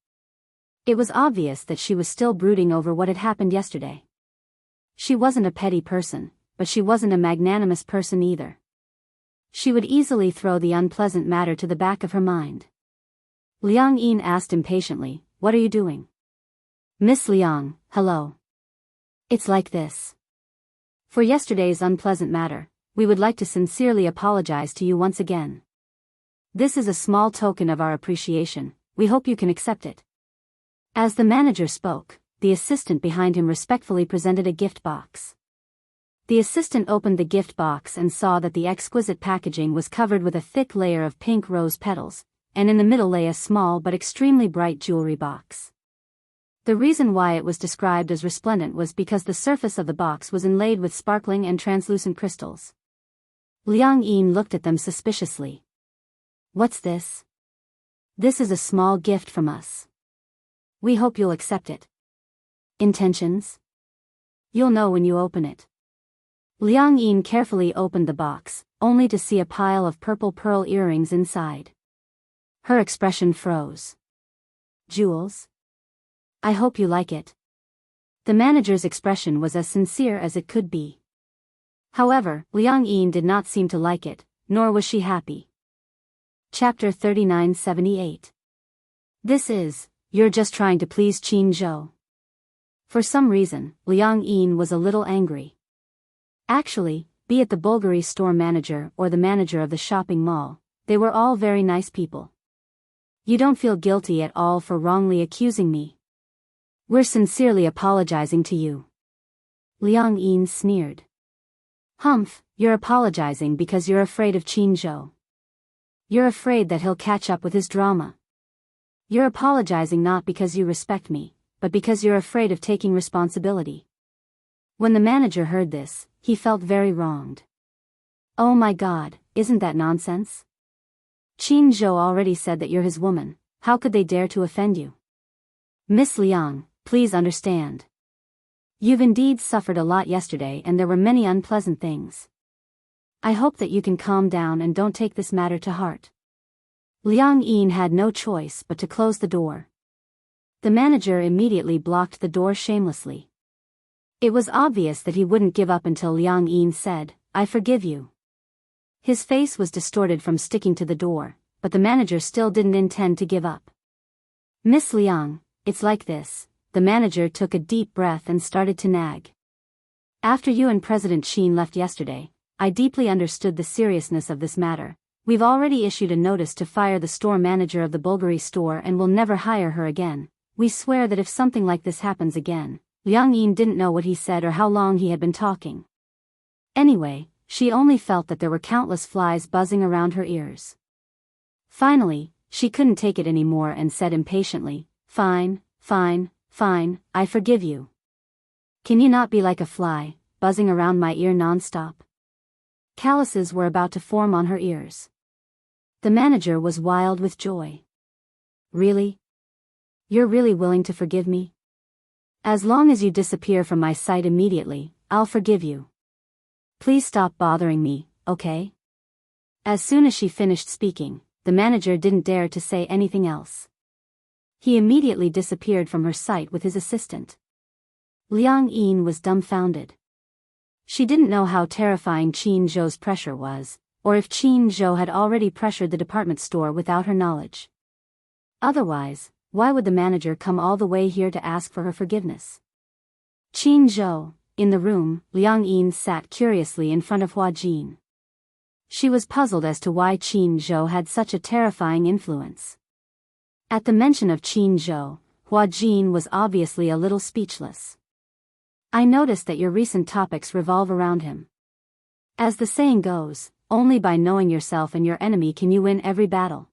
It was obvious that she was still brooding over what had happened yesterday. She wasn't a petty person, but she wasn't a magnanimous person either. She would easily throw the unpleasant matter to the back of her mind. Liang Yin asked impatiently, "What are you doing?" "Miss Liang, hello. It's like this. For yesterday's unpleasant matter, we would like to sincerely apologize to you once again. This is a small token of our appreciation, we hope you can accept it." As the manager spoke, the assistant behind him respectfully presented a gift box. The assistant opened the gift box and saw that the exquisite packaging was covered with a thick layer of pink rose petals, and in the middle lay a small but extremely bright jewelry box. The reason why it was described as resplendent was because the surface of the box was inlaid with sparkling and translucent crystals. Liang Yin looked at them suspiciously. "What's this?" "This is a small gift from us. We hope you'll accept it." "Intentions?" "You'll know when you open it." Liang Yin carefully opened the box, only to see a pile of purple pearl earrings inside. Her expression froze. "Jewels? I hope you like it." The manager's expression was as sincere as it could be. However, Liang Yin did not seem to like it, nor was she happy. Chapter 3978. This is, you're just trying to please Qin Zhou. For some reason, Liang Yin was a little angry. Actually, be it the Bulgari store manager or the manager of the shopping mall, they were all very nice people. "You don't feel guilty at all for wrongly accusing me. We're sincerely apologizing to you." Liang Yin sneered. "Humph, you're apologizing because you're afraid of Qin Zhou. You're afraid that he'll catch up with his drama. You're apologizing not because you respect me, but because you're afraid of taking responsibility." When the manager heard this, he felt very wronged. "Oh my God, isn't that nonsense? Qin Zhou already said that you're his woman, how could they dare to offend you? Miss Liang, please understand. You've indeed suffered a lot yesterday and there were many unpleasant things. I hope that you can calm down and don't take this matter to heart. Liang Yin had no choice but to close the door. The manager immediately blocked the door shamelessly. It was obvious that he wouldn't give up until Liang Yin said, "I forgive you." His face was distorted from sticking to the door, but the manager still didn't intend to give up. Miss Liang, it's like this. The manager took a deep breath and started to nag. After you and President Qin left yesterday, I deeply understood the seriousness of this matter. We've already issued a notice to fire the store manager of the Bulgari store and will never hire her again. We swear that if something like this happens again. Liang Yin didn't know what he said or how long he had been talking. Anyway, she only felt that there were countless flies buzzing around her ears. Finally, she couldn't take it anymore and said impatiently, "Fine, fine, fine, I forgive you. Can you not be like a fly, buzzing around my ear non-stop?" Calluses were about to form on her ears. The manager was wild with joy. "Really? You're really willing to forgive me? As long as you disappear from my sight immediately, I'll forgive you. Please stop bothering me, okay?" As soon as she finished speaking, the manager didn't dare to say anything else. He immediately disappeared from her sight with his assistant. Liang Yin was dumbfounded. She didn't know how terrifying Qin Zhou's pressure was, or if Qin Zhou had already pressured the department store without her knowledge. Otherwise, why would the manager come all the way here to ask for her forgiveness? Qin Zhou, in the room, Liang Yin sat curiously in front of Hua Jin. She was puzzled as to why Qin Zhou had such a terrifying influence. At the mention of Qin Zhou, Hua Jin was obviously a little speechless. "I noticed that your recent topics revolve around him. As the saying goes, only by knowing yourself and your enemy can you win every battle."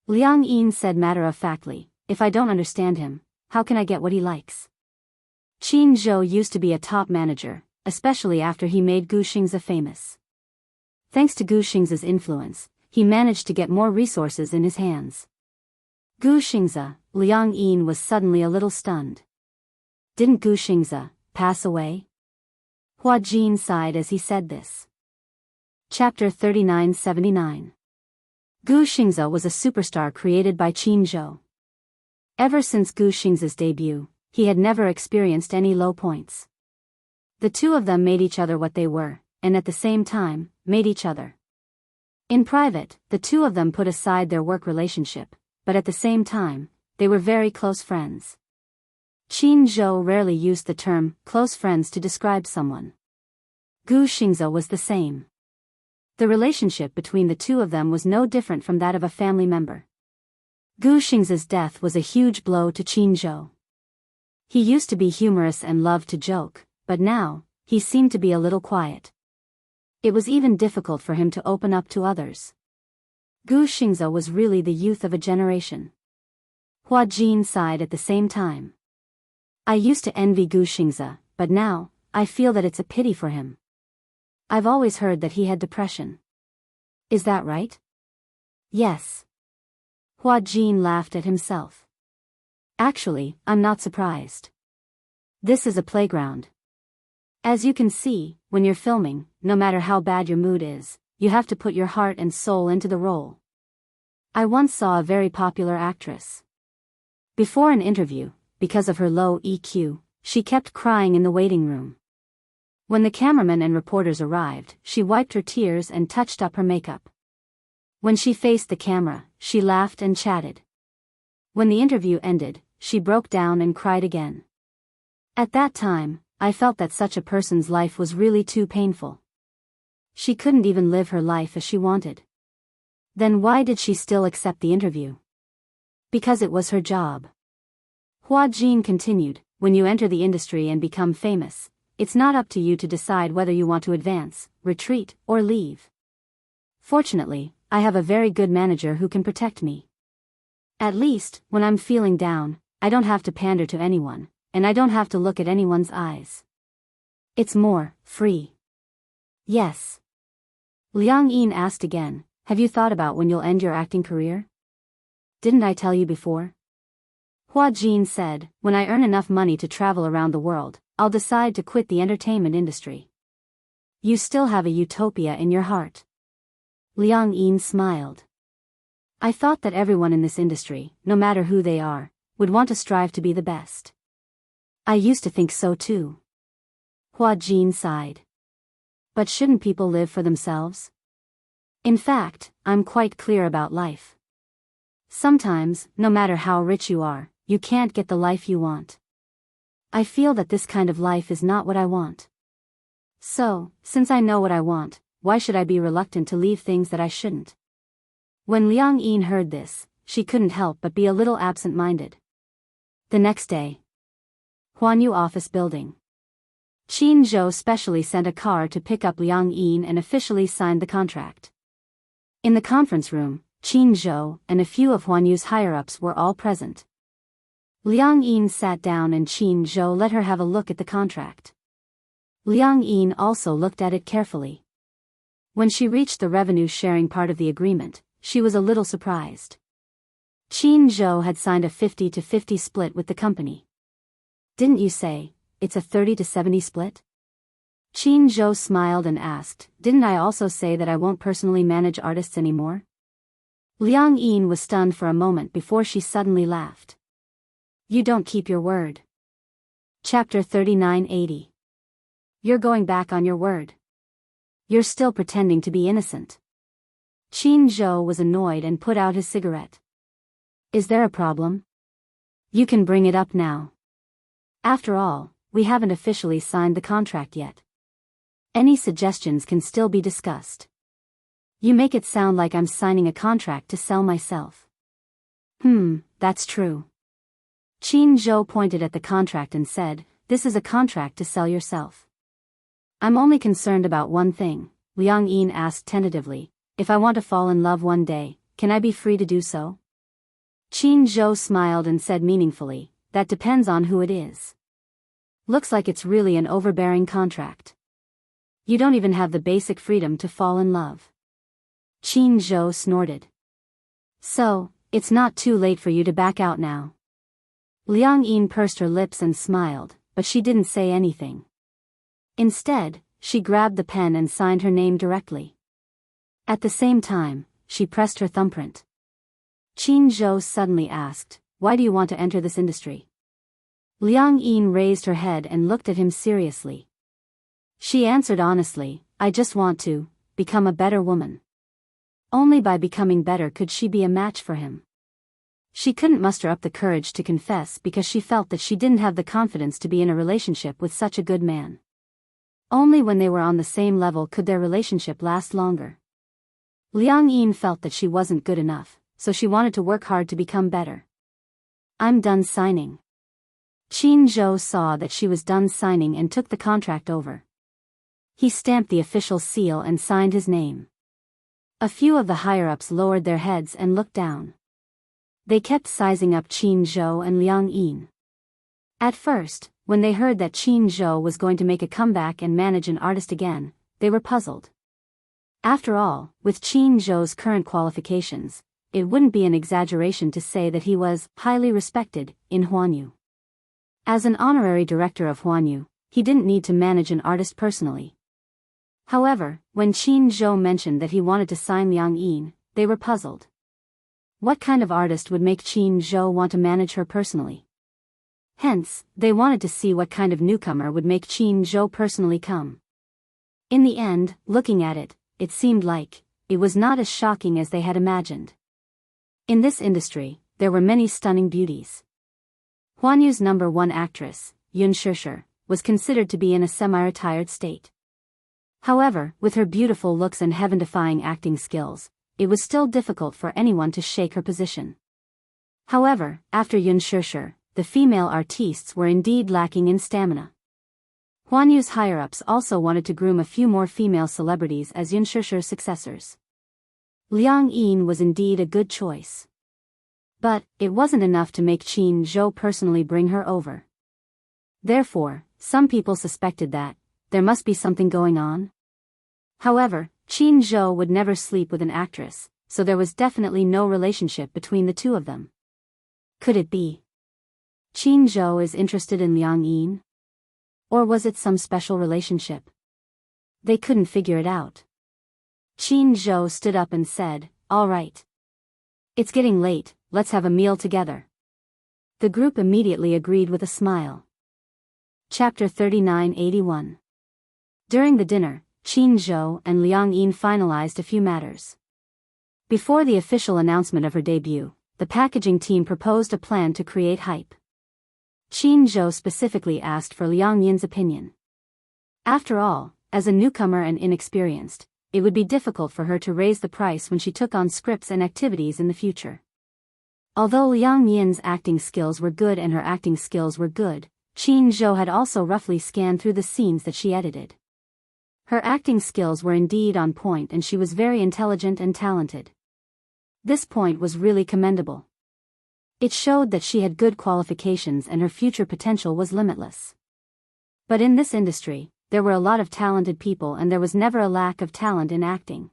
Liang Yin said matter-of-factly, "If I don't understand him, how can I get what he likes?" Qin Zhou used to be a top manager, especially after he made Gu Xingzi famous. Thanks to Gu Xingzi's influence, he managed to get more resources in his hands. Gu Xingzi, Liang Yin was suddenly a little stunned. Didn't Gu Xingzi pass away? Hua Jin sighed as he said this. Chapter 3979. Gu Xingzi was a superstar created by Qin Zhou. Ever since Gu Xingzi's debut, he had never experienced any low points. The two of them made each other what they were, and at the same time, made each other. In private, the two of them put aside their work relationship, but at the same time, they were very close friends. Qin Zhou rarely used the term close friends to describe someone. Gu Xingzi was the same. The relationship between the two of them was no different from that of a family member. Gu Xingzi's death was a huge blow to Qin Zhou. He used to be humorous and loved to joke, but now, he seemed to be a little quiet. It was even difficult for him to open up to others. Gu Xingzi was really the youth of a generation. Hua Jin sighed at the same time. "I used to envy Gu Xingzi, but now, I feel that it's a pity for him. I've always heard that he had depression. Is that right?" "Yes." Hua Jin laughed at himself. "Actually, I'm not surprised. This is a playground. As you can see, when you're filming, no matter how bad your mood is, you have to put your heart and soul into the role. I once saw a very popular actress. Before an interview, because of her low EQ, she kept crying in the waiting room. When the cameramen and reporters arrived, she wiped her tears and touched up her makeup. When she faced the camera, she laughed and chatted. When the interview ended, she broke down and cried again. At that time, I felt that such a person's life was really too painful. She couldn't even live her life as she wanted. Then why did she still accept the interview? Because it was her job." Hua Jin continued, "When you enter the industry and become famous, it's not up to you to decide whether you want to advance, retreat, or leave. Fortunately, I have a very good manager who can protect me. At least, when I'm feeling down, I don't have to pander to anyone, and I don't have to look at anyone's eyes. It's more free." "Yes." Liang Yin asked again, "Have you thought about when you'll end your acting career?" Didn't I tell you before? Hua Jin said, when I earn enough money to travel around the world, I'll decide to quit the entertainment industry. You still have a utopia in your heart. Liang Yin smiled. I thought that everyone in this industry, no matter who they are, would want to strive to be the best. I used to think so too. Hua Jin sighed. But shouldn't people live for themselves? In fact, I'm quite clear about life. Sometimes, no matter how rich you are, you can't get the life you want. I feel that this kind of life is not what I want. So, since I know what I want, why should I be reluctant to leave things that I shouldn't? When Liang Yin heard this, she couldn't help but be a little absent-minded. The next day, Huanyu office building. Qin Zhou specially sent a car to pick up Liang Yin and officially signed the contract. In the conference room, Qin Zhou and a few of Huanyu's higher-ups were all present. Liang Yin sat down and Qin Zhou let her have a look at the contract. Liang Yin also looked at it carefully. When she reached the revenue-sharing part of the agreement, she was a little surprised. Qin Zhou had signed a 50-50 split with the company. Didn't you say, it's a 30-70 split? Qin Zhou smiled and asked, didn't I also say that I won't personally manage artists anymore? Liang Yin was stunned for a moment before she suddenly laughed. You don't keep your word. Chapter 3980. You're going back on your word. You're still pretending to be innocent. Qin Zhou was annoyed and put out his cigarette. Is there a problem? You can bring it up now. After all, we haven't officially signed the contract yet. Any suggestions can still be discussed. You make it sound like I'm signing a contract to sell myself. That's true. Qin Zhou pointed at the contract and said, this is a contract to sell yourself. I'm only concerned about one thing, Liang Yin asked tentatively, if I want to fall in love one day, can I be free to do so? Qin Zhou smiled and said meaningfully, that depends on who it is. Looks like it's really an overbearing contract. You don't even have the basic freedom to fall in love. Qin Zhou snorted. So, it's not too late for you to back out now. Liang Yin pursed her lips and smiled, but she didn't say anything. Instead, she grabbed the pen and signed her name directly. At the same time, she pressed her thumbprint. Qin Zhou suddenly asked, why do you want to enter this industry? Liang Yin raised her head and looked at him seriously. She answered honestly, I just want to become a better woman. Only by becoming better could she be a match for him. She couldn't muster up the courage to confess because she felt that she didn't have the confidence to be in a relationship with such a good man. Only when they were on the same level could their relationship last longer. Liang Yin felt that she wasn't good enough, so she wanted to work hard to become better. I'm done signing. Qin Zhou saw that she was done signing and took the contract over. He stamped the official seal and signed his name. A few of the higher-ups lowered their heads and looked down. They kept sizing up Qin Zhou and Liang Yin. At first, when they heard that Qin Zhou was going to make a comeback and manage an artist again, they were puzzled. After all, with Qin Zhou's current qualifications, it wouldn't be an exaggeration to say that he was highly respected in Huanyu. As an honorary director of Huanyu, he didn't need to manage an artist personally. However, when Qin Zhou mentioned that he wanted to sign Liang Yin, they were puzzled. What kind of artist would make Qin Zhou want to manage her personally? Hence, they wanted to see what kind of newcomer would make Qin Zhou personally come. In the end, looking at it, it seemed like it was not as shocking as they had imagined. In this industry, there were many stunning beauties. Huanyu's #1 actress, Yun Shishir, was considered to be in a semi-retired state. However, with her beautiful looks and heaven-defying acting skills, it was still difficult for anyone to shake her position. However, after Yun Shishir, the female artistes were indeed lacking in stamina. Huanyu's higher-ups also wanted to groom a few more female celebrities as Yun Shishir's successors. Liang Yin was indeed a good choice. But, it wasn't enough to make Qin Zhou personally bring her over. Therefore, some people suspected that there must be something going on. However, Qin Zhou would never sleep with an actress, so there was definitely no relationship between the two of them. Could it be Qin Zhou is interested in Liang Yin? Or was it some special relationship? They couldn't figure it out. Qin Zhou stood up and said, "All right. It's getting late, let's have a meal together." The group immediately agreed with a smile. Chapter 3981. During the dinner, Qin Zhou and Liang Yin finalized a few matters. Before the official announcement of her debut, the packaging team proposed a plan to create hype. Qin Zhou specifically asked for Liang Yin's opinion. After all, as a newcomer and inexperienced, it would be difficult for her to raise the price when she took on scripts and activities in the future. Although Liang Yin's acting skills were good and her acting skills were good, Qin Zhou had also roughly scanned through the scenes that she edited. Her acting skills were indeed on point and she was very intelligent and talented. This point was really commendable. It showed that she had good qualifications and her future potential was limitless. But in this industry, there were a lot of talented people and there was never a lack of talent in acting.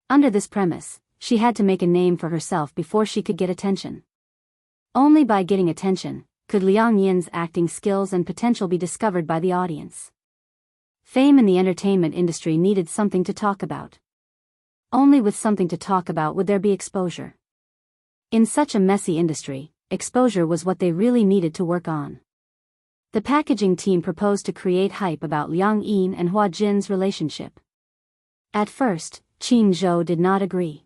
Under this premise, she had to make a name for herself before she could get attention. Only by getting attention could Liang Yin's acting skills and potential be discovered by the audience. Fame in the entertainment industry needed something to talk about. Only with something to talk about would there be exposure. In such a messy industry, exposure was what they really needed to work on. The packaging team proposed to create hype about Liang Yin and Hua Jin's relationship. At first, Qin Zhou did not agree.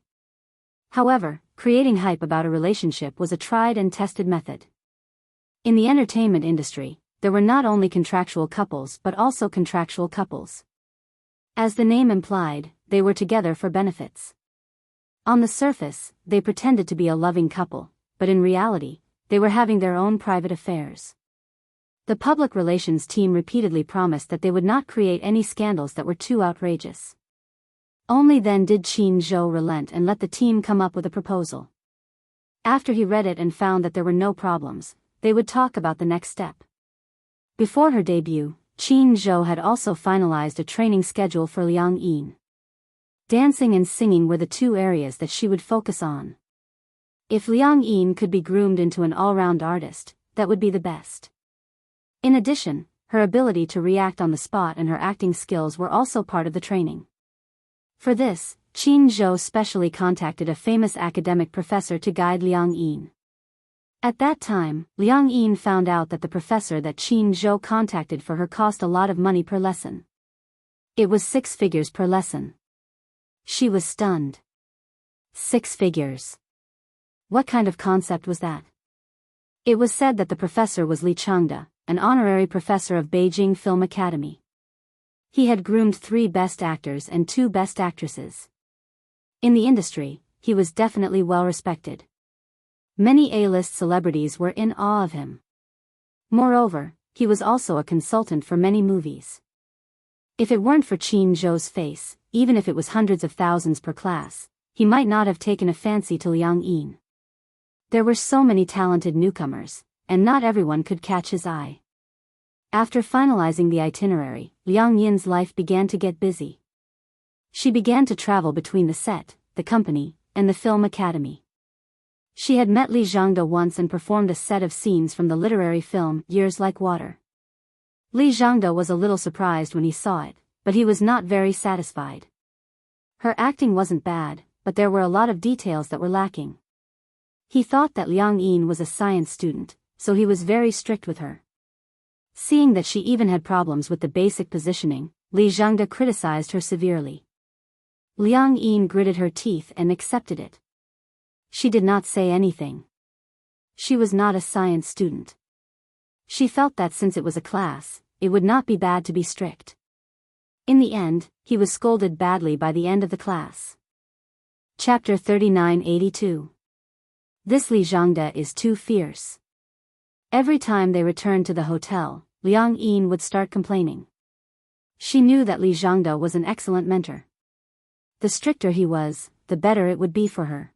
However, creating hype about a relationship was a tried and tested method. In the entertainment industry, there were not only contractual couples but also contractual couples. As the name implied, they were together for benefits. On the surface, they pretended to be a loving couple, but in reality, they were having their own private affairs. The public relations team repeatedly promised that they would not create any scandals that were too outrageous. Only then did Qin Zhou relent and let the team come up with a proposal. After he read it and found that there were no problems, they would talk about the next step. Before her debut, Qin Zhou had also finalized a training schedule for Liang Yin. Dancing and singing were the two areas that she would focus on. If Liang Yin could be groomed into an all-round artist, that would be the best. In addition, her ability to react on the spot and her acting skills were also part of the training. For this, Qin Zhou specially contacted a famous academic professor to guide Liang Yin. At that time, Liang Yin found out that the professor that Qin Zhou contacted for her cost a lot of money per lesson. It was 6 figures per lesson. She was stunned. 6 figures. What kind of concept was that? It was said that the professor was Li Changde, an honorary professor of Beijing Film Academy. He had groomed 3 best actors and 2 best actresses. In the industry, he was definitely well respected. Many A-list celebrities were in awe of him. Moreover, he was also a consultant for many movies. If it weren't for Qin Zhou's face, even if it was hundreds of thousands per class, he might not have taken a fancy to Liang Yin. There were so many talented newcomers, and not everyone could catch his eye. After finalizing the itinerary, Liang Yin's life began to get busy. She began to travel between the set, the company, and the film academy. She had met Li Zhangde once and performed a set of scenes from the literary film Years Like Water. Li Zhangde was a little surprised when he saw it, but he was not very satisfied. Her acting wasn't bad, but there were a lot of details that were lacking. He thought that Liang Yin was a science student, so he was very strict with her. Seeing that she even had problems with the basic positioning, Li Zhangde criticized her severely. Liang Yin gritted her teeth and accepted it. She did not say anything. She was not a science student. She felt that since it was a class, it would not be bad to be strict. In the end, he was scolded badly by the end of the class. Chapter 3982. This Li Zhangde is too fierce. Every time they returned to the hotel, Liang Yin would start complaining. She knew that Li Zhangde was an excellent mentor. The stricter he was, the better it would be for her.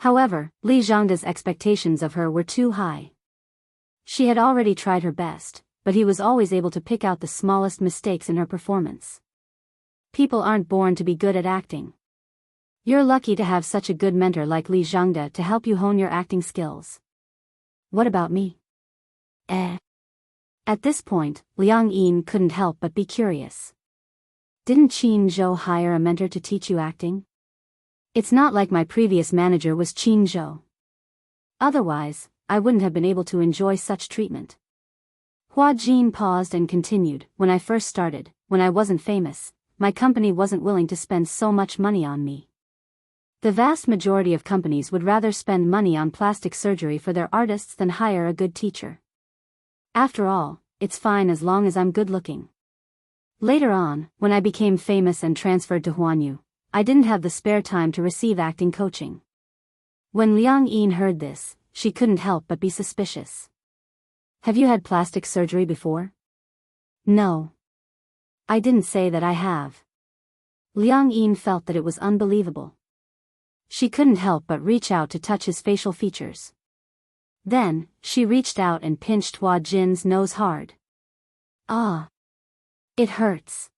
However, Li Zhangde's expectations of her were too high. She had already tried her best, but he was always able to pick out the smallest mistakes in her performance. People aren't born to be good at acting. You're lucky to have such a good mentor like Li Zhangde to help you hone your acting skills. What about me? At this point, Liang Yin couldn't help but be curious. Didn't Qin Zhou hire a mentor to teach you acting? It's not like my previous manager was Qin Zhou. Otherwise, I wouldn't have been able to enjoy such treatment. Hua Jin paused and continued, when I first started, when I wasn't famous, my company wasn't willing to spend so much money on me. The vast majority of companies would rather spend money on plastic surgery for their artists than hire a good teacher. After all, it's fine as long as I'm good looking. Later on, when I became famous and transferred to Huanyu, I didn't have the spare time to receive acting coaching. When Liang Yin heard this, she couldn't help but be suspicious. Have you had plastic surgery before? No. I didn't say that I have. Liang Yin felt that it was unbelievable. She couldn't help but reach out to touch his facial features. Then, she reached out and pinched Hua Jin's nose hard. Ah! It hurts.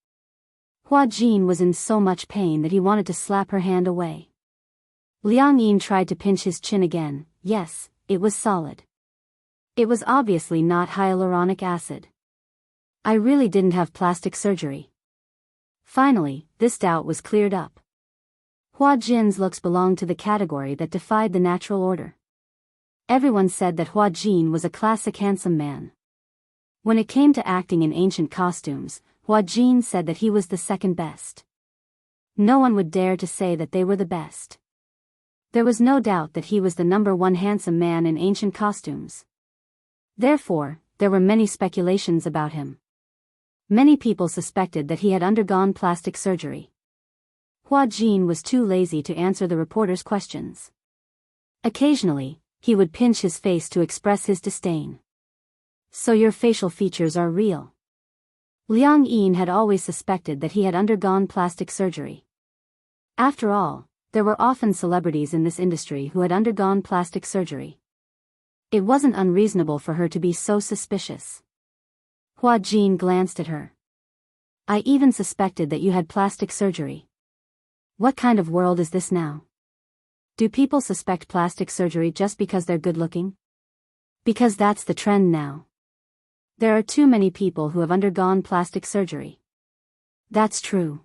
Hua Jin was in so much pain that he wanted to slap her hand away. Liang Yin tried to pinch his chin again. Yes, it was solid. It was obviously not hyaluronic acid. I really didn't have plastic surgery. Finally, this doubt was cleared up. Hua Jin's looks belonged to the category that defied the natural order. Everyone said that Hua Jin was a classic handsome man. When it came to acting in ancient costumes, Hua Jin said that he was the second best. No one would dare to say that they were the best. There was no doubt that he was the number one handsome man in ancient costumes. Therefore, there were many speculations about him. Many people suspected that he had undergone plastic surgery. Hua Jin was too lazy to answer the reporters' questions. Occasionally, he would pinch his face to express his disdain. So your facial features are real. Liang Yin had always suspected that he had undergone plastic surgery. After all, there were often celebrities in this industry who had undergone plastic surgery. It wasn't unreasonable for her to be so suspicious. Hua Jin glanced at her. I even suspected that you had plastic surgery. What kind of world is this now? Do people suspect plastic surgery just because they're good looking? Because that's the trend now. There are too many people who have undergone plastic surgery. That's true.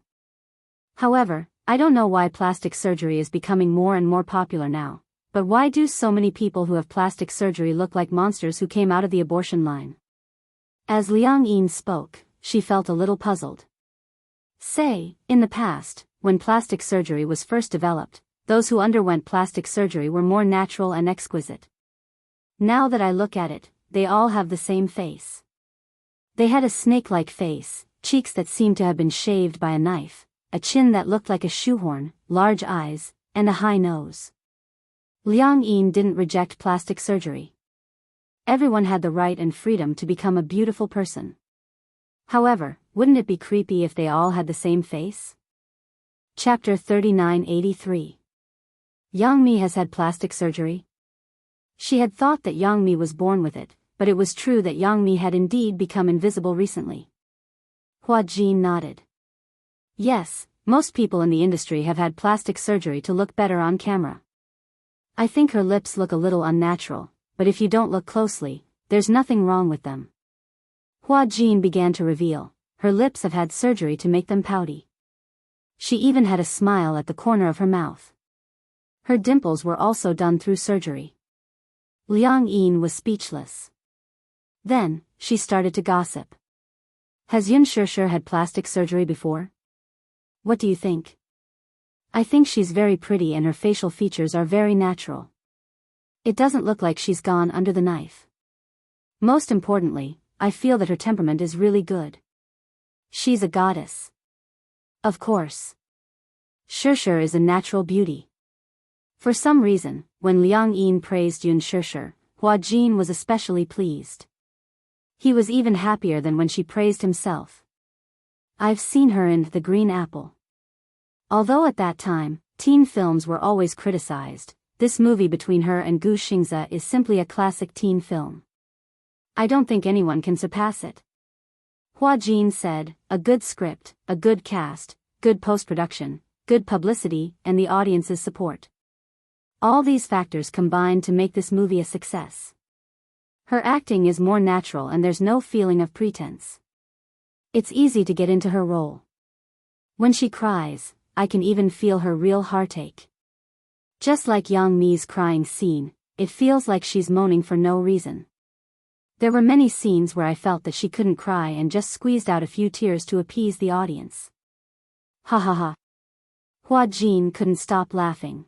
However, I don't know why plastic surgery is becoming more and more popular now, but why do so many people who have plastic surgery look like monsters who came out of the abortion line? As Liang Yin spoke, she felt a little puzzled. Say, in the past, when plastic surgery was first developed, those who underwent plastic surgery were more natural and exquisite. Now that I look at it, they all have the same face. They had a snake-like face, cheeks that seemed to have been shaved by a knife, a chin that looked like a shoehorn, large eyes, and a high nose. Liang Yin didn't reject plastic surgery. Everyone had the right and freedom to become a beautiful person. However, wouldn't it be creepy if they all had the same face? Chapter 3983. Yang Mi has had plastic surgery? She had thought that Yang Mi was born with it, but it was true that Yang Mi had indeed become invisible recently. Hua Jin nodded. Yes, most people in the industry have had plastic surgery to look better on camera. I think her lips look a little unnatural, but if you don't look closely, there's nothing wrong with them. Hua Jin began to reveal, her lips have had surgery to make them pouty. She even had a smile at the corner of her mouth. Her dimples were also done through surgery. Liang Yin was speechless. Then, she started to gossip. Has Yun Shishir had plastic surgery before? What do you think? I think she's very pretty and her facial features are very natural. It doesn't look like she's gone under the knife. Most importantly, I feel that her temperament is really good. She's a goddess. Of course. Shishir is a natural beauty. For some reason, when Liang Yin praised Yun Shishir, Hua Jin was especially pleased. He was even happier than when she praised himself. I've seen her in The Green Apple. Although at that time, teen films were always criticized, this movie between her and Gu Xingzi is simply a classic teen film. I don't think anyone can surpass it. Hua Jin said, a good script, a good cast, good post-production, good publicity, and the audience's support. All these factors combine to make this movie a success. Her acting is more natural and there's no feeling of pretense. It's easy to get into her role. When she cries, I can even feel her real heartache. Just like Yang Mi's crying scene, it feels like she's moaning for no reason. There were many scenes where I felt that she couldn't cry and just squeezed out a few tears to appease the audience. Ha ha ha. Hua Jin couldn't stop laughing.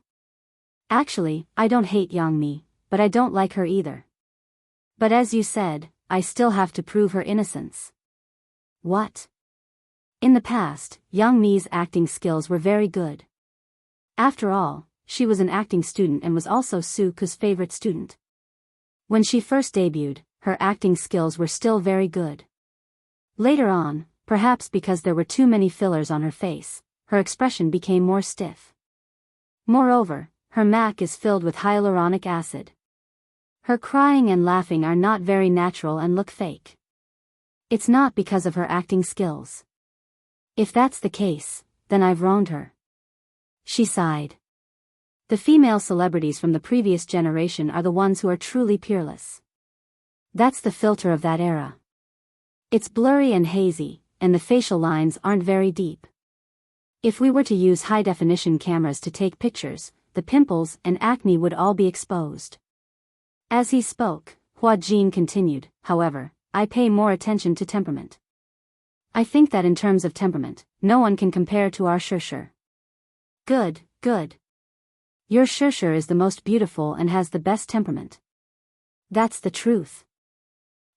Actually, I don't hate Yang Mi, but I don't like her either. But as you said, I still have to prove her innocence. What? In the past, Yang Mi's acting skills were very good. After all, she was an acting student and was also Su Ke's favorite student. When she first debuted, her acting skills were still very good. Later on, perhaps because there were too many fillers on her face, her expression became more stiff. Moreover, her mac is filled with hyaluronic acid. Her crying and laughing are not very natural and look fake. It's not because of her acting skills. If that's the case, then I've wronged her. She sighed. The female celebrities from the previous generation are the ones who are truly peerless. That's the filter of that era. It's blurry and hazy, and the facial lines aren't very deep. If we were to use high-definition cameras to take pictures, the pimples and acne would all be exposed. As he spoke, Hua Jin continued, however, I pay more attention to temperament. I think that in terms of temperament, no one can compare to our Shishir. Good, good. Your Shishir is the most beautiful and has the best temperament. That's the truth.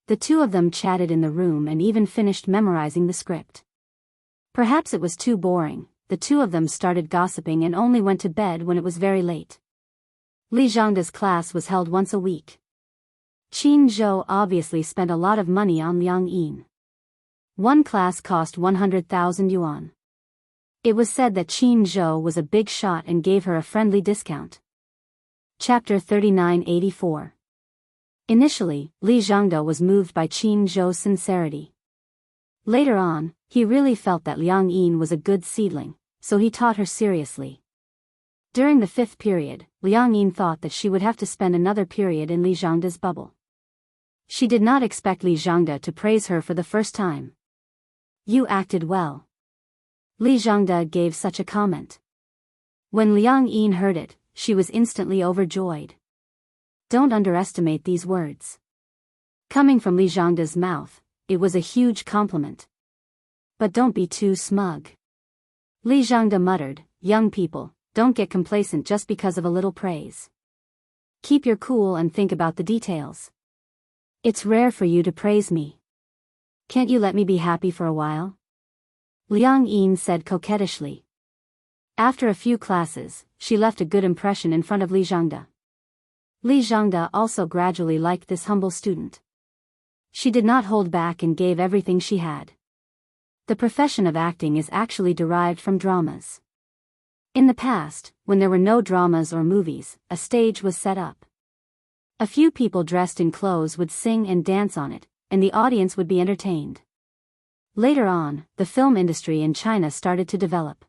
The two of them chatted in the room and even finished memorizing the script. Perhaps it was too boring, the two of them started gossiping and only went to bed when it was very late. Li Zhangda's class was held once a week. Qin Zhou obviously spent a lot of money on Liang Yin. One class cost 100,000 yuan. It was said that Qin Zhou was a big shot and gave her a friendly discount. Chapter 3984. Initially, Li Zhangda was moved by Qin Zhou's sincerity. Later on, he really felt that Liang Yin was a good seedling, so he taught her seriously. During the 5th period, Liang Yin thought that she would have to spend another period in Li Zhangda's bubble. She did not expect Li Zhangda to praise her for the first time. You acted well. Li Zhangda gave such a comment. When Liang Yin heard it, she was instantly overjoyed. Don't underestimate these words. Coming from Li Zhangda's mouth, it was a huge compliment. But don't be too smug. Li Zhangda muttered, young people, don't get complacent just because of a little praise. Keep your cool and think about the details. It's rare for you to praise me. Can't you let me be happy for a while? Liang Yin said coquettishly. After a few classes, she left a good impression in front of Li Zhangda. Li Zhangda also gradually liked this humble student. She did not hold back and gave everything she had. The profession of acting is actually derived from dramas. In the past, when there were no dramas or movies, a stage was set up. A few people dressed in clothes would sing and dance on it, and the audience would be entertained. Later on, the film industry in China started to develop.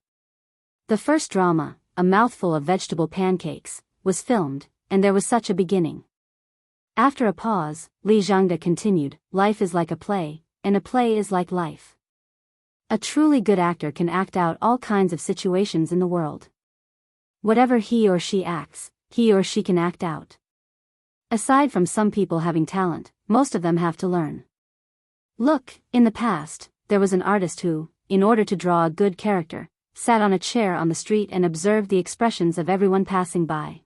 The first drama, A Mouthful of Vegetable Pancakes, was filmed, and there was such a beginning. After a pause, Li Zhangda continued, life is like a play, and a play is like life. A truly good actor can act out all kinds of situations in the world. Whatever he or she acts, he or she can act out. Aside from some people having talent, most of them have to learn. Look, in the past, there was an artist who, in order to draw a good character, sat on a chair on the street and observed the expressions of everyone passing by.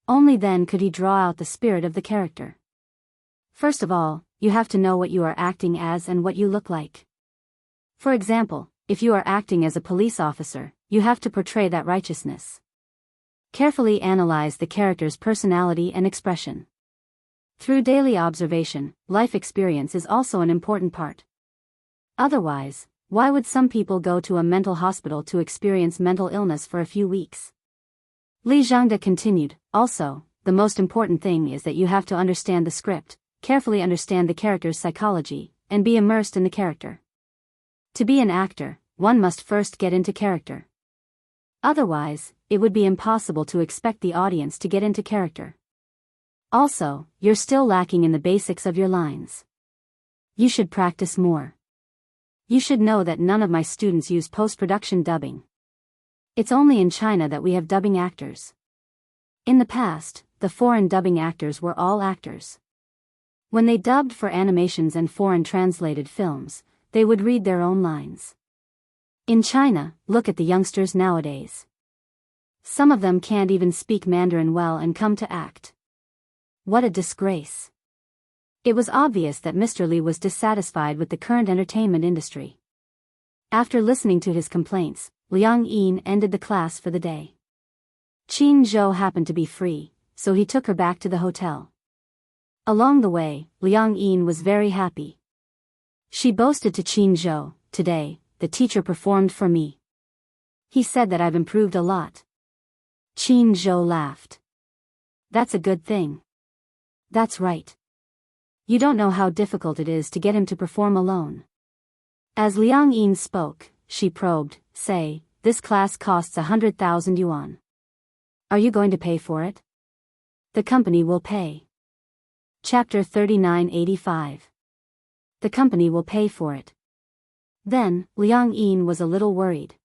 Only then could he draw out the spirit of the character. First of all, you have to know what you are acting as and what you look like. For example, if you are acting as a police officer, you have to portray that righteousness. Carefully analyze the character's personality and expression. Through daily observation, life experience is also an important part. Otherwise, why would some people go to a mental hospital to experience mental illness for a few weeks? Li Zhangda continued, also, the most important thing is that you have to understand the script, carefully understand the character's psychology, and be immersed in the character. To be an actor, one must first get into character. Otherwise, it would be impossible to expect the audience to get into character. Also, you're still lacking in the basics of your lines. You should practice more. You should know that none of my students use post-production dubbing. It's only in China that we have dubbing actors. In the past, the foreign dubbing actors were all actors. When they dubbed for animations and foreign translated films, they would read their own lines. In China, look at the youngsters nowadays. Some of them can't even speak Mandarin well and come to act. What a disgrace. It was obvious that Mr. Li was dissatisfied with the current entertainment industry. After listening to his complaints, Liang Yin ended the class for the day. Qin Zhou happened to be free, so he took her back to the hotel. Along the way, Liang Yin was very happy. She boasted to Qin Zhou, "Today, the teacher performed for me. He said that I've improved a lot." Qin Zhou laughed. "That's a good thing." "That's right. You don't know how difficult it is to get him to perform alone." As Liang Yin spoke, she probed, "Say, this class costs 100,000 yuan. Are you going to pay for it?" "The company will pay." Chapter 3985. The company will pay for it. Then, Liang Yin was a little worried.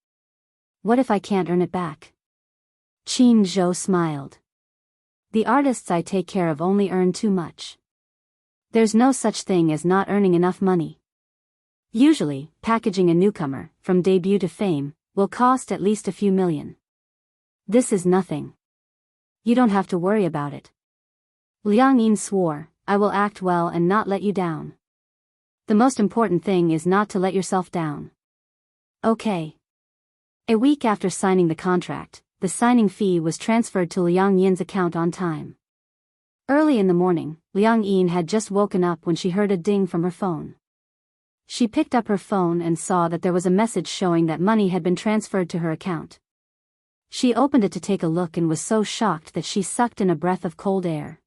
What if I can't earn it back? Qin Zhou smiled. The artists I take care of only earn too much. There's no such thing as not earning enough money. Usually, packaging a newcomer, from debut to fame, will cost at least a few million. This is nothing. You don't have to worry about it. Liang Yin swore, "I will act well and not let you down. The most important thing is not to let yourself down." Okay. A week after signing the contract, the signing fee was transferred to Liang Yin's account on time. Early in the morning, Liang Yin had just woken up when she heard a ding from her phone. She picked up her phone and saw that there was a message showing that money had been transferred to her account. She opened it to take a look and was so shocked that she sucked in a breath of cold air.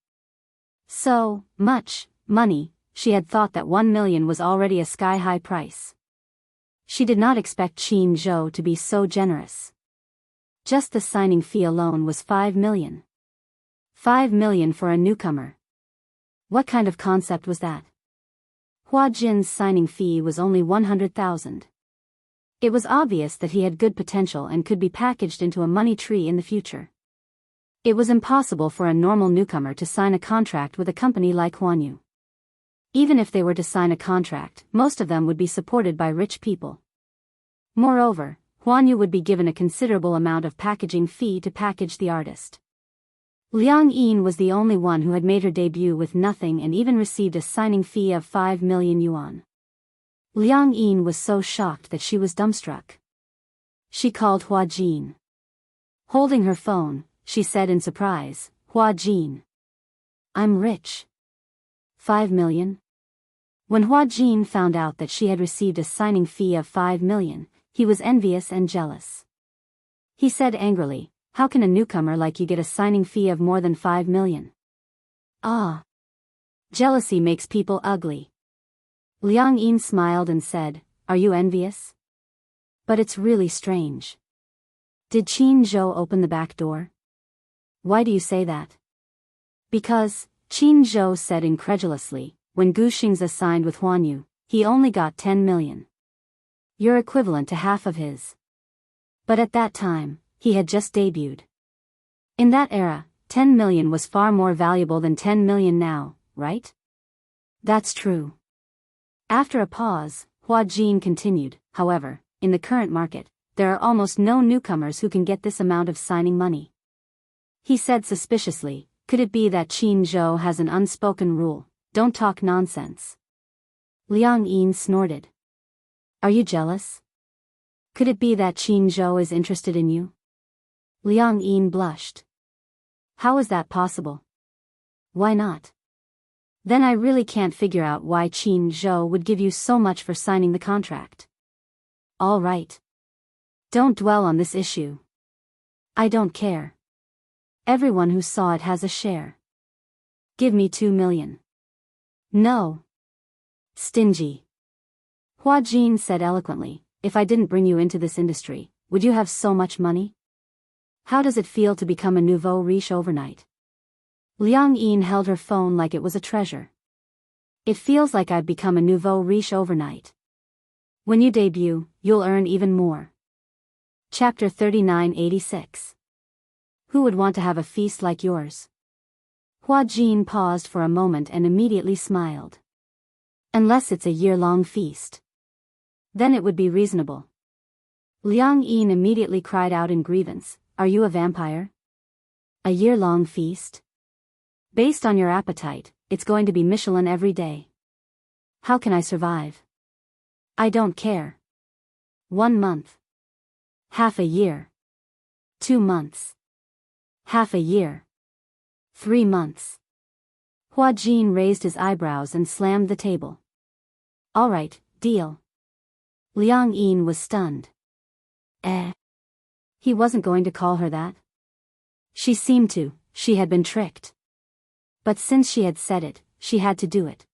So much money, she had thought that 1 million was already a sky-high price. She did not expect Qin Zhou to be so generous. Just the signing fee alone was 5 million. 5 million for a newcomer. What kind of concept was that? Hua Jin's signing fee was only 100,000. It was obvious that he had good potential and could be packaged into a money tree in the future. It was impossible for a normal newcomer to sign a contract with a company like Huanyu. Even if they were to sign a contract, most of them would be supported by rich people. Moreover, Huanyu would be given a considerable amount of packaging fee to package the artist. Liang Yin was the only one who had made her debut with nothing and even received a signing fee of 5 million yuan. Liang Yin was so shocked that she was dumbstruck. She called Hua Jin. Holding her phone, she said in surprise, "Hua Jin. I'm rich. 5 million? When Hua Jin found out that she had received a signing fee of 5 million, he was envious and jealous. He said angrily, "How can a newcomer like you get a signing fee of more than 5 million? Ah. Jealousy makes people ugly." Liang Yin smiled and said, "Are you envious? But it's really strange. Did Qin Zhou open the back door?" "Why do you say that?" "Because," Qin Zhou said incredulously, "when Gu Xing's signed with Huanyu, he only got 10 million. You're equivalent to half of his. But at that time, he had just debuted. In that era, 10 million was far more valuable than 10 million now, right?" "That's true." After a pause, Hua Jin continued, "However, in the current market, there are almost no newcomers who can get this amount of signing money." He said suspiciously, "Could it be that Qin Zhou has an unspoken rule, don't talk nonsense?" Liang Yin snorted. "Are you jealous? Could it be that Qin Zhou is interested in you?" Liang Yin blushed. "How is that possible? Why not? Then I really can't figure out why Qin Zhou would give you so much for signing the contract." "All right. Don't dwell on this issue. I don't care. Everyone who saw it has a share. Give me 2 million. "No. Stingy." Hua Jin said eloquently, "If I didn't bring you into this industry, would you have so much money? How does it feel to become a nouveau riche overnight? Liang Yin held her phone like it was a treasure. It feels like I've become a nouveau riche overnight. When you debut, you'll earn even more. Chapter 3986. Who would want to have a feast like yours? Hua Jin paused for a moment and immediately smiled. Unless it's a year-long feast. Then it would be reasonable. Liang Yin immediately cried out in grievance, "Are you a vampire? A year-long feast? Based on your appetite, it's going to be Michelin every day. How can I survive? I don't care. 1 month. Half a year. 2 months. Half a year. 3 months. Hua Jin raised his eyebrows and slammed the table. All right, deal. Liang Yin was stunned. He wasn't going to call her that? She seemed to, she had been tricked. But since she had said it, she had to do it.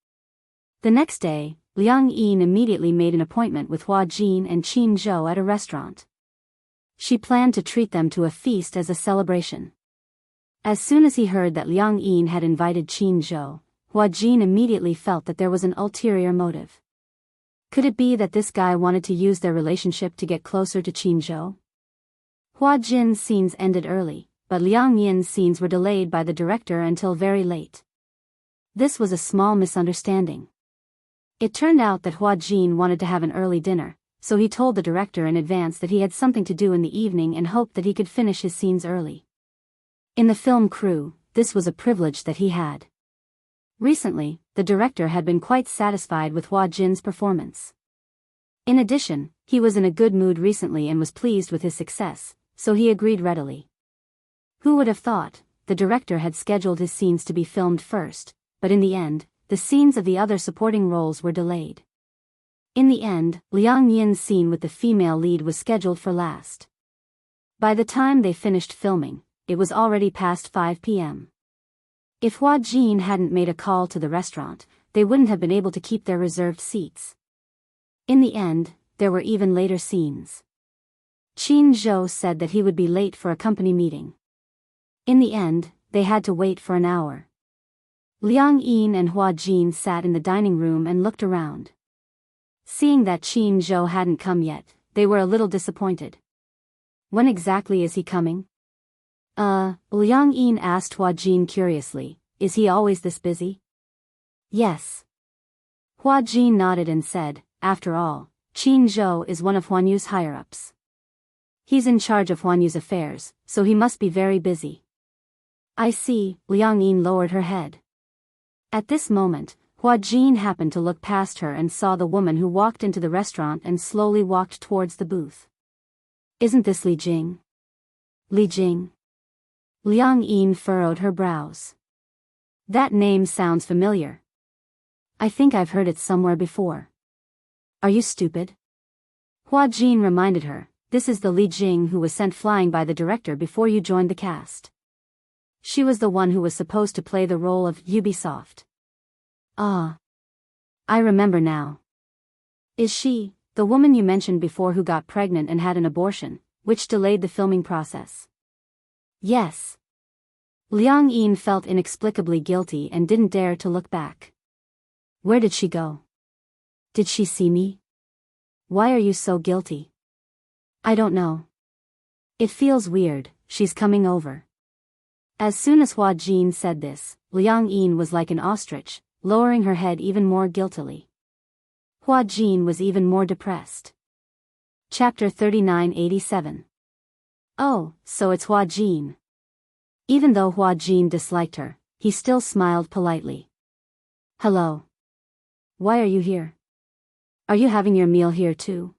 The next day, Liang Yin immediately made an appointment with Hua Jin and Qin Zhou at a restaurant. She planned to treat them to a feast as a celebration. As soon as he heard that Liang Yin had invited Qin Zhou, Hua Jin immediately felt that there was an ulterior motive. Could it be that this guy wanted to use their relationship to get closer to Qin Zhou? Hua Jin's scenes ended early, but Liang Yin's scenes were delayed by the director until very late. This was a small misunderstanding. It turned out that Hua Jin wanted to have an early dinner, so he told the director in advance that he had something to do in the evening and hoped that he could finish his scenes early. In the film crew, this was a privilege that he had. Recently, the director had been quite satisfied with Hua Jin's performance. In addition, he was in a good mood recently and was pleased with his success, so he agreed readily. Who would have thought, the director had scheduled his scenes to be filmed first, but in the end, the scenes of the other supporting roles were delayed. In the end, Liang Yin's scene with the female lead was scheduled for last. By the time they finished filming, it was already past 5 p.m. If Hua Jin hadn't made a call to the restaurant, they wouldn't have been able to keep their reserved seats. In the end, there were even later scenes. Qin Zhou said that he would be late for a company meeting. In the end, they had to wait for an hour. Liang Yin and Hua Jin sat in the dining room and looked around. Seeing that Qin Zhou hadn't come yet, they were a little disappointed. When exactly is he coming? Liang Yin asked Hua Jin curiously, is he always this busy? Yes. Hua Jin nodded and said, after all, Qin Zhou is one of Huan Yu's higher-ups. He's in charge of Huan Yu's affairs, so he must be very busy. I see, Liang Yin lowered her head. At this moment, Hua Jin happened to look past her and saw the woman who walked into the restaurant and slowly walked towards the booth. Isn't this Li Jing? Li Jing? Liang Yin furrowed her brows. That name sounds familiar. I think I've heard it somewhere before. Are you stupid? Hua Jin reminded her, this is the Li Jing who was sent flying by the director before you joined the cast. She was the one who was supposed to play the role of Ubisoft. Ah. I remember now. Is she, the woman you mentioned before who got pregnant and had an abortion, which delayed the filming process? Yes. Liang Yin felt inexplicably guilty and didn't dare to look back. Where did she go? Did she see me? Why are you so guilty? I don't know. It feels weird, she's coming over. As soon as Hua Jin said this, Liang Yin was like an ostrich, lowering her head even more guiltily. Hua Jin was even more depressed. Chapter 3987. Oh, so it's Hua Jin. Even though Hua Jin disliked her, he still smiled politely. Hello. Why are you here? Are you having your meal here too?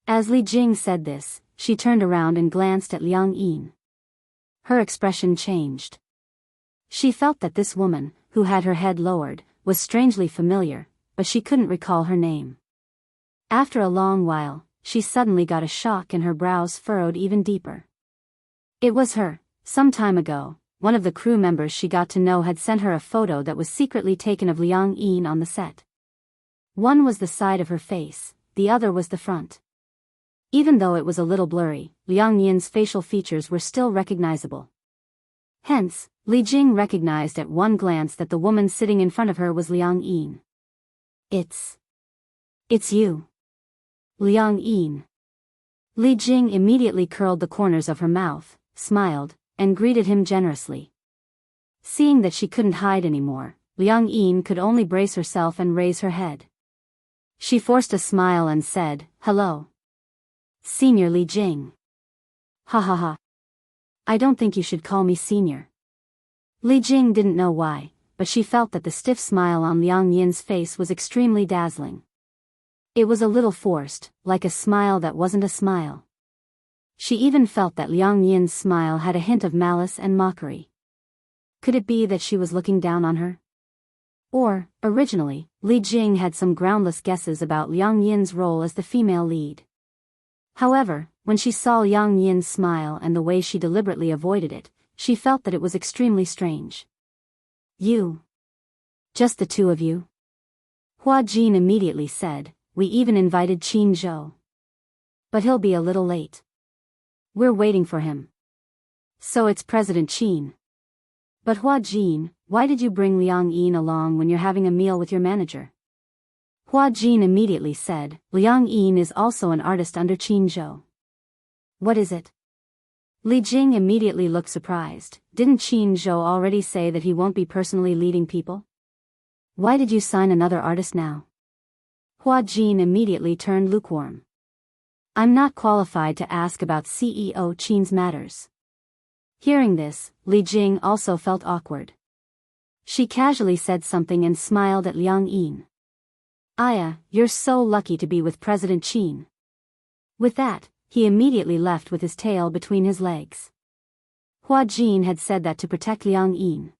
As Li Jing said this, she turned around and glanced at Liang Yin. Her expression changed. She felt that this woman, who had her head lowered, was strangely familiar, but she couldn't recall her name. After a long while, she suddenly got a shock and her brows furrowed even deeper. It was her. Some time ago, one of the crew members she got to know had sent her a photo that was secretly taken of Liang Yin on the set. One was the side of her face, the other was the front. Even though it was a little blurry, Liang Yin's facial features were still recognizable. Hence, Li Jing recognized at one glance that the woman sitting in front of her was Liang Yin. It's you. Liang Yin. Li Jing immediately curled the corners of her mouth, smiled, and greeted him generously. Seeing that she couldn't hide anymore, Liang Yin could only brace herself and raise her head. She forced a smile and said, "Hello. Senior Li Jing." "Ha ha ha. I don't think you should call me senior." Li Jing didn't know why, but she felt that the stiff smile on Liang Yin's face was extremely dazzling. It was a little forced, like a smile that wasn't a smile. She even felt that Liang Yin's smile had a hint of malice and mockery. Could it be that she was looking down on her? Or, originally, Li Jing had some groundless guesses about Liang Yin's role as the female lead. However, when she saw Liang Yin's smile and the way she deliberately avoided it, she felt that it was extremely strange. "You? Just the two of you?" Hua Jin immediately said, "We even invited Qin Zhou. But he'll be a little late. We're waiting for him." "So it's President Qin." "But Hua Jin, why did you bring Liang Yin along when you're having a meal with your manager?" Hua Jin immediately said, "Liang Yin is also an artist under Qin Zhou." "What is it?" Li Jing immediately looked surprised. Didn't Qin Zhou already say that he won't be personally leading people? Why did you sign another artist now? Hua Jin immediately turned lukewarm. "I'm not qualified to ask about CEO Qin's matters." Hearing this, Li Jing also felt awkward. She casually said something and smiled at Liang Yin. "Aya, you're so lucky to be with President Qin." With that, he immediately left with his tail between his legs. Hua Jin had said that to protect Liang Yin.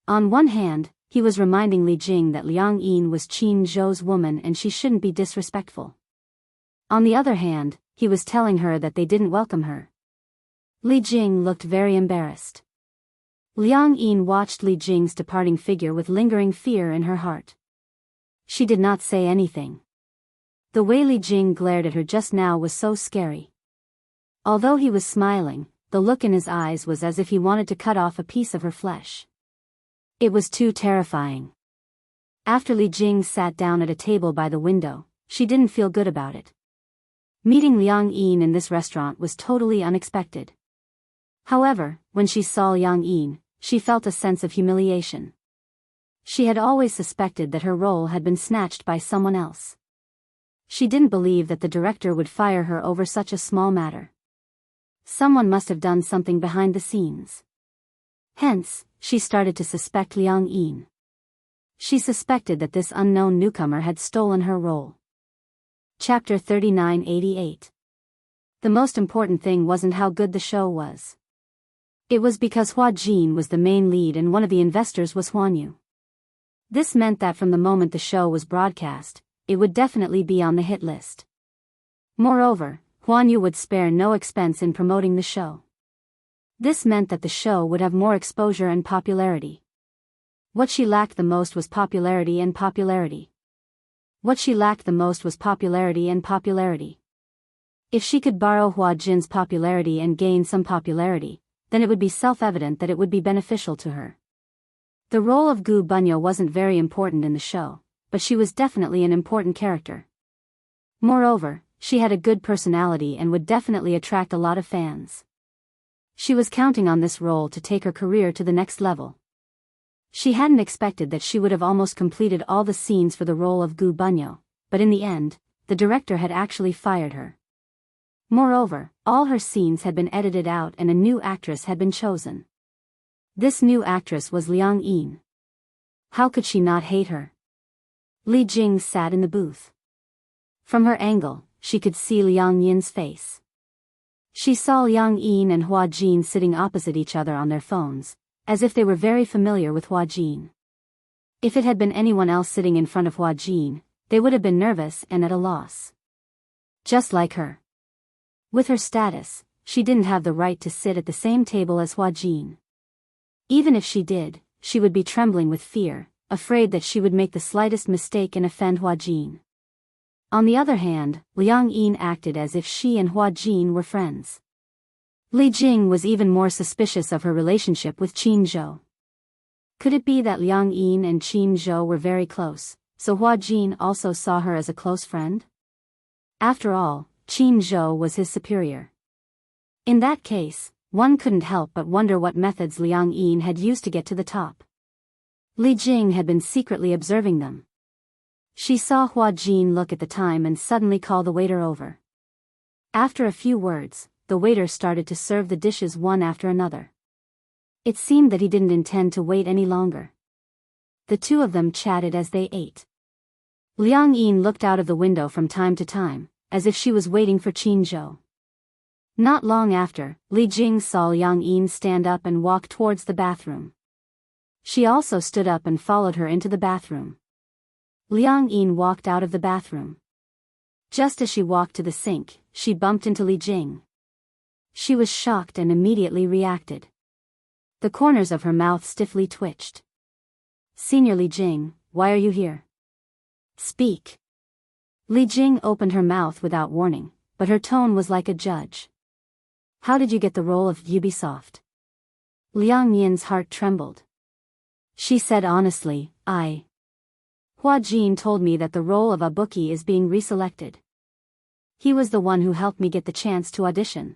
On one hand, he was reminding Li Jing that Liang Yin was Qin Zhou's woman and she shouldn't be disrespectful. On the other hand, he was telling her that they didn't welcome her. Li Jing looked very embarrassed. Liang Yin watched Li Jing's departing figure with lingering fear in her heart. She did not say anything. The way Li Jing glared at her just now was so scary. Although he was smiling, the look in his eyes was as if he wanted to cut off a piece of her flesh. It was too terrifying. After Li Jing sat down at a table by the window, she didn't feel good about it. Meeting Liang Yin in this restaurant was totally unexpected. However, when she saw Liang Yin, she felt a sense of humiliation. She had always suspected that her role had been snatched by someone else. She didn't believe that the director would fire her over such a small matter. Someone must have done something behind the scenes. Hence, she started to suspect Liang Yin. She suspected that this unknown newcomer had stolen her role. Chapter 3988. The most important thing wasn't how good the show was. It was because Hua Jin was the main lead and one of the investors was Huanyu. This meant that from the moment the show was broadcast, it would definitely be on the hit list. Moreover, Huanyu would spare no expense in promoting the show. This meant that the show would have more exposure and popularity. What she lacked the most was popularity and popularity. What she lacked the most was popularity and popularity. If she could borrow Hua Jin's popularity and gain some popularity, then it would be self-evident that it would be beneficial to her. The role of Gu Bunyo wasn't very important in the show, but she was definitely an important character. Moreover, she had a good personality and would definitely attract a lot of fans. She was counting on this role to take her career to the next level. She hadn't expected that she would have almost completed all the scenes for the role of Gu Bunyo, but in the end, the director had actually fired her. Moreover, all her scenes had been edited out and a new actress had been chosen. This new actress was Liang Yin. How could she not hate her? Li Jing sat in the booth. From her angle, she could see Liang Yin's face. She saw Liang Yin and Hua Jin sitting opposite each other on their phones, as if they were very familiar with Hua Jin. If it had been anyone else sitting in front of Hua Jin, they would have been nervous and at a loss. Just like her. With her status, she didn't have the right to sit at the same table as Hua Jin. Even if she did, she would be trembling with fear, afraid that she would make the slightest mistake and offend Hua Jin. On the other hand, Liang Yin acted as if she and Hua Jin were friends. Li Jing was even more suspicious of her relationship with Qin Zhou. Could it be that Liang Yin and Qin Zhou were very close, so Hua Jin also saw her as a close friend? After all, Qin Zhou was his superior. In that case, one couldn't help but wonder what methods Liang Yin had used to get to the top. Li Jing had been secretly observing them. She saw Hua Jin look at the time and suddenly call the waiter over. After a few words, the waiter started to serve the dishes one after another. It seemed that he didn't intend to wait any longer. The two of them chatted as they ate. Liang Yin looked out of the window from time to time, as if she was waiting for Qin Zhou. Not long after, Li Jing saw Liang Yin stand up and walk towards the bathroom. She also stood up and followed her into the bathroom. Liang Yin walked out of the bathroom. Just as she walked to the sink, she bumped into Li Jing. She was shocked and immediately reacted. The corners of her mouth stiffly twitched. "Senior Li Jing, why are you here? Speak." Li Jing opened her mouth without warning, but her tone was like a judge. "How did you get the role of Ubisoft?" Liang Yin's heart trembled. She said honestly, Hua Jin told me that the role of a bookie is being reselected. He was the one who helped me get the chance to audition."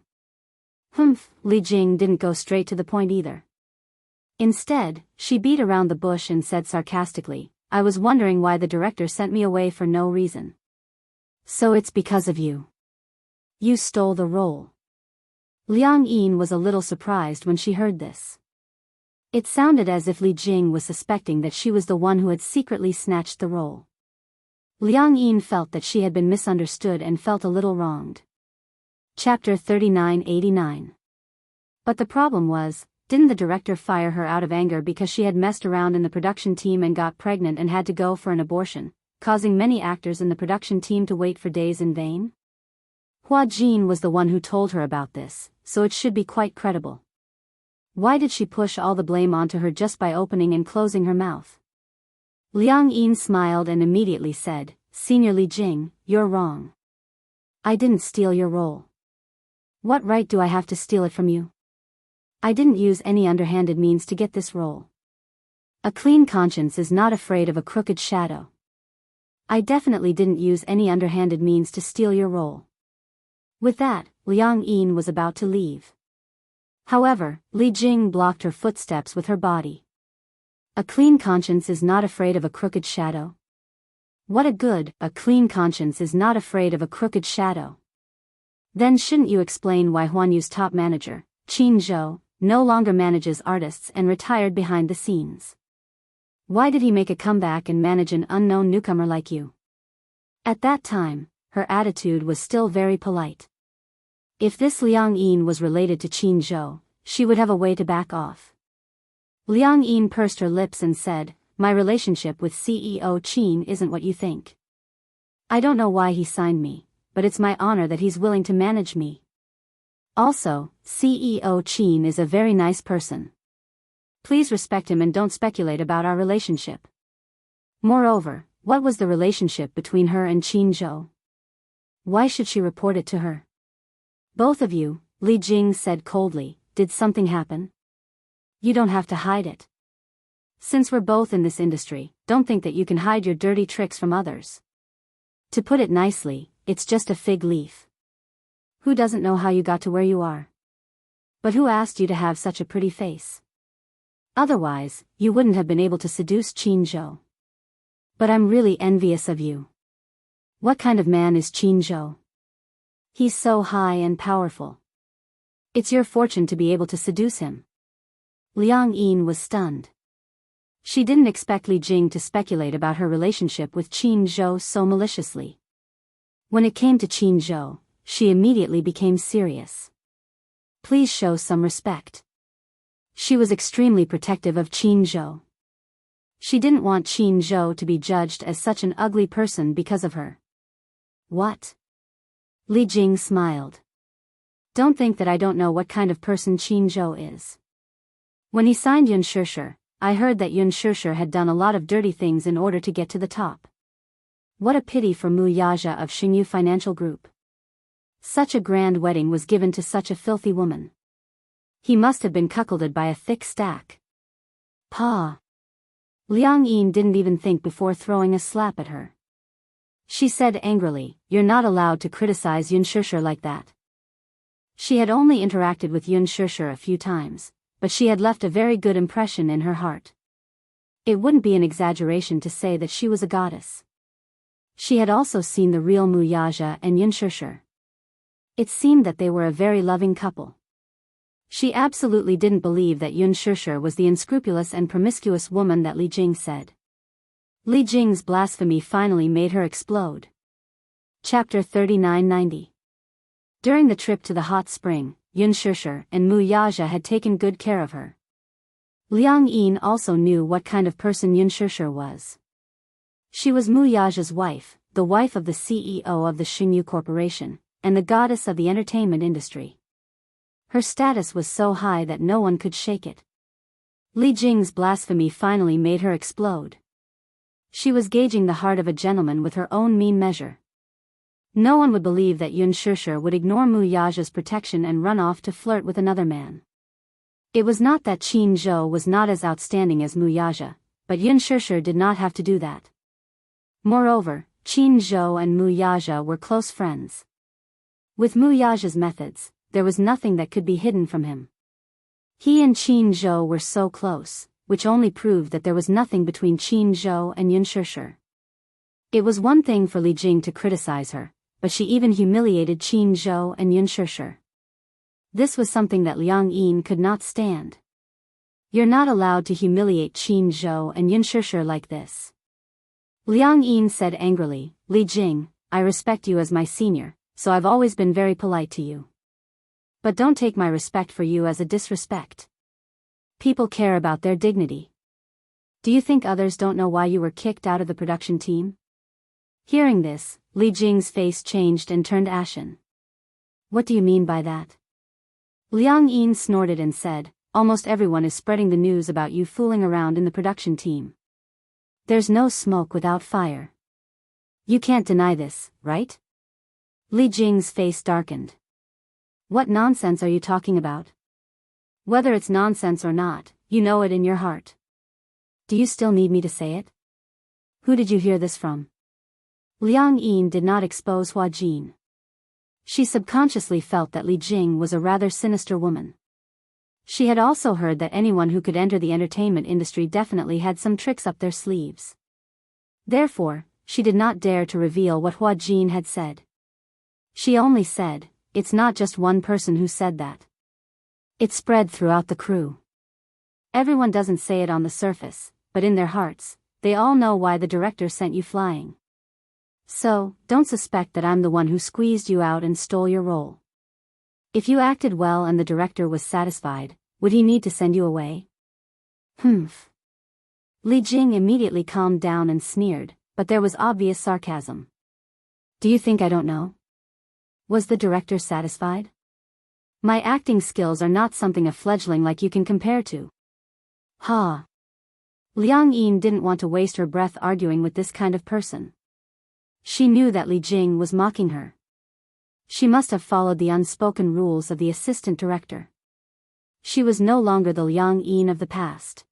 Li Jing didn't go straight to the point either. Instead, she beat around the bush and said sarcastically, "I was wondering why the director sent me away for no reason." "So it's because of you. You stole the role." Liang Yin was a little surprised when she heard this. It sounded as if Li Jing was suspecting that she was the one who had secretly snatched the role. Liang Yin felt that she had been misunderstood and felt a little wronged. Chapter 3989. But the problem was, didn't the director fire her out of anger because she had messed around in the production team and got pregnant and had to go for an abortion, causing many actors in the production team to wait for days in vain? Hua Jin was the one who told her about this, so it should be quite credible. Why did she push all the blame onto her just by opening and closing her mouth? Liang Yin smiled and immediately said, "Senior Li Jing, you're wrong. I didn't steal your role. What right do I have to steal it from you? I didn't use any underhanded means to get this role. A clean conscience is not afraid of a crooked shadow. I definitely didn't use any underhanded means to steal your role." With that, Liang Yin was about to leave. However, Li Jing blocked her footsteps with her body. "A clean conscience is not afraid of a crooked shadow? What a clean conscience is not afraid of a crooked shadow. Then shouldn't you explain why Huanyu's top manager, Qin Zhou, no longer manages artists and retired behind the scenes? Why did he make a comeback and manage an unknown newcomer like you?" At that time, her attitude was still very polite. If this Liang Yin was related to Qin Zhou, she would have a way to back off. Liang Yin pursed her lips and said, "My relationship with CEO Qin isn't what you think. I don't know why he signed me, but it's my honor that he's willing to manage me. Also, CEO Qin is a very nice person. Please respect him and don't speculate about our relationship." Moreover, what was the relationship between her and Qin Zhou? Why should she report it to her? "Both of you," Li Jing said coldly, "did something happen? You don't have to hide it. Since we're both in this industry, don't think that you can hide your dirty tricks from others. To put it nicely, it's just a fig leaf. Who doesn't know how you got to where you are? But who asked you to have such a pretty face? Otherwise, you wouldn't have been able to seduce Qin Zhou. But I'm really envious of you. What kind of man is Qin Zhou? He's so high and powerful. It's your fortune to be able to seduce him." Liang Yin was stunned. She didn't expect Li Jing to speculate about her relationship with Qin Zhou so maliciously. When it came to Qin Zhou, she immediately became serious. Please show some respect. She was extremely protective of Qin Zhou. She didn't want Qin Zhou to be judged as such an ugly person because of her. What? Li Jing smiled. Don't think that I don't know what kind of person Qin Zhou is. When he signed Yun Shishir, I heard that Yun Shishir had done a lot of dirty things in order to get to the top. What a pity for Wuxia of Xingyu Financial Group. Such a grand wedding was given to such a filthy woman. He must have been cuckolded by a thick stack. Pa. Liang Yin didn't even think before throwing a slap at her. She said angrily, "You're not allowed to criticize Yun Shishir like that." She had only interacted with Yun Shishir a few times, but she had left a very good impression in her heart. It wouldn't be an exaggeration to say that she was a goddess. She had also seen the real Wuxia and Yun Shishir. It seemed that they were a very loving couple. She absolutely didn't believe that Yun Shishir was the unscrupulous and promiscuous woman that Li Jing said. Li Jing's blasphemy finally made her explode. Chapter 3990. During the trip to the hot spring, Yun Shishir and Wuxia had taken good care of her. Liang Yin also knew what kind of person Yun Shishir was. She was Wuxia's wife, the wife of the CEO of the Xingyu Corporation, and the goddess of the entertainment industry. Her status was so high that no one could shake it. Li Jing's blasphemy finally made her explode. She was gauging the heart of a gentleman with her own mean measure. No one would believe that Yun Shishir would ignore Wuxia's protection and run off to flirt with another man. It was not that Qin Zhou was not as outstanding as Wuxia, but Yun Shishir did not have to do that. Moreover, Qin Zhou and Wuxia were close friends. With Wuxia's methods, there was nothing that could be hidden from him. He and Qin Zhou were so close, which only proved that there was nothing between Qin Zhou and Yun Shishir. It was one thing for Li Jing to criticize her, but she even humiliated Qin Zhou and Yun Shishir. This was something that Liang Yin could not stand. "You're not allowed to humiliate Qin Zhou and Yun Shishir like this." Liang Yin said angrily, "Li Jing, I respect you as my senior, so I've always been very polite to you. But don't take my respect for you as a disrespect. People care about their dignity. Do you think others don't know why you were kicked out of the production team?" Hearing this, Li Jing's face changed and turned ashen. "What do you mean by that?" Liang Yin snorted and said, "Almost everyone is spreading the news about you fooling around in the production team. There's no smoke without fire. You can't deny this, right?" Li Jing's face darkened. "What nonsense are you talking about? Whether it's nonsense or not, you know it in your heart. Do you still need me to say it? Who did you hear this from?" Liang Yin did not expose Hua Jin. She subconsciously felt that Li Jing was a rather sinister woman. She had also heard that anyone who could enter the entertainment industry definitely had some tricks up their sleeves. Therefore, she did not dare to reveal what Hua Jin had said. She only said, "It's not just one person who said that. It spread throughout the crew. Everyone doesn't say it on the surface, but in their hearts, they all know why the director sent you flying. So, don't suspect that I'm the one who squeezed you out and stole your role. If you acted well and the director was satisfied, would he need to send you away?" "Humph." Li Jing immediately calmed down and sneered, but there was obvious sarcasm. "Do you think I don't know? Was the director satisfied? My acting skills are not something a fledgling like you can compare to." "Ha." Liang Yin didn't want to waste her breath arguing with this kind of person. She knew that Li Jing was mocking her. She must have followed the unspoken rules of the assistant director. She was no longer the Liang Yin of the past.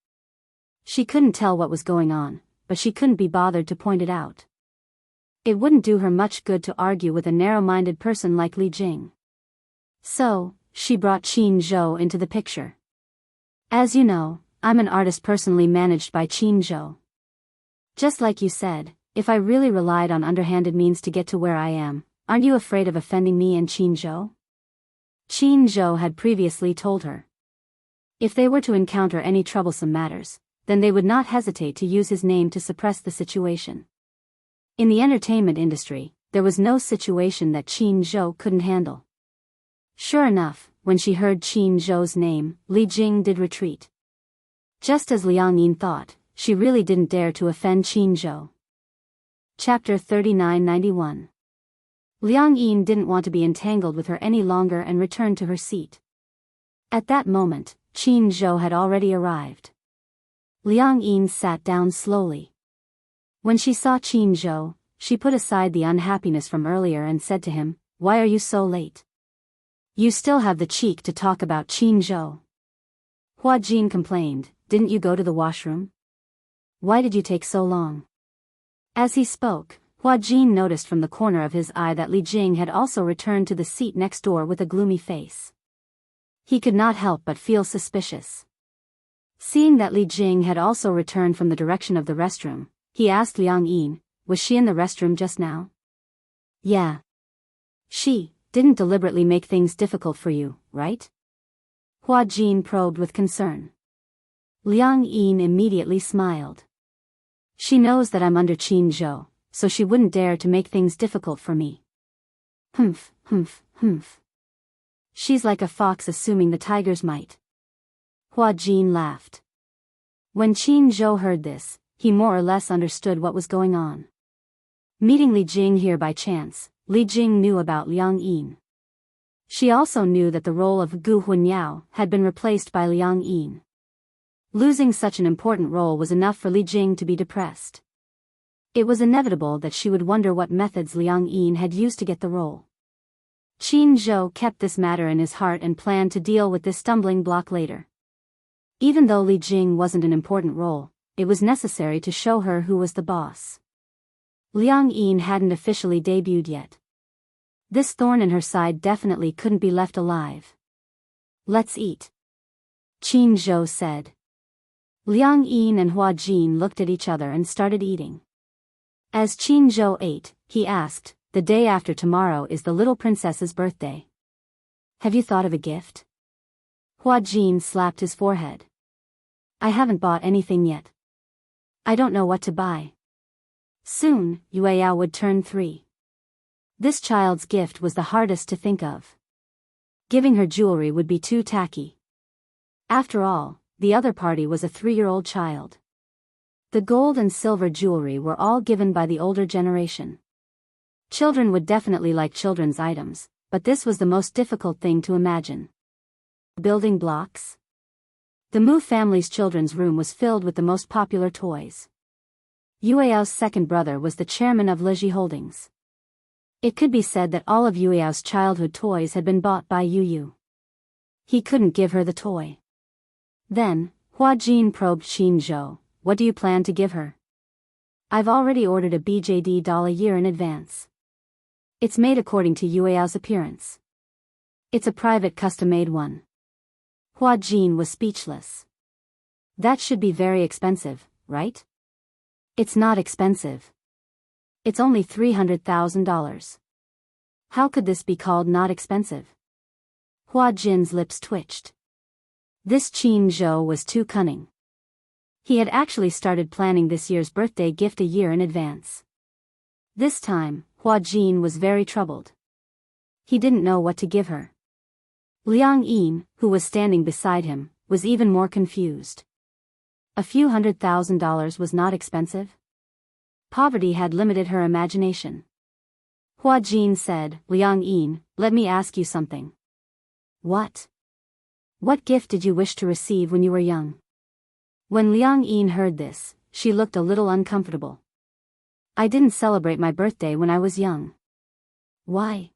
She couldn't tell what was going on, but she couldn't be bothered to point it out. It wouldn't do her much good to argue with a narrow-minded person like Li Jing. So, she brought Qin Zhou into the picture. "As you know, I'm an artist personally managed by Qin Zhou. Just like you said, if I really relied on underhanded means to get to where I am, aren't you afraid of offending me and Qin Zhou?" Qin Zhou had previously told her. If they were to encounter any troublesome matters, then they would not hesitate to use his name to suppress the situation. In the entertainment industry, there was no situation that Qin Zhou couldn't handle. Sure enough, when she heard Qin Zhou's name, Li Jing did retreat. Just as Liang Yin thought, she really didn't dare to offend Qin Zhou. Chapter 3991. Liang Yin didn't want to be entangled with her any longer and returned to her seat. At that moment, Qin Zhou had already arrived. Liang Yin sat down slowly. When she saw Qin Zhou, she put aside the unhappiness from earlier and said to him, "Why are you so late? You still have the cheek to talk about Qin Zhou." Hua Jin complained, "Didn't you go to the washroom? Why did you take so long?" As he spoke, Hua Jin noticed from the corner of his eye that Li Jing had also returned to the seat next door with a gloomy face. He could not help but feel suspicious. Seeing that Li Jing had also returned from the direction of the restroom, he asked Liang Yin, "Was she in the restroom just now?" "Yeah. She didn't deliberately make things difficult for you, right?" Hua Jin probed with concern. Liang Yin immediately smiled. "She knows that I'm under Qin Zhou, so she wouldn't dare to make things difficult for me." Humph, humph, humph. "She's like a fox assuming the tiger's might." Hua Jin laughed. When Qin Zhou heard this, he more or less understood what was going on. Meeting Li Jing here by chance, Li Jing knew about Liang Yin. She also knew that the role of Gu Hunyao had been replaced by Liang Yin. Losing such an important role was enough for Li Jing to be depressed. It was inevitable that she would wonder what methods Liang Yin had used to get the role. Qin Zhou kept this matter in his heart and planned to deal with this stumbling block later. Even though Li Jing wasn't an important role, it was necessary to show her who was the boss. Liang Yin hadn't officially debuted yet. This thorn in her side definitely couldn't be left alive. "Let's eat," Qin Zhou said. Liang Yin and Hua Jin looked at each other and started eating. As Qin Zhou ate, he asked, "The day after tomorrow is the little princess's birthday. Have you thought of a gift?" Hua Jin slapped his forehead. "I haven't bought anything yet. I don't know what to buy." Soon, Yueyao would turn 3. This child's gift was the hardest to think of. Giving her jewelry would be too tacky. After all, the other party was a 3-year-old child. The gold and silver jewelry were all given by the older generation. Children would definitely like children's items, but this was the most difficult thing to imagine. Building blocks? The Mu family's children's room was filled with the most popular toys. Yueyao's second brother was the chairman of Leji Holdings. It could be said that all of Yueyao's childhood toys had been bought by Yu. He couldn't give her the toy. Then, Hua Jin probed Qin Zhou, "What do you plan to give her?" "I've already ordered a BJD doll a year in advance. It's made according to Yueyao's appearance. It's a private custom-made one." Hua Jin was speechless. "That should be very expensive, right?" "It's not expensive. It's only $300,000. How could this be called not expensive?" Hua Jin's lips twitched. This Qin Zhou was too cunning. He had actually started planning this year's birthday gift a year in advance. This time, Hua Jin was very troubled. He didn't know what to give her. Liang Yin, who was standing beside him, was even more confused. A few $100,000 was not expensive? Poverty had limited her imagination. Hua Jin said, "Liang Yin, let me ask you something." "What? What gift did you wish to receive when you were young?" When Liang Yin heard this, she looked a little uncomfortable. "I didn't celebrate my birthday when I was young." "Why?"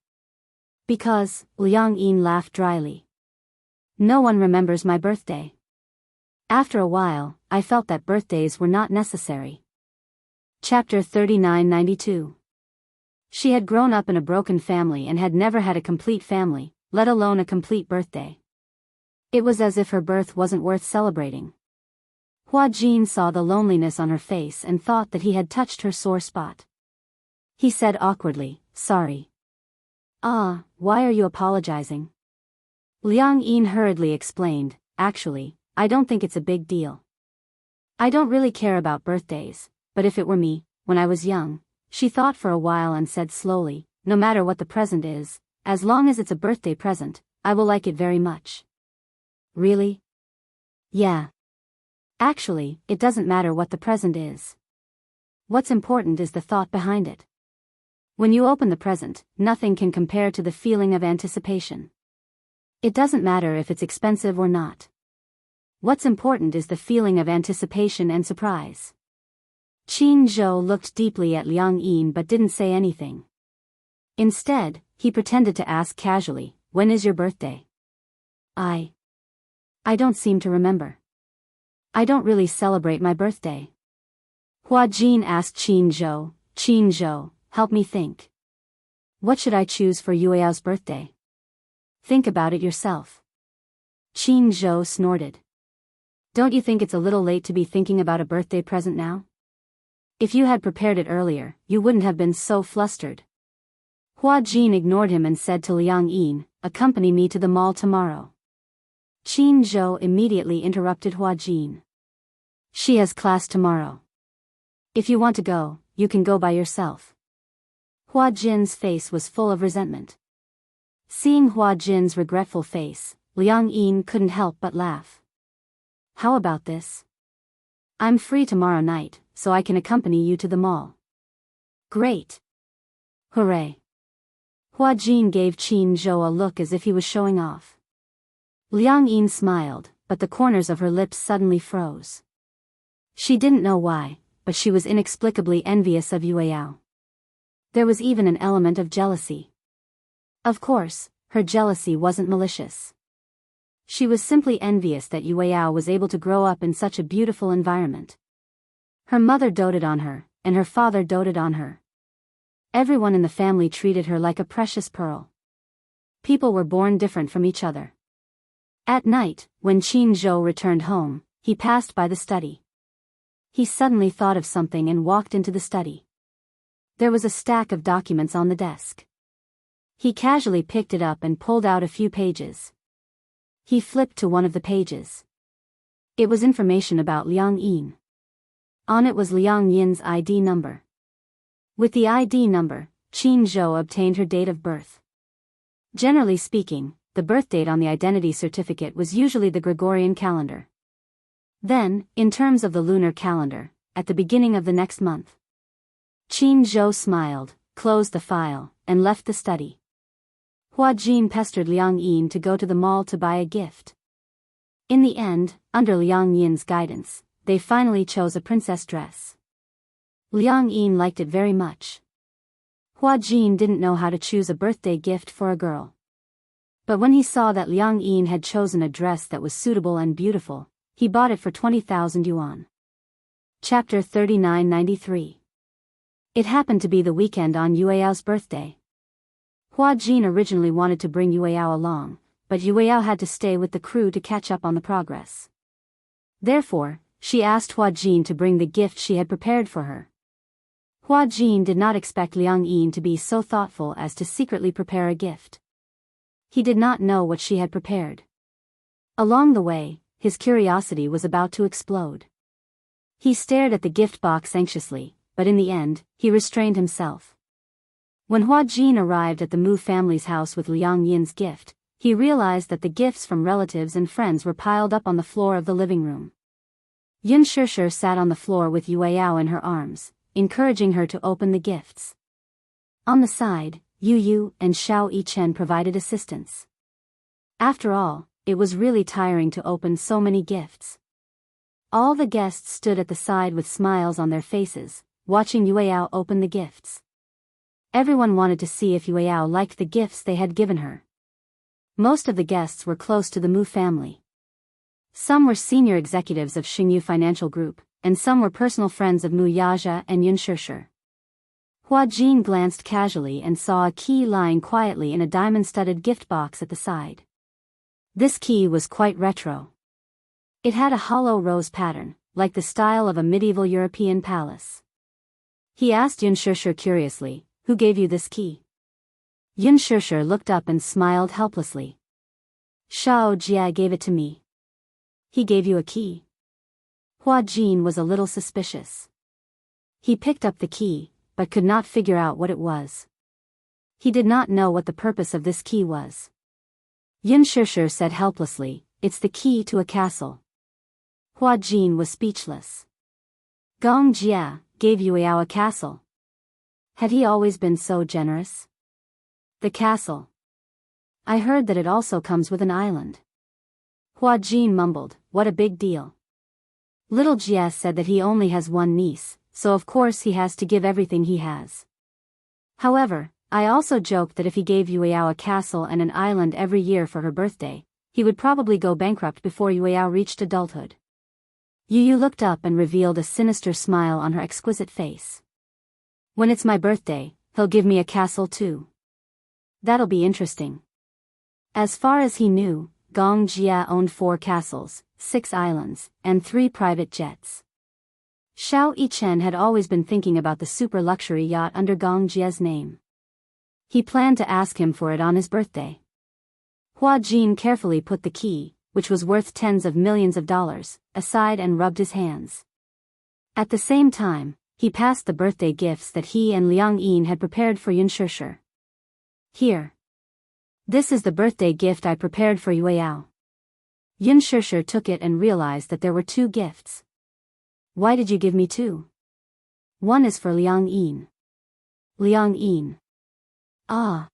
"Because," Liang Yin laughed dryly. "No one remembers my birthday. After a while, I felt that birthdays were not necessary." Chapter 3992. She had grown up in a broken family and had never had a complete family, let alone a complete birthday. It was as if her birth wasn't worth celebrating. Hua Jin saw the loneliness on her face and thought that he had touched her sore spot. He said awkwardly, "Sorry." "Ah, why are you apologizing?" Liang Yin hurriedly explained, "Actually, I don't think it's a big deal. I don't really care about birthdays, but if it were me, when I was young," she thought for a while and said slowly, "No matter what the present is, as long as it's a birthday present, I will like it very much." "Really?" "Yeah. Actually, it doesn't matter what the present is. What's important is the thought behind it. When you open the present, nothing can compare to the feeling of anticipation. It doesn't matter if it's expensive or not. What's important is the feeling of anticipation and surprise." Qin Zhou looked deeply at Liang Yin but didn't say anything. Instead, he pretended to ask casually, "When is your birthday?" I don't seem to remember. I don't really celebrate my birthday. Hua Jin asked Qin Zhou. "Qin Zhou, help me think. What should I choose for Yueyao's birthday? Think about it yourself." Qin Zhou snorted. "Don't you think it's a little late to be thinking about a birthday present now? If you had prepared it earlier, you wouldn't have been so flustered." Hua Jin ignored him and said to Liang Yin, "Accompany me to the mall tomorrow." Qin Zhou immediately interrupted Hua Jin. "She has class tomorrow. If you want to go, you can go by yourself." Hua Jin's face was full of resentment. Seeing Hua Jin's regretful face, Liang Yin couldn't help but laugh. "How about this? I'm free tomorrow night, so I can accompany you to the mall." "Great. Hooray." Hua Jin gave Qin Zhou a look as if he was showing off. Liang Yin smiled, but the corners of her lips suddenly froze. She didn't know why, but she was inexplicably envious of Yueyao. There was even an element of jealousy. Of course, her jealousy wasn't malicious. She was simply envious that Yueyao was able to grow up in such a beautiful environment. Her mother doted on her, and her father doted on her. Everyone in the family treated her like a precious pearl. People were born different from each other. At night, when Qin Zhou returned home, he passed by the study. He suddenly thought of something and walked into the study. There was a stack of documents on the desk. He casually picked it up and pulled out a few pages. He flipped to one of the pages. It was information about Liang Yin. On it was Liang Yin's ID number. With the ID number, Qin Zhou obtained her date of birth. Generally speaking, the birth date on the identity certificate was usually the Gregorian calendar. Then, in terms of the lunar calendar, at the beginning of the next month. Qin Zhou smiled, closed the file, and left the study. Hua Jin pestered Liang Yin to go to the mall to buy a gift. In the end, under Liang Yin's guidance, they finally chose a princess dress. Liang Yin liked it very much. Hua Jin didn't know how to choose a birthday gift for a girl. But when he saw that Liang Yin had chosen a dress that was suitable and beautiful, he bought it for 20,000 yuan. Chapter 3993. It happened to be the weekend on Yueyao's birthday. Hua Jin originally wanted to bring Yueyao along, but Yueyao had to stay with the crew to catch up on the progress. Therefore, she asked Hua Jin to bring the gift she had prepared for her. Hua Jin did not expect Liang Yin to be so thoughtful as to secretly prepare a gift. He did not know what she had prepared. Along the way, his curiosity was about to explode. He stared at the gift box anxiously, but in the end, he restrained himself. When Hua Jin arrived at the Mu family's house with Liang Yin's gift, he realized that the gifts from relatives and friends were piled up on the floor of the living room. Yin Shishir sat on the floor with Yueyao in her arms, encouraging her to open the gifts. On the side, Yu Yu and Xiao Yichen provided assistance. After all, it was really tiring to open so many gifts. All the guests stood at the side with smiles on their faces, watching Yueyao open the gifts. Everyone wanted to see if Yueyao liked the gifts they had given her. Most of the guests were close to the Mu family. Some were senior executives of Xingyu Financial Group, and some were personal friends of Mu Yazha and Yun Shishir. Hua Jin glanced casually and saw a key lying quietly in a diamond-studded gift box at the side. This key was quite retro. It had a hollow rose pattern, like the style of a medieval European palace. He asked Yun Shishir curiously, "Who gave you this key?" Yun Shishir looked up and smiled helplessly. "Shao Jia gave it to me." "He gave you a key?" Hua Jin was a little suspicious. He picked up the key, but could not figure out what it was. He did not know what the purpose of this key was. Yin Shishir said helplessly, "It's the key to a castle." Hua Jin was speechless. Gong Jia gave Yueyao a castle. Had he always been so generous? The castle. I heard that it also comes with an island. Hua Jin mumbled, "What a big deal." Little Jia said that he only has one niece, so of course he has to give everything he has. However, I also joked that if he gave Yueyao a castle and an island every year for her birthday, he would probably go bankrupt before Yueyao reached adulthood. Yu looked up and revealed a sinister smile on her exquisite face. When it's my birthday, he'll give me a castle too. That'll be interesting. As far as he knew, Gong Jia owned 4 castles, 6 islands, and 3 private jets. Xiao Yichen had always been thinking about the super luxury yacht under Gong Jia's name. He planned to ask him for it on his birthday. Hua Jin carefully put the key, which was worth tens of millions of dollars, aside and rubbed his hands. At the same time, he passed the birthday gifts that he and Liang Yin had prepared for Yun Shishir. Here. This is the birthday gift I prepared for Yueyao. Yun Shishir took it and realized that there were 2 gifts. Why did you give me 2? One is for Liang Yin. Liang Yin. Ah.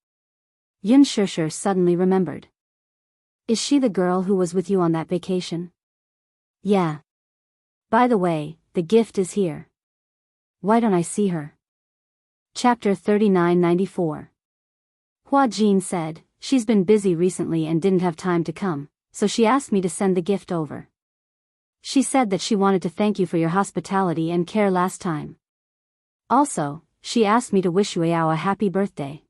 Yun Shishir suddenly remembered. Is she the girl who was with you on that vacation? Yeah. By the way, the gift is here. Why don't I see her? Chapter 3994. Hua Jin said, she's been busy recently and didn't have time to come, so she asked me to send the gift over. She said that she wanted to thank you for your hospitality and care last time. Also, she asked me to wish Yueyao a happy birthday.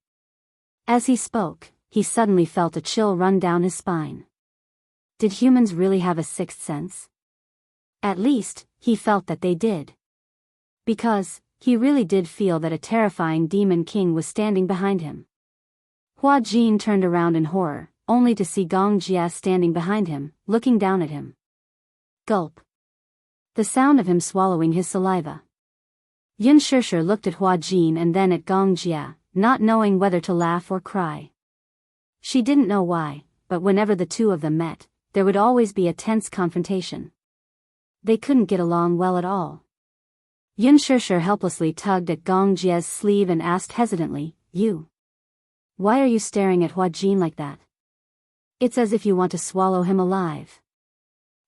As he spoke, he suddenly felt a chill run down his spine. Did humans really have a 6th sense? At least, he felt that they did. Because, he really did feel that a terrifying demon king was standing behind him. Hua Jin turned around in horror, only to see Gong Jia standing behind him, looking down at him. Gulp. The sound of him swallowing his saliva. Yun Shishir looked at Hua Jin and then at Gong Jia, not knowing whether to laugh or cry. She didn't know why, but whenever the 2 of them met, there would always be a tense confrontation. They couldn't get along well at all. Yun Shishir helplessly tugged at Gong Jia's sleeve and asked hesitantly, You? Why are you staring at Hua Jin like that? It's as if you want to swallow him alive.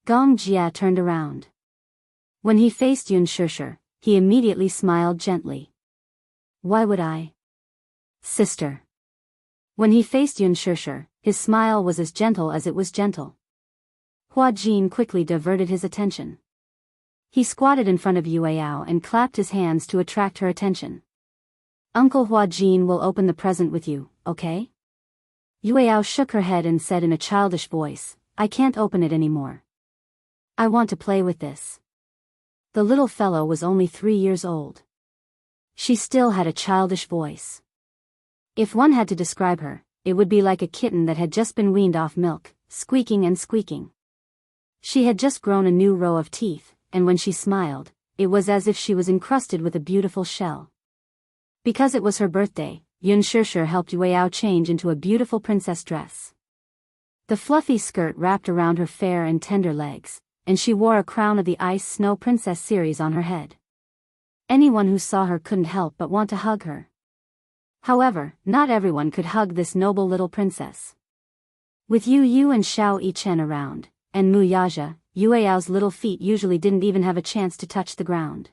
Gong Jia turned around. When he faced Yun Shishir, he immediately smiled gently. Why would I? Sister. When he faced Yun Shishir, his smile was as gentle as it was gentle. Hua Jin quickly diverted his attention. He squatted in front of Yueyao and clapped his hands to attract her attention. Uncle Hua Jin will open the present with you, okay? Yueyao shook her head and said in a childish voice, I can't open it anymore. I want to play with this. The little fellow was only 3 years old. She still had a childish voice. If one had to describe her, it would be like a kitten that had just been weaned off milk, squeaking and squeaking. She had just grown a new row of teeth, and when she smiled, it was as if she was encrusted with a beautiful shell. Because it was her birthday, Yun Shishir helped Yueyao change into a beautiful princess dress. The fluffy skirt wrapped around her fair and tender legs, and she wore a crown of the Ice Snow Princess series on her head. Anyone who saw her couldn't help but want to hug her. However, not everyone could hug this noble little princess. With Yu and Xiao Yichen around, and Mu Yaja, Yueyao's little feet usually didn't even have a chance to touch the ground.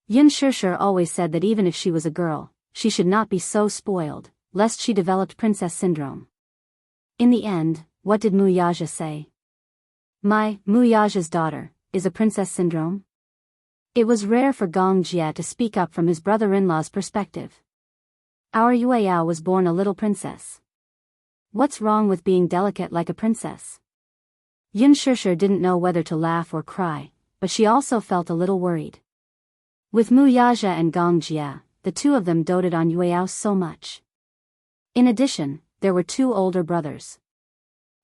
Yun Shishir always said that even if she was a girl, she should not be so spoiled, lest she developed princess syndrome. In the end, what did Mu Yaja say? Mu Yaja's daughter, is a princess syndrome? It was rare for Gong Jia to speak up from his brother-in-law's perspective. Our Yueyao was born a little princess. What's wrong with being delicate like a princess? Yun Shishir didn't know whether to laugh or cry, but she also felt a little worried. With Mu Yaja and Gong Jia, the 2 of them doted on Yueyao so much. In addition, there were 2 older brothers.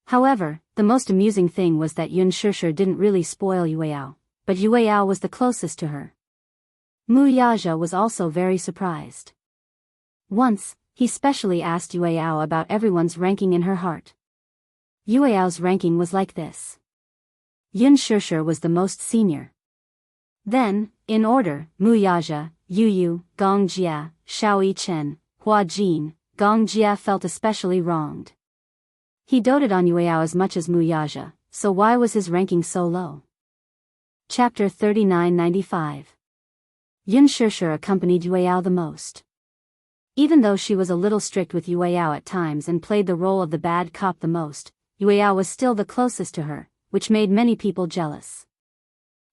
However, the most amusing thing was that Yun Shishir didn't really spoil Yueyao, but Yueyao was the closest to her. Mu Yaja was also very surprised. Once, he specially asked Yueyao about everyone's ranking in her heart. Yueyao's ranking was like this. Yun Shishir was the most senior. Then, in order, Mu Yaja, Yu, Gong Jia, Xiao Yichen, Hua Jin. Gong Jia felt especially wronged. He doted on Yueyao as much as Mu Yaja, so why was his ranking so low? Chapter 3995. Yun Shishir accompanied Yueyao the most. Even though she was a little strict with Yueyao at times and played the role of the bad cop the most, Yueyao was still the closest to her, which made many people jealous.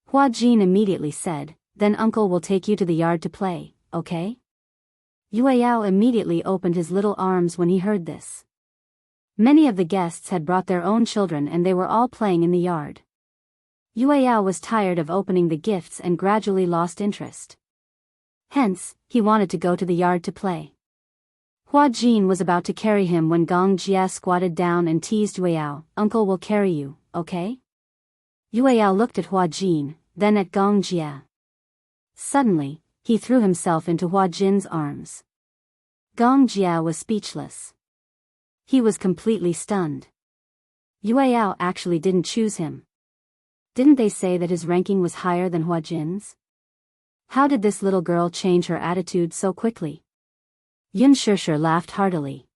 Hua Jin immediately said, "Then uncle will take you to the yard to play, okay?" Yueyao immediately opened his little arms when he heard this. Many of the guests had brought their own children and they were all playing in the yard. Yueyao was tired of opening the gifts and gradually lost interest. Hence, he wanted to go to the yard to play. Hua Jin was about to carry him when Gong Jia squatted down and teased Yueyao, "Uncle will carry you, okay?" Yueyao looked at Hua Jin, then at Gong Jia. Suddenly, he threw himself into Hua Jin's arms. Gong Jia was speechless. He was completely stunned. Yueyao actually didn't choose him. Didn't they say that his ranking was higher than Hua Jin's? How did this little girl change her attitude so quickly? Yun Shishir laughed heartily.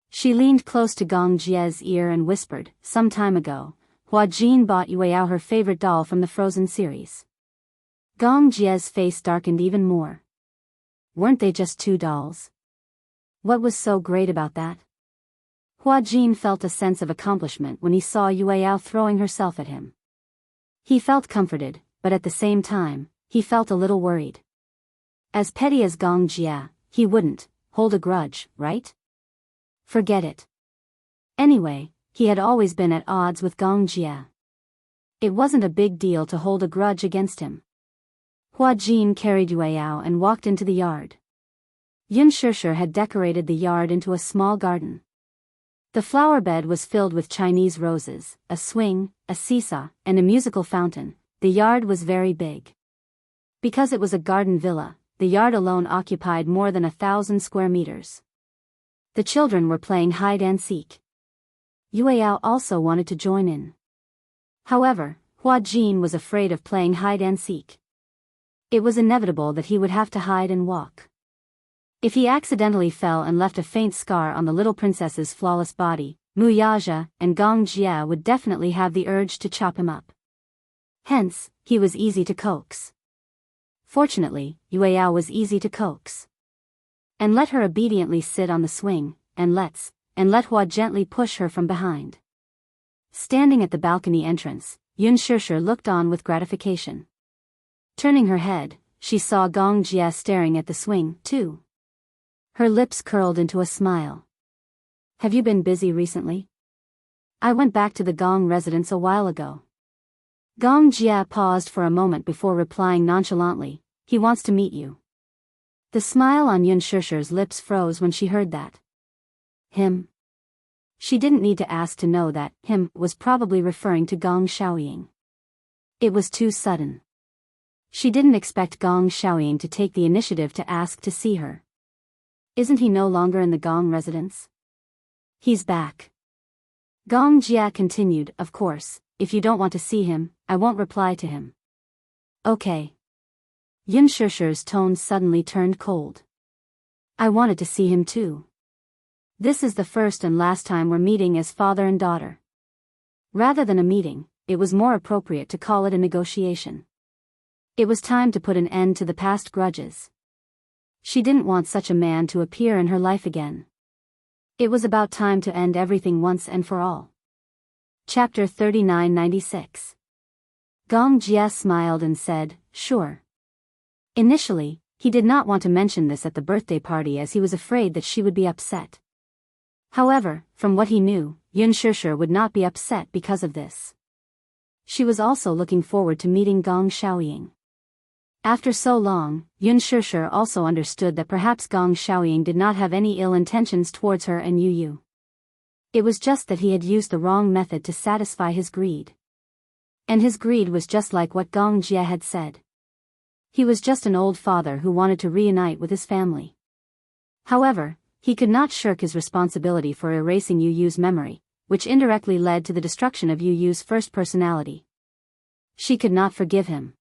She leaned close to Gong Jia's ear and whispered, "Some time ago, Hua Jin bought Yueyao her favorite doll from the Frozen series." Gong Jia's face darkened even more. Weren't they just 2 dolls? What was so great about that? Hua Jin felt a sense of accomplishment when he saw Yueyao throwing herself at him. He felt comforted, but at the same time, he felt a little worried. As petty as Gong Jia, he wouldn't hold a grudge, right? Forget it. Anyway, he had always been at odds with Gong Jia. It wasn't a big deal to hold a grudge against him. Hua Jin carried Yueyao and walked into the yard. Yun Shishir had decorated the yard into a small garden. The flower bed was filled with Chinese roses, a swing, a seesaw, and a musical fountain. The yard was very big. Because it was a garden villa, the yard alone occupied more than 1,000 square meters. The children were playing hide and seek. Yueyao also wanted to join in. However, Hua Jin was afraid of playing hide and seek. It was inevitable that he would have to hide and walk. If he accidentally fell and left a faint scar on the little princess's flawless body, Mu Yaja and Gong Jia would definitely have the urge to chop him up. Hence, he was easy to coax. Fortunately, Yueyao was easy to coax. And let her obediently sit on the swing, and let Hua gently push her from behind. Standing at the balcony entrance, Yun Shishir looked on with gratification. Turning her head, she saw Gong Jia staring at the swing, too. Her lips curled into a smile. "Have you been busy recently? I went back to the Gong residence a while ago." Gong Jia paused for a moment before replying nonchalantly, "He wants to meet you." The smile on Yun Shishir's lips froze when she heard that. Him? She didn't need to ask to know that him was probably referring to Gong Xiaoying. It was too sudden. She didn't expect Gong Xiaoying to take the initiative to ask to see her. Isn't he no longer in the Gong residence? He's back. Gong Jia continued, "Of course, if you don't want to see him, I won't reply to him." "Okay." Yun Shishir's tone suddenly turned cold. "I wanted to see him too. This is the first and last time we're meeting as father and daughter." Rather than a meeting, it was more appropriate to call it a negotiation. It was time to put an end to the past grudges. She didn't want such a man to appear in her life again. It was about time to end everything once and for all. Chapter 3996. Gong Jia smiled and said, "Sure." Initially, he did not want to mention this at the birthday party as he was afraid that she would be upset. However, from what he knew, Yun Shishir would not be upset because of this. She was also looking forward to meeting Gong Xiaoying. After so long, Yun Shishir also understood that perhaps Gong Xiaoying did not have any ill intentions towards her and Yu. It was just that he had used the wrong method to satisfy his greed. And his greed was just like what Gong Jia had said. He was just an old father who wanted to reunite with his family. However, he could not shirk his responsibility for erasing Yu's memory, which indirectly led to the destruction of Yu's first personality. She could not forgive him.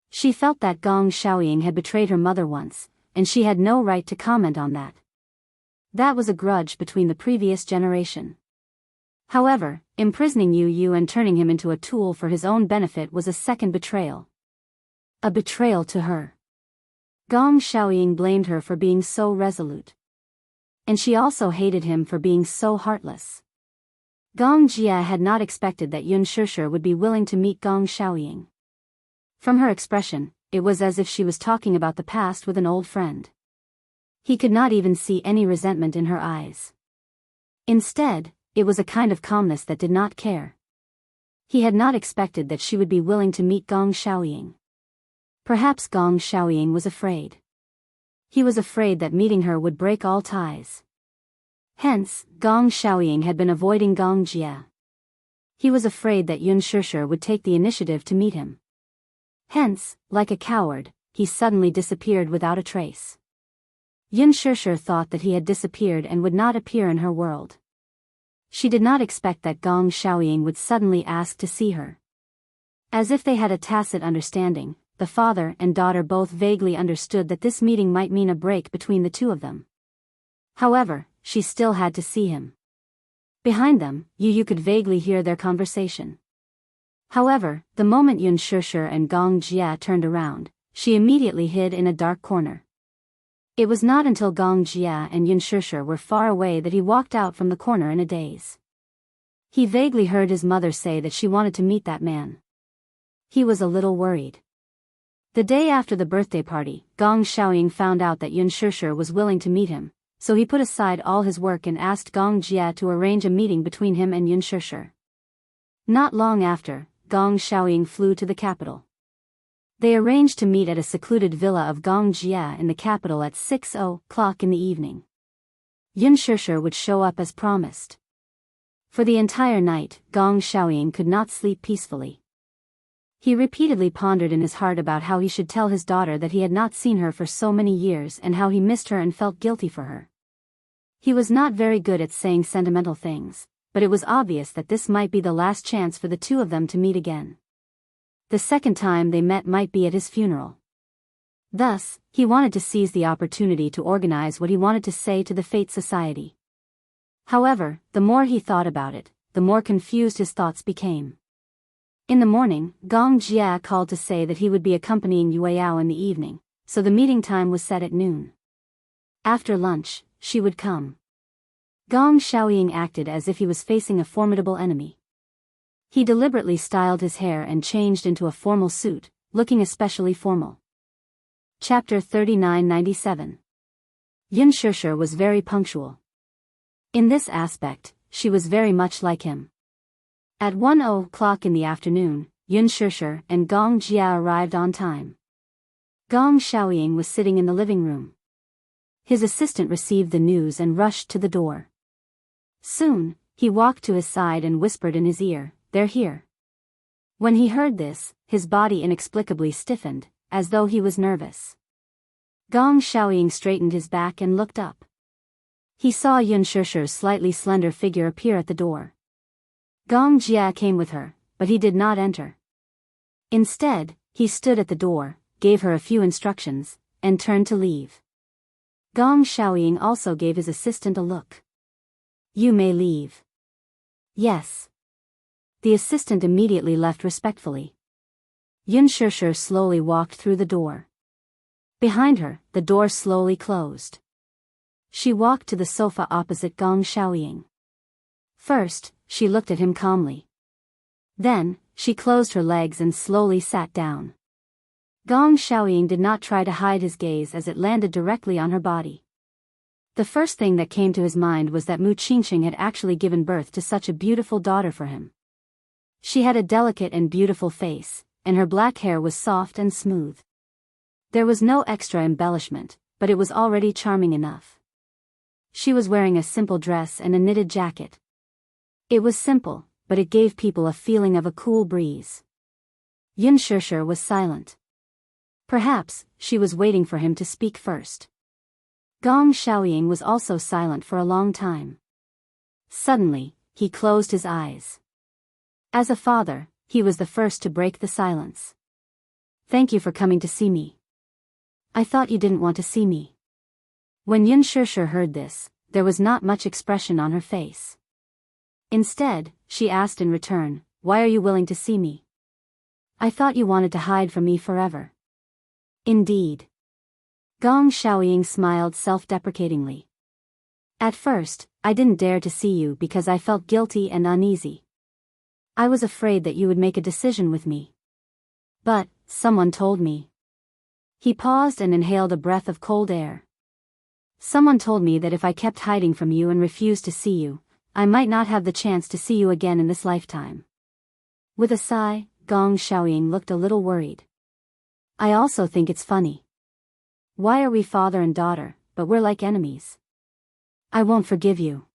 She felt that Gong Xiaoying had betrayed her mother once, and she had no right to comment on that. That was a grudge between the previous generation. However, imprisoning Yu and turning him into a tool for his own benefit was a second betrayal. A betrayal to her. Gong Xiaoying blamed her for being so resolute. And she also hated him for being so heartless. Gong Jia had not expected that Yun Shishir would be willing to meet Gong Xiaoying. From her expression, it was as if she was talking about the past with an old friend. He could not even see any resentment in her eyes. Instead, it was a kind of calmness that did not care. He had not expected that she would be willing to meet Gong Xiaoying. Perhaps Gong Xiaoying was afraid. He was afraid that meeting her would break all ties. Hence, Gong Xiaoying had been avoiding Gong Jia. He was afraid that Yun Shishir would take the initiative to meet him. Hence, like a coward, he suddenly disappeared without a trace. Yun Shishir thought that he had disappeared and would not appear in her world. She did not expect that Gong Xiaoying would suddenly ask to see her. As if they had a tacit understanding, the father and daughter both vaguely understood that this meeting might mean a break between the two of them. However, she still had to see him. Behind them, Yu could vaguely hear their conversation. However, the moment Yun Shishir and Gong Jia turned around, she immediately hid in a dark corner. It was not until Gong Jia and Yun Shishir were far away that he walked out from the corner in a daze. He vaguely heard his mother say that she wanted to meet that man. He was a little worried. The day after the birthday party, Gong Xiaoying found out that Yun Shishir was willing to meet him, so he put aside all his work and asked Gong Jia to arrange a meeting between him and Yun Shishir. Not long after, Gong Xiaoying flew to the capital. They arranged to meet at a secluded villa of Gong Jia in the capital at 6:00 in the evening. Yun Shishir would show up as promised. For the entire night, Gong Xiaoying could not sleep peacefully. He repeatedly pondered in his heart about how he should tell his daughter that he had not seen her for so many years and how he missed her and felt guilty for her. He was not very good at saying sentimental things, but it was obvious that this might be the last chance for the two of them to meet again. The second time they met might be at his funeral. Thus, he wanted to seize the opportunity to organize what he wanted to say to the Fate Society. However, the more he thought about it, the more confused his thoughts became. In the morning, Gong Jia called to say that he would be accompanying Yueyao in the evening, so the meeting time was set at noon. After lunch, she would come. Gong Xiaoying acted as if he was facing a formidable enemy. He deliberately styled his hair and changed into a formal suit, looking especially formal. Chapter 3997. Yun Shishir was very punctual. In this aspect, she was very much like him. At 1:00 in the afternoon, Yun Shishir and Gong Jia arrived on time. Gong Xiaoying was sitting in the living room. His assistant received the news and rushed to the door. Soon, he walked to his side and whispered in his ear, "They're here." When he heard this, his body inexplicably stiffened, as though he was nervous. Gong Xiaoying straightened his back and looked up. He saw Yun Shishir's slightly slender figure appear at the door. Gong Jia came with her, but he did not enter. Instead, he stood at the door, gave her a few instructions, and turned to leave. Gong Xiaoying also gave his assistant a look. "You may leave." "Yes." The assistant immediately left respectfully. Yun Shishir slowly walked through the door. Behind her, the door slowly closed. She walked to the sofa opposite Gong Xiaoying. First, she looked at him calmly. Then, she closed her legs and slowly sat down. Gong Xiaoying did not try to hide his gaze as it landed directly on her body. The first thing that came to his mind was that Mu Qingqing had actually given birth to such a beautiful daughter for him. She had a delicate and beautiful face, and her black hair was soft and smooth. There was no extra embellishment, but it was already charming enough. She was wearing a simple dress and a knitted jacket. It was simple, but it gave people a feeling of a cool breeze. Yun Shishir was silent. Perhaps, she was waiting for him to speak first. Gong Xiaoying was also silent for a long time. Suddenly, he closed his eyes. As a father, he was the first to break the silence. "Thank you for coming to see me. I thought you didn't want to see me." When Yun Shishir heard this, there was not much expression on her face. Instead, she asked in return, "Why are you willing to see me? I thought you wanted to hide from me forever." "Indeed." Gong Xiaoying smiled self-deprecatingly. At first, I didn't dare to see you because I felt guilty and uneasy. I was afraid that you would make a decision with me. But, someone told me. He paused and inhaled a breath of cold air. Someone told me that if I kept hiding from you and refused to see you, I might not have the chance to see you again in this lifetime. With a sigh, Gong Xiaoying looked a little worried. I also think it's funny. Why are we father and daughter, but we're like enemies? I won't forgive you.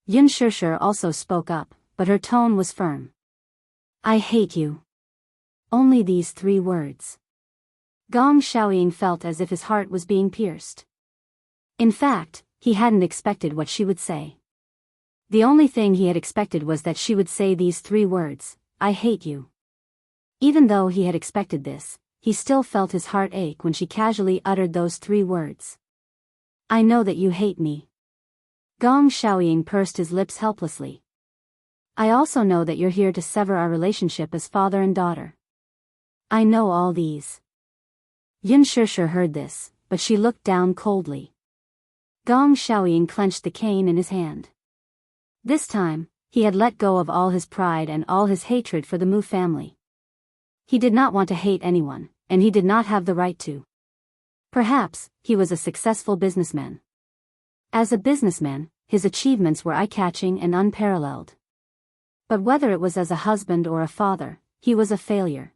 Yun Shishir also spoke up, but her tone was firm. I hate you. Only these 3 words. Gong Xiaoying felt as if his heart was being pierced. In fact, he hadn't expected what she would say. The only thing he had expected was that she would say these 3 words, I hate you. Even though he had expected this, he still felt his heart ache when she casually uttered those 3 words. I know that you hate me. Gong Xiaoying pursed his lips helplessly. I also know that you're here to sever our relationship as father and daughter. I know all these. Yun Shishir heard this, but she looked down coldly. Gong Xiaoying clenched the cane in his hand. This time, he had let go of all his pride and all his hatred for the Mu family. He did not want to hate anyone, and he did not have the right to. Perhaps, he was a successful businessman. As a businessman, his achievements were eye-catching and unparalleled. But whether it was as a husband or a father, he was a failure.